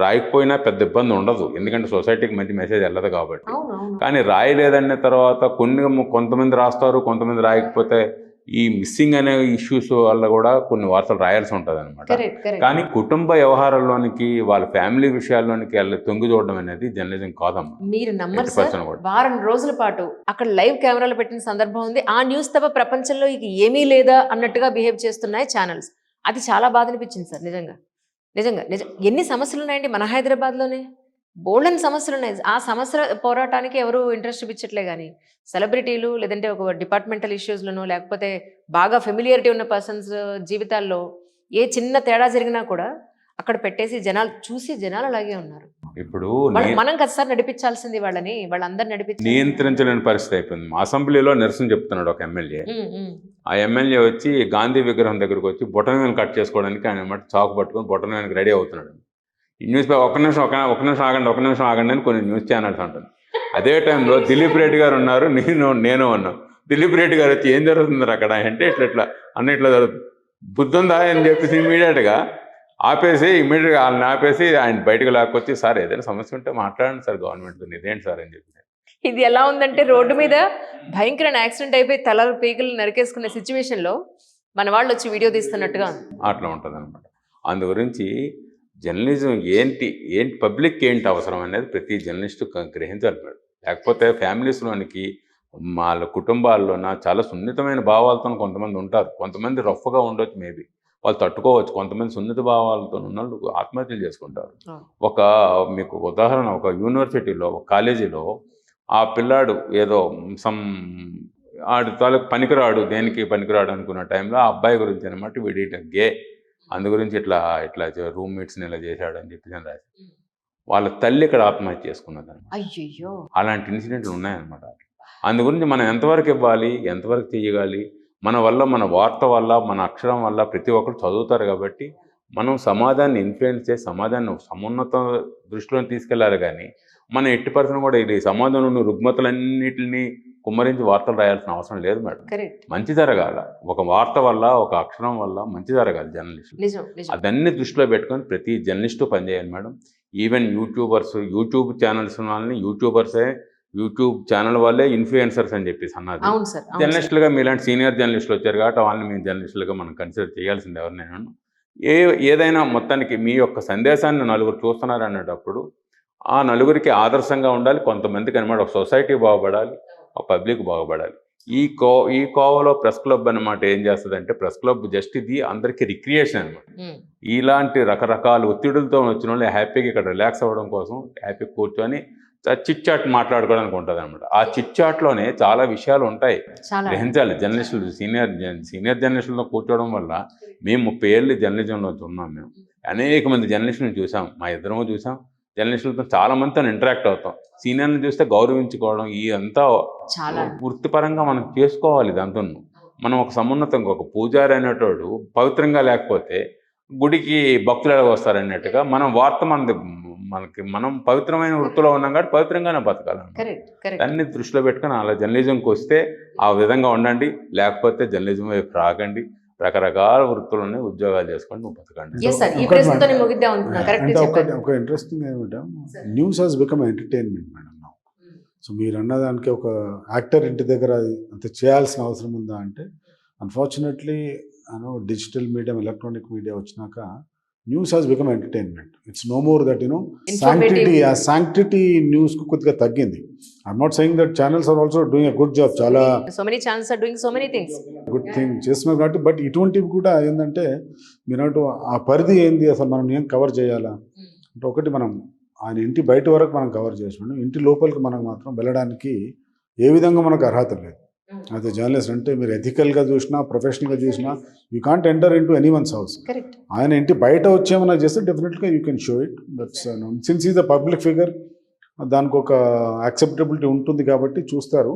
రాయకపోయినా పెద్ద ఇబ్బంది ఉండదు, ఎందుకంటే సొసైటీకి మంచి మెసేజ్ వెళ్ళదు కాబట్టి. కానీ రాయలేదన్న తర్వాత కొంతమంది రాస్తారు, కొంతమంది రాయకపోతే ఈ మిస్సింగ్ అనే ఇష్యూస్ వల్ల కూడా కొన్ని వార్తలు రాయాల్సి ఉంటుంది అనమాట. కానీ కుటుంబ వ్యవహారాల్లోనికి, వాళ్ళ ఫ్యామిలీ విషయాల్లోనికి తొంగి చూడడం అనేది జర్నలిజం కాదమ్మా. మీరు నమ్మరు సార్, వారం రోజుల పాటు అక్కడ లైవ్ కెమెరాలు పెట్టిన సందర్భం ఉంది. ఆ న్యూస్ తప్ప ప్రపంచంలో ఇక ఏమీ లేదా అన్నట్టుగా బిహేవ్ చేస్తున్నాయి ఛానల్స్. అది చాలా బాధ అనిపించింది సార్. నిజంగా ఎన్ని సమస్యలు ఉన్నాయండి మన హైదరాబాద్లోనే, బోల్డెన్ సమస్యలు ఉన్నాయి. ఆ సమస్యల పోరాటానికి ఎవరు ఇంట్రెస్ట్ చూపించట్లే, కానీ సెలబ్రిటీలు లేదంటే ఒక డిపార్ట్మెంటల్ ఇష్యూస్లోనో లేకపోతే బాగా ఫెమిలియారిటీ ఉన్న పర్సన్స్ జీవితాల్లో ఏ చిన్న తేడా జరిగినా కూడా అక్కడ పెట్టేసి జనాలు అలాగే ఉన్నారు. ఇప్పుడు మనం కదా సార్ నడిపించాల్సింది వాళ్ళందరూ నియంత్రించలేని పరిస్థితి అయిపోయింది. అసెంబ్లీలో నిరసన చెప్తున్నాడు ఒక ఎమ్మెల్యే. ఆ ఎమ్మెల్యే వచ్చి గాంధీ విగ్రహం దగ్గరకు వచ్చి బొటనవేలు కట్ చేసుకోవడానికి ఆయన చాకు పట్టుకొని బొటనవేలుకి రెడీ అవుతున్నాడు. ఈ న్యూస్ పేపర్ ఒక నిమిషం ఆగండి అని కొన్ని న్యూస్ ఛానల్స్ అంటుంది. అదే టైంలో దిలీప్ రెడ్డి గారు ఉన్నారు, నేను ఉన్నాను. దిలీప్ రెడ్డి గారు వచ్చి ఏం జరుగుతుంది అక్కడ అంటే ఇట్లా అన్నిట్లో జరుగుతుంది, బుద్ధి ఉందా అని చెప్పేసి ఇమీడియట్గా ఇమీడియట్గా వాళ్ళని ఆపేసి ఆయన బయటకు లాక్కొచ్చి, సార్ ఏదైనా సమస్య ఉంటే మాట్లాడండి సార్ గవర్నమెంట్తో, ఇదేంటి సార్ అని చెప్పి. ఇది ఎలా ఉందంటే రోడ్డు మీద భయంకరమైన యాక్సిడెంట్ అయిపోయి తలలు పీకలు నరికేసుకునే సిచ్యువేషన్లో మన వాళ్ళు వచ్చి వీడియో తీస్తున్నట్టుగా అట్లా ఉంటుంది అనమాట. అందు గురించి జర్నలిజం ఏంటి పబ్లిక్ ఏంటి అవసరం అనేది ప్రతి జర్నలిస్టు గ్రహించాలి. లేకపోతే ఫ్యామిలీస్లోనికి వాళ్ళ కుటుంబాల్లోన చాలా సున్నితమైన భావాలతో కొంతమంది ఉంటారు, కొంతమంది రఫ్గా ఉండొచ్చు, మేబీ వాళ్ళు తట్టుకోవచ్చు. కొంతమంది సున్నిత భావాలతో ఉన్న వాళ్ళు ఆత్మహత్యలు చేసుకుంటారు. మీకు ఉదాహరణ, ఒక యూనివర్సిటీలో, ఒక కాలేజీలో ఆ పిల్లాడు ఏదో ఆడి తాలూకు పనికిరాడు, దేనికి పనికిరాడు అనుకున్న టైంలో ఆ అబ్బాయి గురించి అనమాట, వీడి గే అందు గురించి ఇట్లా రూమ్మేట్స్ని ఇలా చేశాడు అని చెప్పి రాసి వాళ్ళ తల్లి ఇక్కడ ఆత్మహత్య చేసుకున్నది. అయ్యో, అలాంటి ఇన్సిడెంట్లు ఉన్నాయన్నమాట. అందు గురించి మనం ఎంతవరకు ఇవ్వాలి, ఎంతవరకు చేయగాలి, మన వల్ల, మన వార్త వల్ల, మన అక్షరం వల్ల ప్రతి ఒక్కరు చదువుతారు కాబట్టి మనం సమాజాన్ని ఇన్ఫ్లుయెన్స్ చేసి సమాజాన్ని సమున్నత దృష్టిలో తీసుకెళ్ళాలి. కానీ మన ఎట్టి పరిస్థితులు కూడా ఇది సమాజంలో ఉన్న రుగ్మతలన్నింటినీ కుమ్మరించి వార్తలు రాయాల్సిన అవసరం లేదు మేడం. మంచి జరగాల, ఒక వార్త వల్ల, ఒక అక్షరం వల్ల మంచి జరగాలి జర్నలిస్టు. అదన్నీ దృష్టిలో పెట్టుకొని ప్రతి జర్నలిస్టు పనిచేయాలి మేడం. ఈవెన్ యూట్యూబ్ ఛానల్స్ వాళ్ళని యూట్యూబ్ ఛానల్ వాళ్ళే ఇన్ఫ్లుయెన్సర్స్ అని చెప్పేసి అన్నది. జర్నలిస్టులుగా మీలాంటి సీనియర్ జర్నలిస్టులు వచ్చారు కాబట్టి వాళ్ళని మీ జర్నలిస్టులుగా మనం కన్సిడర్ చేయాల్సింది ఎవరినైనా. ఏదైనా మొత్తానికి మీ యొక్క సందేశాన్ని నలుగురు చూస్తున్నారు అనేటప్పుడు ఆ నలుగురికి ఆదర్శంగా ఉండాలి, కొంతమందికి అనమాట ఒక సొసైటీ బాగుపడాలి, ఒక పబ్లిక్ బాగుపడాలి. ఈ కోవలో ప్రెస్ క్లబ్ అనమాట ఏం చేస్తుందంటే, ప్రెస్ క్లబ్ జస్ట్ ఇది అందరికీ రిక్రియేషన్ అనమాట. ఇలాంటి రకరకాల ఒత్తిడులతో వచ్చిన వాళ్ళు హ్యాపీగా ఇక్కడ రిలాక్స్ అవ్వడం కోసం హ్యాపీ కూర్చొని చిట్ చాట్ మాట్లాడుకోవడానికి ఉంటుంది అనమాట. ఆ చిట్ చాట్లోనే చాలా విషయాలు ఉంటాయి, చాలా గ్రహించాలి. జర్నలిస్టులు సీనియర్ జర్నలిస్టులతో కూర్చోవడం వల్ల మేము 30 ఏళ్ళు జర్నలిజంలో ఉన్నాం. మేము అనేక మంది జర్నలిస్టులను చూసాం, మా ఇద్దరము చూసాం. జర్నలిస్టులతో చాలా మందితో ఇంటరాక్ట్ అవుతాం. సీనియర్ని చూస్తే గౌరవించుకోవడం ఇదంతా చాలా వృత్తిపరంగా మనం చేసుకోవాలి. ఇదంతా మనం ఒక సమున్నతంగా ఒక పూజారి అనేటోడు పవిత్రంగా లేకపోతే గుడికి భక్తులు ఎలా వస్తారన్నట్టుగా మనం మనం పవిత్రమైన వృత్తిలో ఉన్నాం కాబట్టి పవిత్రంగానే బతకాలన్నమాట. Correct correct. దాన్ని దృష్టిలో పెట్టుకొని అలా జర్నలిజంకి వస్తే ఆ విధంగా ఉండండి, లేకపోతే జర్నలిజం వైపు రాకండి. రకరకాల వృత్తులని ఉద్యోగాలు చేసుకొని నువ్వు బతకండి. Yes, sir. ఈ ఒకటి ప్రశ్నతో మేడం. ముగిద్దాం అనుకున్నా. కరెక్ట్ అంటే చెప్పారు. ఒక ఇంట్రెస్టింగ్ ఏమిటా, news has become entertainment madam. So మీరు అన్నదానికి ఒక యాక్టర్ ఇంటి దగ్గర అది అంత చేయాల్సిన అవసరం ఉందా అంటే, unfortunately digital medium, electronic media వచ్చినాక news has become entertainment. It's no more that sanctity న్యూస్కు కొద్దిగా తగ్గింది. I'm not saying that channels are also doing a good job, చాలా so many channels are doing so many things. Good thing చేస్తున్నారు కాబట్టి. బట్ ఇటువంటివి కూడా ఏంటంటే, మీరు ఆ పరిధి ఏంది, అసలు మనం ఏం కవర్ చేయాలా అంటే, ఒకటి మనం ఆయన ఇంటి బయట వరకు మనం కవర్ చేసినాం, ఇంటి లోపలికి మనం మాత్రం వెళ్ళడానికి ఏ విధంగా మనకు అర్హత లేదు. అదే జర్నలిస్ట్ అంటే మీరు ఎథికల్గా చూసినా, ప్రొఫెషనల్గా చూసినా, you can't enter in to any once house. Correct. ఆయన ఇంటి బయట వచ్చేమన్నా చేస్తే డెఫినెట్గా you can show it. That's since is the public figure, దానికి ఒక యాక్సెప్టబిలిటీ ఉంటుంది కాబట్టి చూస్తారు.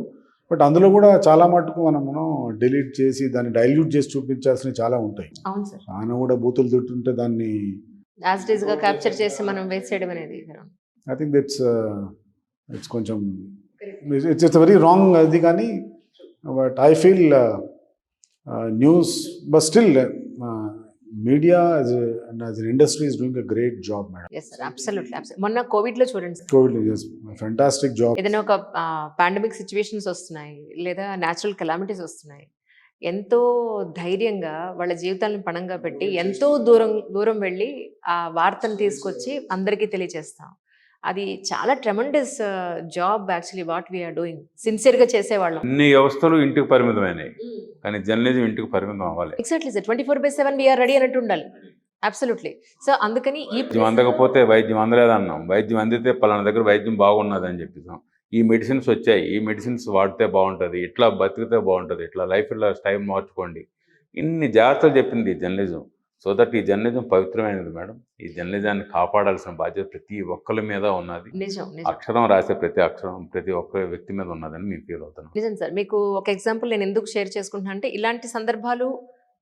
బట్ అందులో కూడా చాలా మటుకు మనము డిలీట్ చేసి దాన్ని డైల్యూట్ చేసి చూపించాల్సినవి చాలా ఉంటాయి. అవును సార్. ఆయన కూడా బూతులు తిట్టుంటే దాన్ని యాజ్ ఇట్ ఈస్ గా క్యాప్చర్ చేసి మనం వేసేయడం అనేది ఐ థింక్ ఇట్స్ కొంచెం ఇట్స్ వెరీ రాంగ్ అది. కానీ but I feel news but still media as an industry is doing a great job madam. Yes sir, absolutely. మొన్న కోవిడ్ లో చూడండి సార్, కోవిడ్ ఫెంటాస్టిక్ జాబ్. ఏదైనా ఒక పాండమిక్ సిచ్యువేషన్స్ వస్తున్నాయి లేదా న్యాచురల్ కెలామిటీస్ వస్తున్నాయి, ఎంతో ధైర్యంగా వాళ్ళ జీవితాలను పణంగా పెట్టి ఎంతో దూరం వెళ్ళి ఆ వార్తను తీసుకొచ్చి అందరికీ తెలియజేస్తాం. అది చాలా tremendous job actually what we are doing. సిన్సియర్గా చేసేవాళ్ళం. అన్ని వ్యవస్థలు ఇంటికి పరిమితమైనవి, కానీ జర్నలిజం ఇంటికి పరిమితం అవ్వాలి. Exactly sir. 24/7 వీఆర్ రెడీ అన్నట్టు ఉండాలి. అబ్సల్యూట్లీ. సో అందుకని ఈ వైద్యం అందకపోతే వైద్యం అందలేదన్నాం, వైద్యం అందితే పలానా దగ్గర వైద్యం బాగున్నదని చెప్పిస్తాం. ఈ మెడిసిన్స్ వచ్చాయి, ఈ మెడిసిన్స్ వాడితే బాగుంటుంది, ఇట్లా బతికితే బాగుంటుంది, ఇట్లా లైఫ్లో స్టైల్ మార్చుకోండి, ఇన్ని జాగ్రత్తలు చెప్పింది ఈ జర్నలిజం. సో దట్ ఈ జర్నలిజం పవిత్రమైనది మేడం. ఈ జర్నలిజాన్ని కాపాడాల్సిన బాధ్యత ప్రతి ఒక్కరి మీద ఉన్నది. నిజం. అక్షరం రాసే ప్రతి అక్షరం ప్రతి ఒక్క వ్యక్తి మీద ఉన్నదని మేము ఫీల్ అవుతున్నాం. నిజం సార్. మీకు ఒక ఎగ్జాంపుల్ నేను ఎందుకు షేర్ చేసుకుంటున్నా అంటే, ఇలాంటి సందర్భాలు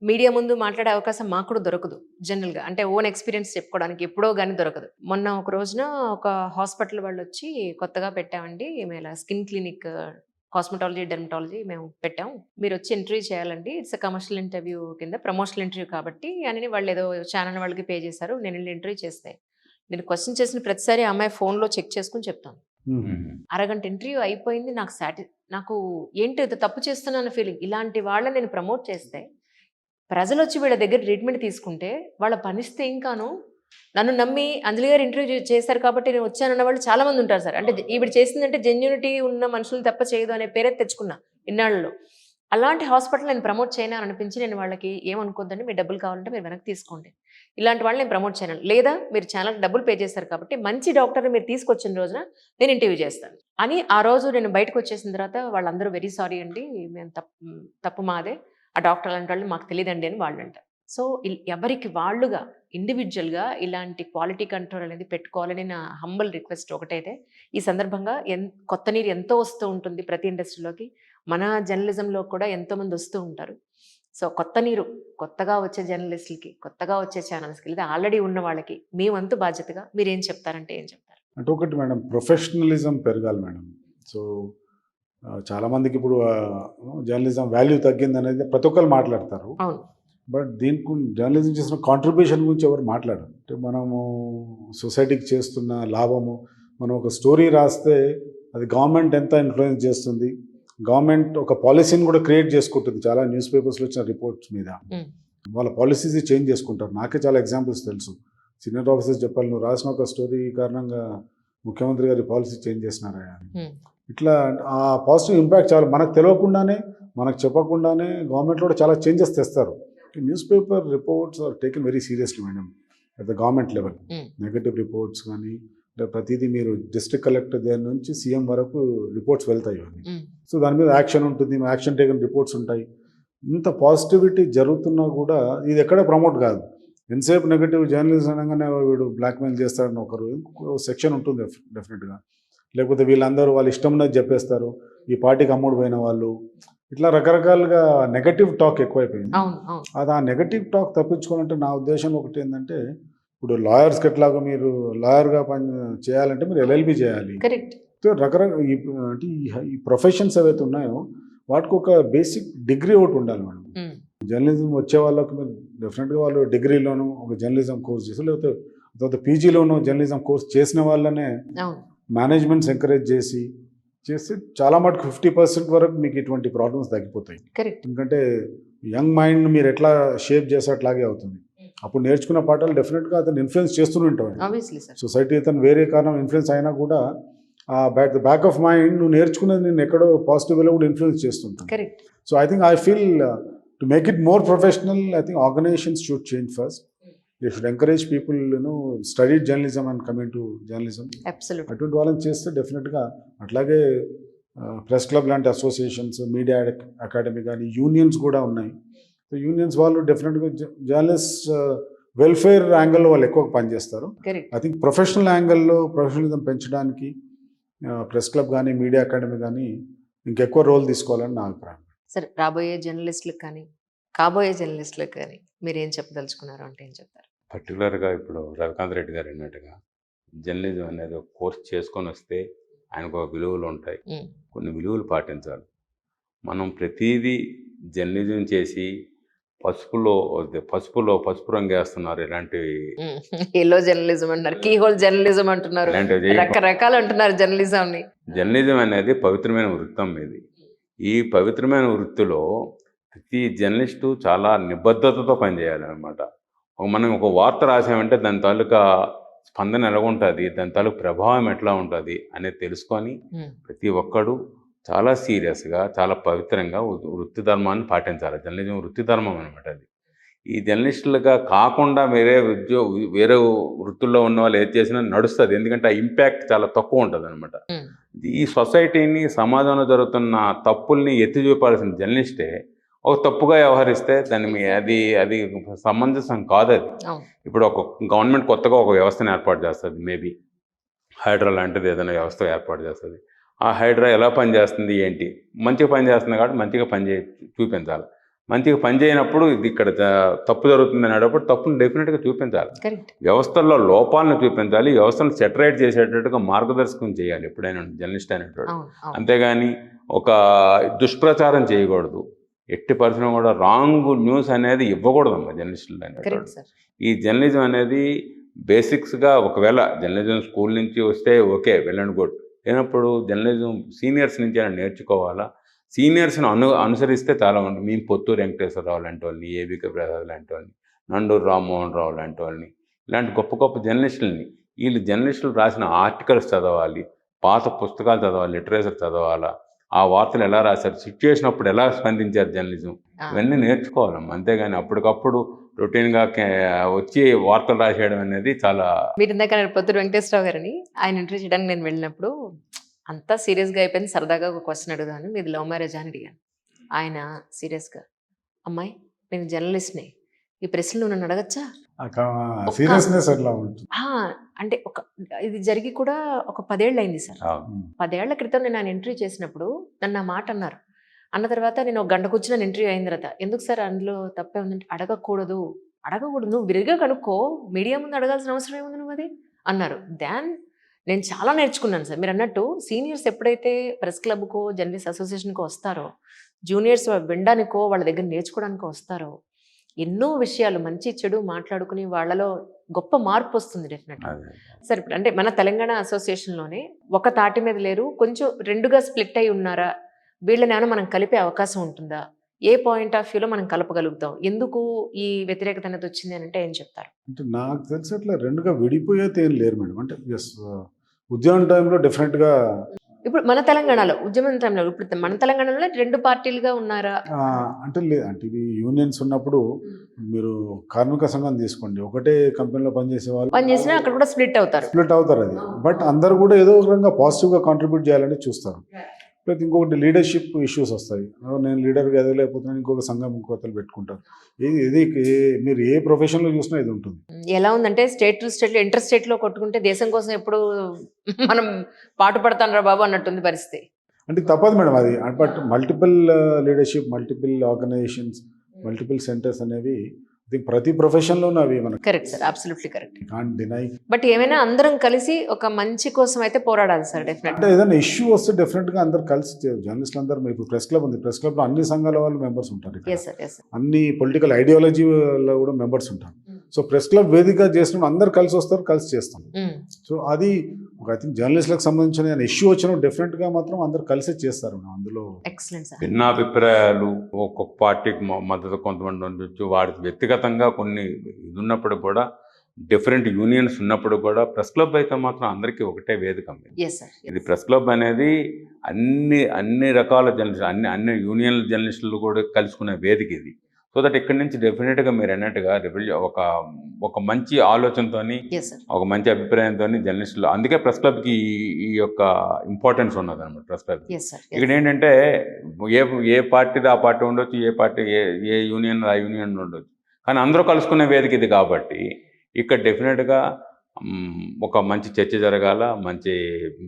మీడియా ముందు మాట్లాడే అవకాశం మాకు కూడా దొరకదు జనరల్గా. అంటే ఓన్ ఎక్స్పీరియన్స్ చెప్పుకోవడానికి ఎప్పుడో కానీ దొరకదు. మొన్న ఒక రోజున ఒక హాస్పిటల్ వాళ్ళు వచ్చి కొత్తగా పెట్టామండి మేము ఇలా స్కిన్ క్లినిక్, కాస్మెటాలజీ, డెర్మటాలజీ మేము పెట్టాం, మీరు వచ్చి ఇంటర్వ్యూ చేయాలండి, ఇట్స్ కమర్షియల్ ఇంటర్వ్యూ కింద ప్రమోషనల్ ఇంటర్వ్యూ కాబట్టి అని వాళ్ళు ఏదో ఛానల్ వాళ్ళకి పే చేశారు. నేను వెళ్ళి ఇంటర్వ్యూ చేస్తే నేను క్వశ్చన్ చేసిన ప్రతిసారి అమ్మాయి ఫోన్లో చెక్ చేసుకుని చెప్తాను. అరగంట ఇంటర్వ్యూ అయిపోయింది, నాకు ఏంటో ఇది తప్పు చేస్తున్నాను ఫీలింగ్. ఇలాంటి వాళ్ళని నేను ప్రమోట్ చేస్తే ప్రజలు వచ్చి వీళ్ళ దగ్గర ట్రీట్మెంట్ తీసుకుంటే వాళ్ళ పనిస్తే ఇంకాను నన్ను నమ్మి అంజలి గారు ఇంటర్వ్యూ చేశారు కాబట్టి నేను వచ్చానన్న వాళ్ళు చాలా మంది ఉంటారు సార్. అంటే ఈవిడ చేసిందంటే జెన్యూనిటీ ఉన్న మనుషులు తప్ప చేయదు అనే పేరే తెచ్చుకున్నా ఇన్నాళ్ళలో. అలాంటి హాస్పిటల్ నేను ప్రమోట్ చేయను అని అనిపించి నేను వాళ్ళకి ఏమనుకోద్దండి, మీరు డబ్బులు కావాలంటే మీరు వెనక్కి తీసుకోండి, ఇలాంటి వాళ్ళు నేను ప్రమోట్ చేయను, లేదా మీరు ఛానల్కి డబ్బులు పే చేశారు కాబట్టి మంచి డాక్టర్ని మీరు తీసుకొచ్చిన రోజున నేను ఇంటర్వ్యూ చేస్తాను అని. ఆ రోజు నేను బయటకు వచ్చేసిన తర్వాత వాళ్ళందరూ వెరీ సారీ అండి, మేము తప్పు మాదే, ఆ డాక్టర్ అలాంటి వాళ్ళు మాకు తెలియదండి అని వాళ్ళు అంటారు. సో ఎవరికి వాళ్ళుగా ఇండివిజువల్గా ఇలాంటి క్వాలిటీ కంట్రోల్ అనేది పెట్టుకోవాలని నా హంబల్ రిక్వెస్ట్ ఒకటైతే. ఈ సందర్భంగా కొత్త నీరు ఎంతో వస్తూ ఉంటుంది ప్రతి ఇండస్ట్రీలోకి, మన జర్నలిజంలో కూడా ఎంతోమంది వస్తూ ఉంటారు. సో కొత్త నీరు, కొత్తగా వచ్చే జర్నలిస్టులకి, కొత్తగా వచ్చే ఛానల్స్కి, లేదా ఆల్రెడీ ఉన్న వాళ్ళకి మీ వంతు బాధ్యతగా మీరు ఏం చెప్తారంటే ఏం చెప్తారు? అంటే ఒకటి మేడం, ప్రొఫెషనలిజం పెరగాలి మేడం. సో చాలామందికి ఇప్పుడు జర్నలిజం వాల్యూ తగ్గింది అనేది ప్రతి ఒక్కరు మాట్లాడతారు. అవును. బట్ దీనికి జర్నలిజం చేసిన కాంట్రిబ్యూషన్ గురించి ఎవరు మాట్లాడరు. అంటే మనము సొసైటీకి చేస్తున్న లాభము, మనం ఒక స్టోరీ రాస్తే అది గవర్నమెంట్ ఎంత ఇన్ఫ్లుయెన్స్ చేస్తుంది, గవర్నమెంట్ ఒక పాలసీని కూడా క్రియేట్ చేసుకుంటుంది. చాలా న్యూస్ పేపర్స్లో వచ్చిన రిపోర్ట్స్ మీద వాళ్ళ పాలసీస్ చేంజ్ చేసుకుంటారు. నాకే చాలా ఎగ్జాంపుల్స్ తెలుసు. సీనియర్ ఆఫీసర్స్ చెప్పాలి, నువ్వు రాసిన ఒక స్టోరీ కారణంగా ముఖ్యమంత్రి గారి పాలసీ చేంజ్ చేసినారా అని. Hmm. ఇట్లా ఆ పాజిటివ్ ఇంపాక్ట్ చాలా మనకు తెలియకుండానే, మనకు చెప్పకుండానే గవర్నమెంట్లో కూడా చాలా చేంజెస్ తెస్తారు. News paper reports are taken very seriously madam at the government level. Hmm. Negative reports కానీ ప్రతిదీ మీరు డిస్ట్రిక్ట్ కలెక్టర్ దగ్గర నుంచి సీఎం వరకు రిపోర్ట్స్ వెళ్తాయి ఇవన్నీ. Hmm. సో దాని మీద యాక్షన్ ఉంటుంది, యాక్షన్ టేకన్ రిపోర్ట్స్ ఉంటాయి. ఇంత పాజిటివిటీ జరుగుతున్నా కూడా ఇది ఎక్కడ ప్రమోట్ కాదు. ఎంతసేపు నెగటివ్ జర్నలిజం అనగానే వీడు బ్లాక్మెయిల్ చేస్తాడని ఒకరు సెక్షన్ ఉంటుంది డెఫినెట్గా. లేకపోతే వీళ్ళందరూ వాళ్ళు ఇష్టం ఉన్నది చెప్పేస్తారు, ఈ పార్టీకి అమ్ముడు పోయిన వాళ్ళు, ఇట్లా రకరకాలుగా నెగటివ్ టాక్ ఎక్కువైపోయింది. అవును అవును అది ఆ నెగటివ్ టాక్ తప్పించుకోవాలంటే నా ఉద్దేశం ఒకటి ఏంటంటే, ఇప్పుడు లాయర్స్కి ఎట్లాగో మీరు లాయర్గా పని చేయాలంటే మీరు ఎల్ఎల్బి చేయాలి. కరెక్ట్. రకరకాల అంటే ఈ ప్రొఫెషన్స్ ఏవైతే ఉన్నాయో వాటికి ఒక బేసిక్ డిగ్రీ ఒకటి ఉండాలి మేడం. జర్నలిజం వచ్చే వాళ్ళకి మీరు డెఫినెట్గా వాళ్ళు డిగ్రీలోనూ ఒక జర్నలిజం కోర్స్ చేసి, లేకపోతే పీజీలోనూ జర్నలిజం కోర్స్ చేసిన వాళ్ళనే అవును మేనేజ్మెంట్స్ ఎంకరేజ్ చేస్తే చాలా మటుకు 50% వరకు మీకు ఇటువంటి ప్రాబ్లమ్స్ తగ్గిపోతాయి. కరెక్ట్. ఎందుకంటే యంగ్ మైండ్ మీరు ఎట్లా షేప్ చేస్తే అట్లాగే అవుతుంది. అప్పుడు నేర్చుకున్న పాఠాలు డెఫినెట్గా అతను ఇన్ఫ్లుయెన్స్ చేస్తూనే ఉంటాడు. Obviously sir. సొసైటీ అతను వేరే కారణం ఇన్ఫ్లుయెన్స్ అయినా కూడా బ్యాక్ ఆఫ్ మైండ్ నువ్వు నేర్చుకున్నది నేను ఎక్కడో పాజిటివ్ వేలో కూడా ఇన్ఫ్లుయెన్స్ చేస్తుంటాను. Correct. So I think I feel to make it more professional, I think organizations should change first. They should encourage people study journalism and coming to journalism. Absolute. అటువంటి వాళ్ళని చేస్తే డెఫినెట్గా అట్లాగే ప్రెస్ క్లబ్ లాంటి అసోసియేషన్స్, మీడియా అకాడమీ కానీ యూనియన్స్ కూడా ఉన్నాయి. సో యూనియన్స్ వాళ్ళు డెఫినెట్గా జర్నలిస్ట్ వెల్ఫేర్ యాంగిల్లో వాళ్ళు ఎక్కువ పనిచేస్తారు. కరెక్ట్. ఐ థింక్ ప్రొఫెషనల్ యాంగిల్లో ప్రొఫెషనలిజం పెంచడానికి ప్రెస్ క్లబ్ కానీ మీడియా అకాడమీ కానీ ఇంకెక్కువ రోల్ తీసుకోవాలని నా అభిప్రాయం. సరే, రాబోయే జర్నలిస్టులకు కానీ కాబోయే జర్నలిస్టులకు కానీ మీరు ఏం చెప్పదలుచుకున్నారు అంటే ఏం చెప్తారు? పర్టికులర్గా ఇప్పుడు రవికాంత్ రెడ్డి గారు అన్నట్టుగా జర్నలిజం అనేది ఒక కోర్స్ చేసుకొని వస్తే ఆయనకు ఒక విలువలు ఉంటాయి, కొన్ని విలువలు పాటించాలి. మనం ప్రతిదీ జర్నలిజం చేసి పసుపు రంగు వేస్తున్నారు, ఇలాంటివి ఎల్లో జర్నలిజం అంటున్నారు, కీ హోల్ జర్నలిజం అంటున్నారు, రకరకాలు అంటున్నారు జర్నలిజంని. జర్నలిజం అనేది పవిత్రమైన వృత్తం ఇది. ఈ పవిత్రమైన వృత్తిలో ప్రతి జర్నలిస్టు చాలా నిబద్ధతతో పనిచేయాలన్నమాట. మనం ఒక వార్త రాసామంటే దాని తాలూకా స్పందన ఎలా ఉంటుంది, దాని తాలూకు ప్రభావం ఎట్లా ఉంటుంది అనేది తెలుసుకొని ప్రతి ఒక్కడు చాలా సీరియస్గా, చాలా పవిత్రంగా వృత్తి ధర్మాన్ని పాటించాలి. జర్నలిజం వృత్తి ధర్మం అనమాట అది. ఈ జర్నలిస్టులుగా కాకుండా వేరే వృత్తుల్లో ఉన్న వాళ్ళు ఏది చేసినా నడుస్తుంది, ఎందుకంటే ఆ ఇంపాక్ట్ చాలా తక్కువ ఉంటుంది అనమాట. ఈ సొసైటీని, సమాజంలో జరుగుతున్న తప్పుల్ని ఎత్తి చూపాల్సిన జర్నలిస్టే ఒక తప్పుగా వ్యవహరిస్తే దాన్ని అది సమంజసం కాదు. అది ఇప్పుడు ఒక గవర్నమెంట్ కొత్తగా ఒక వ్యవస్థను ఏర్పాటు చేస్తుంది, మేబీ హైడ్రా లాంటిది ఏదైనా వ్యవస్థ ఏర్పాటు చేస్తుంది. ఆ హైడ్రా ఎలా పనిచేస్తుంది ఏంటి, మంచిగా పనిచేస్తుంది కాబట్టి మంచిగా చూపించాలి. మంచిగా పనిచేయనప్పుడు ఇది ఇక్కడ తప్పు జరుగుతుంది అనేటప్పుడు తప్పును డెఫినెట్గా చూపించాలి. వ్యవస్థల్లో లోపాలను చూపించాలి, వ్యవస్థను సెటరేట్ చేసేటట్టుగా మార్గదర్శకం చేయాలి ఎప్పుడైనా జర్నలిస్ట్ అనేటప్పుడు. అంతేగాని ఒక దుష్ప్రచారం చేయకూడదు, ఎట్టి పరిస్థితుల్లో కూడా రాంగ్ న్యూస్ అనేది ఇవ్వకూడదు అమ్మా జర్నలిస్టులు అనేటప్పుడు. ఈ జర్నలిజం అనేది బేసిక్స్గా ఒకవేళ జర్నలిజం స్కూల్ నుంచి వస్తే ఓకే, వెల్ అండ్ గుడ్. లేనప్పుడు జర్నలిజం సీనియర్స్ నుంచి అయినా నేర్చుకోవాలా. సీనియర్స్ని అనుసరిస్తే చాలా ఉంటుంది. మేము పొత్తూరు వెంకటేశ్వరరావు లాంటి వాళ్ళని, ఏబికే ప్రసాద్ లాంటి వాళ్ళని, నండూరు రామ్మోహన్ రావు లాంటి వాళ్ళని, ఇలాంటి గొప్ప గొప్ప జర్నలిస్టులని, వీళ్ళు జర్నలిస్టులు రాసిన ఆర్టికల్స్ చదవాలి, పాత పుస్తకాలు చదవాలి, లిటరేచర్ చదవాలా, ఆ వార్తలు ఎలా రాశారు, సిచ్యువేషన్ అప్పుడు ఎలా స్పందించారు జర్నలిజం, ఇవన్నీ నేర్చుకోవాలమ్మా. అంతేగాని అప్పటికప్పుడు రొటీన్గా వచ్చి వార్తలు రాసేయడం అనేది చాలా. మీరు ఇందాక పొత్తూరు వెంకటేశ్వరరావు గారిని ఆయన ఇంటర్వ్యూ చేయడానికి నేను వెళ్ళినప్పుడు అంతా సీరియస్గా అయిపోయింది. సరదాగా ఒక క్వశ్చన్ అడుగుదాను, మీది లవ్ మ్యారేజ్ అని అడిగాను. ఆయన సీరియస్గా, అమ్మాయి నేను జర్నలిస్ట్ని, ఈ ప్రశ్నలు నన్ను అడగచ్చా? సీరియస్నెస్ అట్లా ఉంటుంది. అంటే ఇది జరిగి కూడా ఒక 10 ఏళ్ళు అయింది సార్. 10 ఏళ్ల క్రితం నేను ఆయన ఇంటర్వ్యూ చేసినప్పుడు నన్ను ఆ మాట అన్నారు. అన్న తర్వాత నేను ఒక గంట కూర్చున్న ఇంటర్వ్యూ అయిన తర్వాత, ఎందుకు సార్ అందులో తప్పే ఉందంటే, అడగకూడదు నువ్వు విరిగా కనుక్కో, మీడియా ముందు అడగాల్సిన అవసరం ఏముంది నువ్వు అది అన్నారు. నేను చాలా నేర్చుకున్నాను సార్. మీరు అన్నట్టు సీనియర్స్ ఎప్పుడైతే ప్రెస్ క్లబ్కో జర్నలిస్ట్ అసోసియేషన్కో వస్తారో, జూనియర్స్ వినడానికో వాళ్ళ దగ్గర నేర్చుకోవడానికో వస్తారో, ఎన్నో విషయాలు మంచి చెడు మాట్లాడుకుని వాళ్ళలో గొప్ప మార్పు వస్తుంది డెఫినెట్గా. సార్ ఇప్పుడు అంటే మన తెలంగాణ అసోసియేషన్లోనే ఒక తాటి మీద లేరు, కొంచెం 2గా స్ప్లిట్ అయి ఉన్నారా, వీళ్ళని మనం కలిపే అవకాశం ఉంటుందా, ఏ పాయింట్ ఆఫ్ వ్యూలో మనం కలపగలుగుతాం, ఎందుకు ఈ వ్యతిరేకత అనేది వచ్చింది అని అంటే ఏం చెప్తారు? అంటే నాకు తెలిసి అట్లా 2గా విడిపోయేది ఏం లేరు మేడం. అంటే ఎస్, ఉద్యమం టైంలో డెఫినెట్గా ఇప్పుడు మన తెలంగాణలో ఉద్యమం టైంలో ఇప్పుడు మన తెలంగాణలో 2 పార్టీలుగా ఉన్నారా? అంటే లేదు అంటే ఇవి యూనియన్స్ ఉన్నప్పుడు మీరు కార్మిక సంఘం తీసుకోండి, ఒకటే కంపెనీలో పనిచేసే వాళ్ళు పని చేసినా అక్కడ కూడా స్ప్లిట్ అవుతారు. స్ప్లిట్ అవుతారు అది. బట్ అందరు కూడా ఏదో ఒక రకంగా పాజిటివ్గా కాంట్రిబ్యూట్ చేయాలని చూస్తారు. లేకపోతే ఇంకొకటి లీడర్షిప్ ఇష్యూస్ వస్తాయి. నేను లీడర్గా ఎదగలేకపోతున్నాను, ఇంకొక సంఘం ఇంకొకరు పెట్టుకుంటారు. ఇది మీరు ఏ ప్రొఫెషన్లో చూసినా ఇది ఉంటుంది. ఎలా ఉందంటే స్టేట్ టు స్టేట్లో ఇంటర్ స్టేట్లో కొట్టుకుంటే దేశం కోసం ఎప్పుడు మనం పాటు పడతాను రా బాబు అన్నట్టుంది పరిస్థితి. అంటే తప్పదు మేడం అది. But multiple leadership, multiple organizations, multiple centers అనేవి ప్రతి ప్రొఫెషన్లోనూ అవి మనకి correct sir, absolutely correct. Can't deny. But ఏమైనా అందరం కలిసి ఒక మంచి కోసం అయితే పోరాడాలి సార్ డెఫినెట్. అంటే ఏదైనా ఇష్యూ వస్తే డెఫినెట్గా అందరు కలిసి జర్నలిస్టులు అందరూ, ఇప్పుడు ప్రెస్ క్లబ్ ఉంది, ప్రెస్ క్లబ్లో అన్ని సంఘాల వాళ్ళు మెంబర్స్ ఉంటారు ఇక్కడ. Yes sir, yes sir. అన్ని పొలిటికల్ ఐడియాలజీలో కూడా మెంబర్స్ ఉంటారు. సో ప్రెస్ క్లబ్ వేదిక చేసినప్పుడు అందరు కలిసి వస్తారు, కలిసి చేస్తాం. సో అది ఐ థింక్ జర్నలిస్టులకు సంబంధించిన ఇష్యూ వచ్చినప్పుడు డెఫినెట్గా మాత్రం అందరు కలిసి చేస్తారు అందులో. Excellent sir. భిన్నాభిప్రాయాలు ఒక్కొక్క పార్టీకి మద్దతు కొంతమంది ఉండొచ్చు, వాడికి వ్యక్తిగతంగా కొన్ని ఇది ఉన్నప్పుడు కూడా, డిఫరెంట్ యూనియన్స్ ఉన్నప్పుడు కూడా ప్రెస్ క్లబ్ అయితే మాత్రం అందరికీ ఒకటే వేదిక. Yes sir. ఇది ప్రెస్ క్లబ్ అనేది అన్ని రకాల జర్నలిస్టులు, అన్ని యూనియన్ జర్నలిస్టులు కూడా కలుసుకునే వేదిక ఇది. సో దట్ ఇక్కడి నుంచి డెఫినెట్గా మీరు అన్నట్టుగా ఒక మంచి ఆలోచనతో, ఎస్ సార్. ఒక మంచి అభిప్రాయంతో జర్నలిస్టులు, అందుకే ప్రెస్ క్లబ్కి ఈ యొక్క ఇంపార్టెన్స్ ఉన్నది అనమాట. Press club yes sir. ఇక్కడ ఏంటంటే ఏ పార్టీది ఆ పార్టీ ఉండొచ్చు, ఏ పార్టీ ఏ యూనియన్ ఆ యూనియన్ ఉండొచ్చు, కానీ అందరూ కలుసుకునే వేదిక ఇది. కాబట్టి ఇక్కడ డెఫినెట్గా ఒక మంచి చర్చ జరగాల, మంచి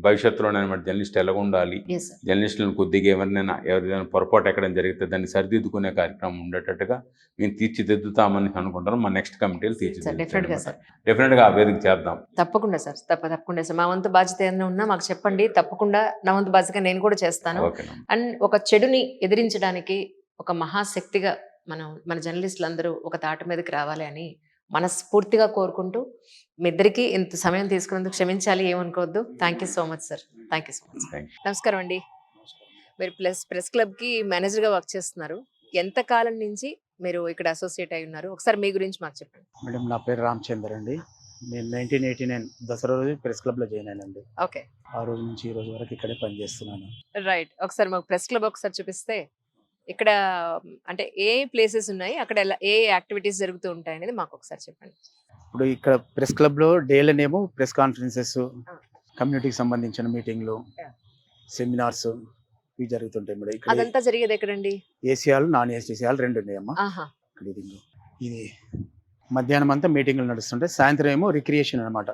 భవిష్యత్తులోనమాట జర్నలిస్ట్ ఎలా ఉండాలి, ఎస్ సార్. జర్నలిస్టులను కొద్దిగా ఎవరిదైనా పొరపాటు ఎక్కడం జరిగితే దాన్ని సరిదిద్దుకునే కార్యక్రమం ఉండేటట్టుగా మేము తీర్చిదిద్దుతామని అనుకుంటాను. మా నెక్స్ట్ కమిటీలు డెఫినెట్గా సార్. డెఫినెట్గా ఆ వేదిక చేద్దాం. తప్పకుండా సార్, తప్పకుండా సార్. మా వంతు బాధ్యత ఏదైనా ఉన్నా మాకు చెప్పండి, తప్పకుండా నా వంతు బాధ్యతగా నేను కూడా చేస్తాను. ఓకేనా. అండ్ ఒక చెడుని ఎదిరించడానికి ఒక మహాశక్తిగా మన జర్నలిస్టులు అందరూ ఒక తాట మీదకి రావాలి అని మనస్ఫూర్తిగా కోరుకుంటూ, మీ ఇద్దరికి ఇంత సమయం తీసుకున్నందుకు క్షమించాలి, ఏమనుకోవద్దు. Thank you so much sir. Thank you so much. నమస్కారం అండి. మీరు ప్రెస్ క్లబ్కి మేనేజర్గా వర్క్ చేస్తున్నారు. ఎంత కాలం నుంచి మీరు ఇక్కడ అసోసియేట్ అయి ఉన్నారు? ఒకసారి మీ గురించి మాకు చెప్పండి. మేడం, నా పేరు రామచందర్ అండి. నేను 1989 దసరా రోజు ప్రెస్ క్లబ్లో జాయిన్ అయినండి. ఓకే. ఆ రోజు నుంచి ఈ రోజు వరకు ఇక్కడే పనిచేస్తున్నాను. రైట్. ఒకసారి మాకు ప్రెస్ క్లబ్ ఒకసారి చూపిస్తే, ఇక్కడ అంటే ఏ ప్లేసెస్ ఉన్నాయి, అక్కడ ఏ యాక్టివిటీస్ జరుగుతూ ఉంటాయి అనేది మాకు ఒకసారి చెప్పండి. ఇప్పుడు ఇక్కడ ప్రెస్ క్లబ్లో డేలనేమో ప్రెస్ కాన్ఫరెన్సెస్, కమ్యూనిటీకి సంబంధించిన మీటింగ్లు, సెమినార్స్ ఇవి జరుగుతుంటాయి మేడం. ఇక్కడ అదంతా జరిగేది ఎక్కడండి? AC hall, non AC hall రెండు ఉన్నాయమ్మా. ఇక్కడ ఇది మధ్యాహ్నం అంతా మీటింగ్లు నడుస్తుంటాయి, సాయంత్రం ఏమో రిక్రియేషన్ అనమాట.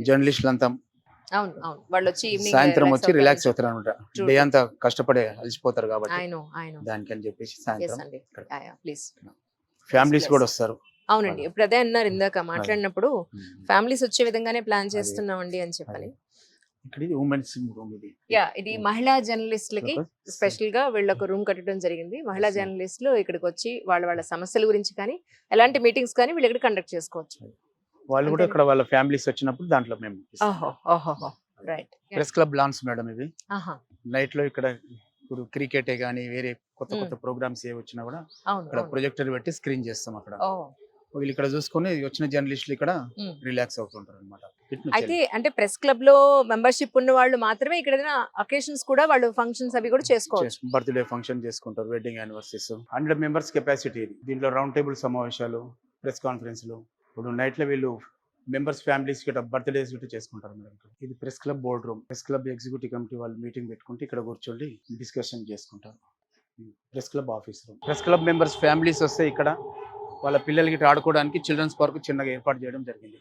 జర్నలిస్టులు అంతా అవును అవును, వాళ్ళు వచ్చి సాయంత్రం వచ్చి రిలాక్స్ అవుతారు అనమాట. డే అంతా కష్టపడే అలసిపోతారు కాబట్టి దానికని చెప్పేసి సాయంత్రం ఫ్యామిలీస్ కూడా వస్తారు. అవునండి, ఇప్పుడు అదే అన్నారు ఇందాక మాట్లాడినప్పుడు, ఫ్యామిలీస్ వచ్చే విధంగానే ప్లాన్ చేస్తున్నామండి అని చెప్పని. ఇక్కడ ఇది ఉమెన్స్ రూమ్. ఇది మహిళా జర్నలిస్టులకి స్పెషల్ గా వీళ్ళొక రూమ్ కట్టడం జరిగింది. మహిళా జర్నలిస్టులు ఇక్కడికి వచ్చి వాళ్ళ సమస్యల గురించి కానీ ఎలాంటి మీటింగ్స్ కానీ వీళ్ళు ఇక్కడ కండక్ట్ చేసుకోవచ్చు. వాళ్ళు కూడా ఇక్కడ వాళ్ళ ఫ్యామిలీస్ వచ్చినప్పుడు దాంట్లో మేము right. Press club lance madam ఇవి. నైట్ లో ఇక్కడ ఇప్పుడు క్రికెటే కానీ వేరే కొత్త ప్రోగ్రామ్స్ ఏ వచ్చినా కూడా ఇక్కడ ప్రొజెక్టర్ పెట్టి స్క్రీన్ చేస్తాం. అక్కడ వీళ్ళు ఇక్కడ చూసుకుని వచ్చిన జర్నలిస్టులు ఇక్కడ రిలాక్స్ అవుతుంటారు అనమాట. అయితే అంటే ప్రెస్ క్లబ్ లో మెంబర్షిప్ ఉన్న వాళ్ళు మాత్రమే ఇక్కడ ఏదైనా అకేషన్స్ కూడా వాళ్ళు ఫంక్షన్స్ అవి కూడా చేసుకోవచ్చు. బర్త్డే ఫంక్షన్ చేసుకుంటారు, వెడ్డింగ్ యానివర్సరీస్. 100 members capacity. దీంట్లో రౌండ్ టేబుల్ సమావేశాలు, ప్రెస్ కాన్ఫరెన్స్లు. ఇప్పుడు నైట్ లో వీళ్ళు మెంబర్స్ ఫ్యామిలీస్ గిట్ట బర్త్డేస్ గిట్ట చేసుకుంటారు మేడం. ఇది press club board room. Press club executive committee వాళ్ళు మీటింగ్ పెట్టుకుంటే ఇక్కడ కూర్చోండి డిస్కషన్ చేసుకుంటారు. Press club office room. Press club members families వస్తే ఇక్కడ వాళ్ళ పిల్లలకి ఆడుకోవడానికి చిల్డ్రన్స్ పార్క్ చిన్నగా ఏర్పాటు చేయడం జరిగింది.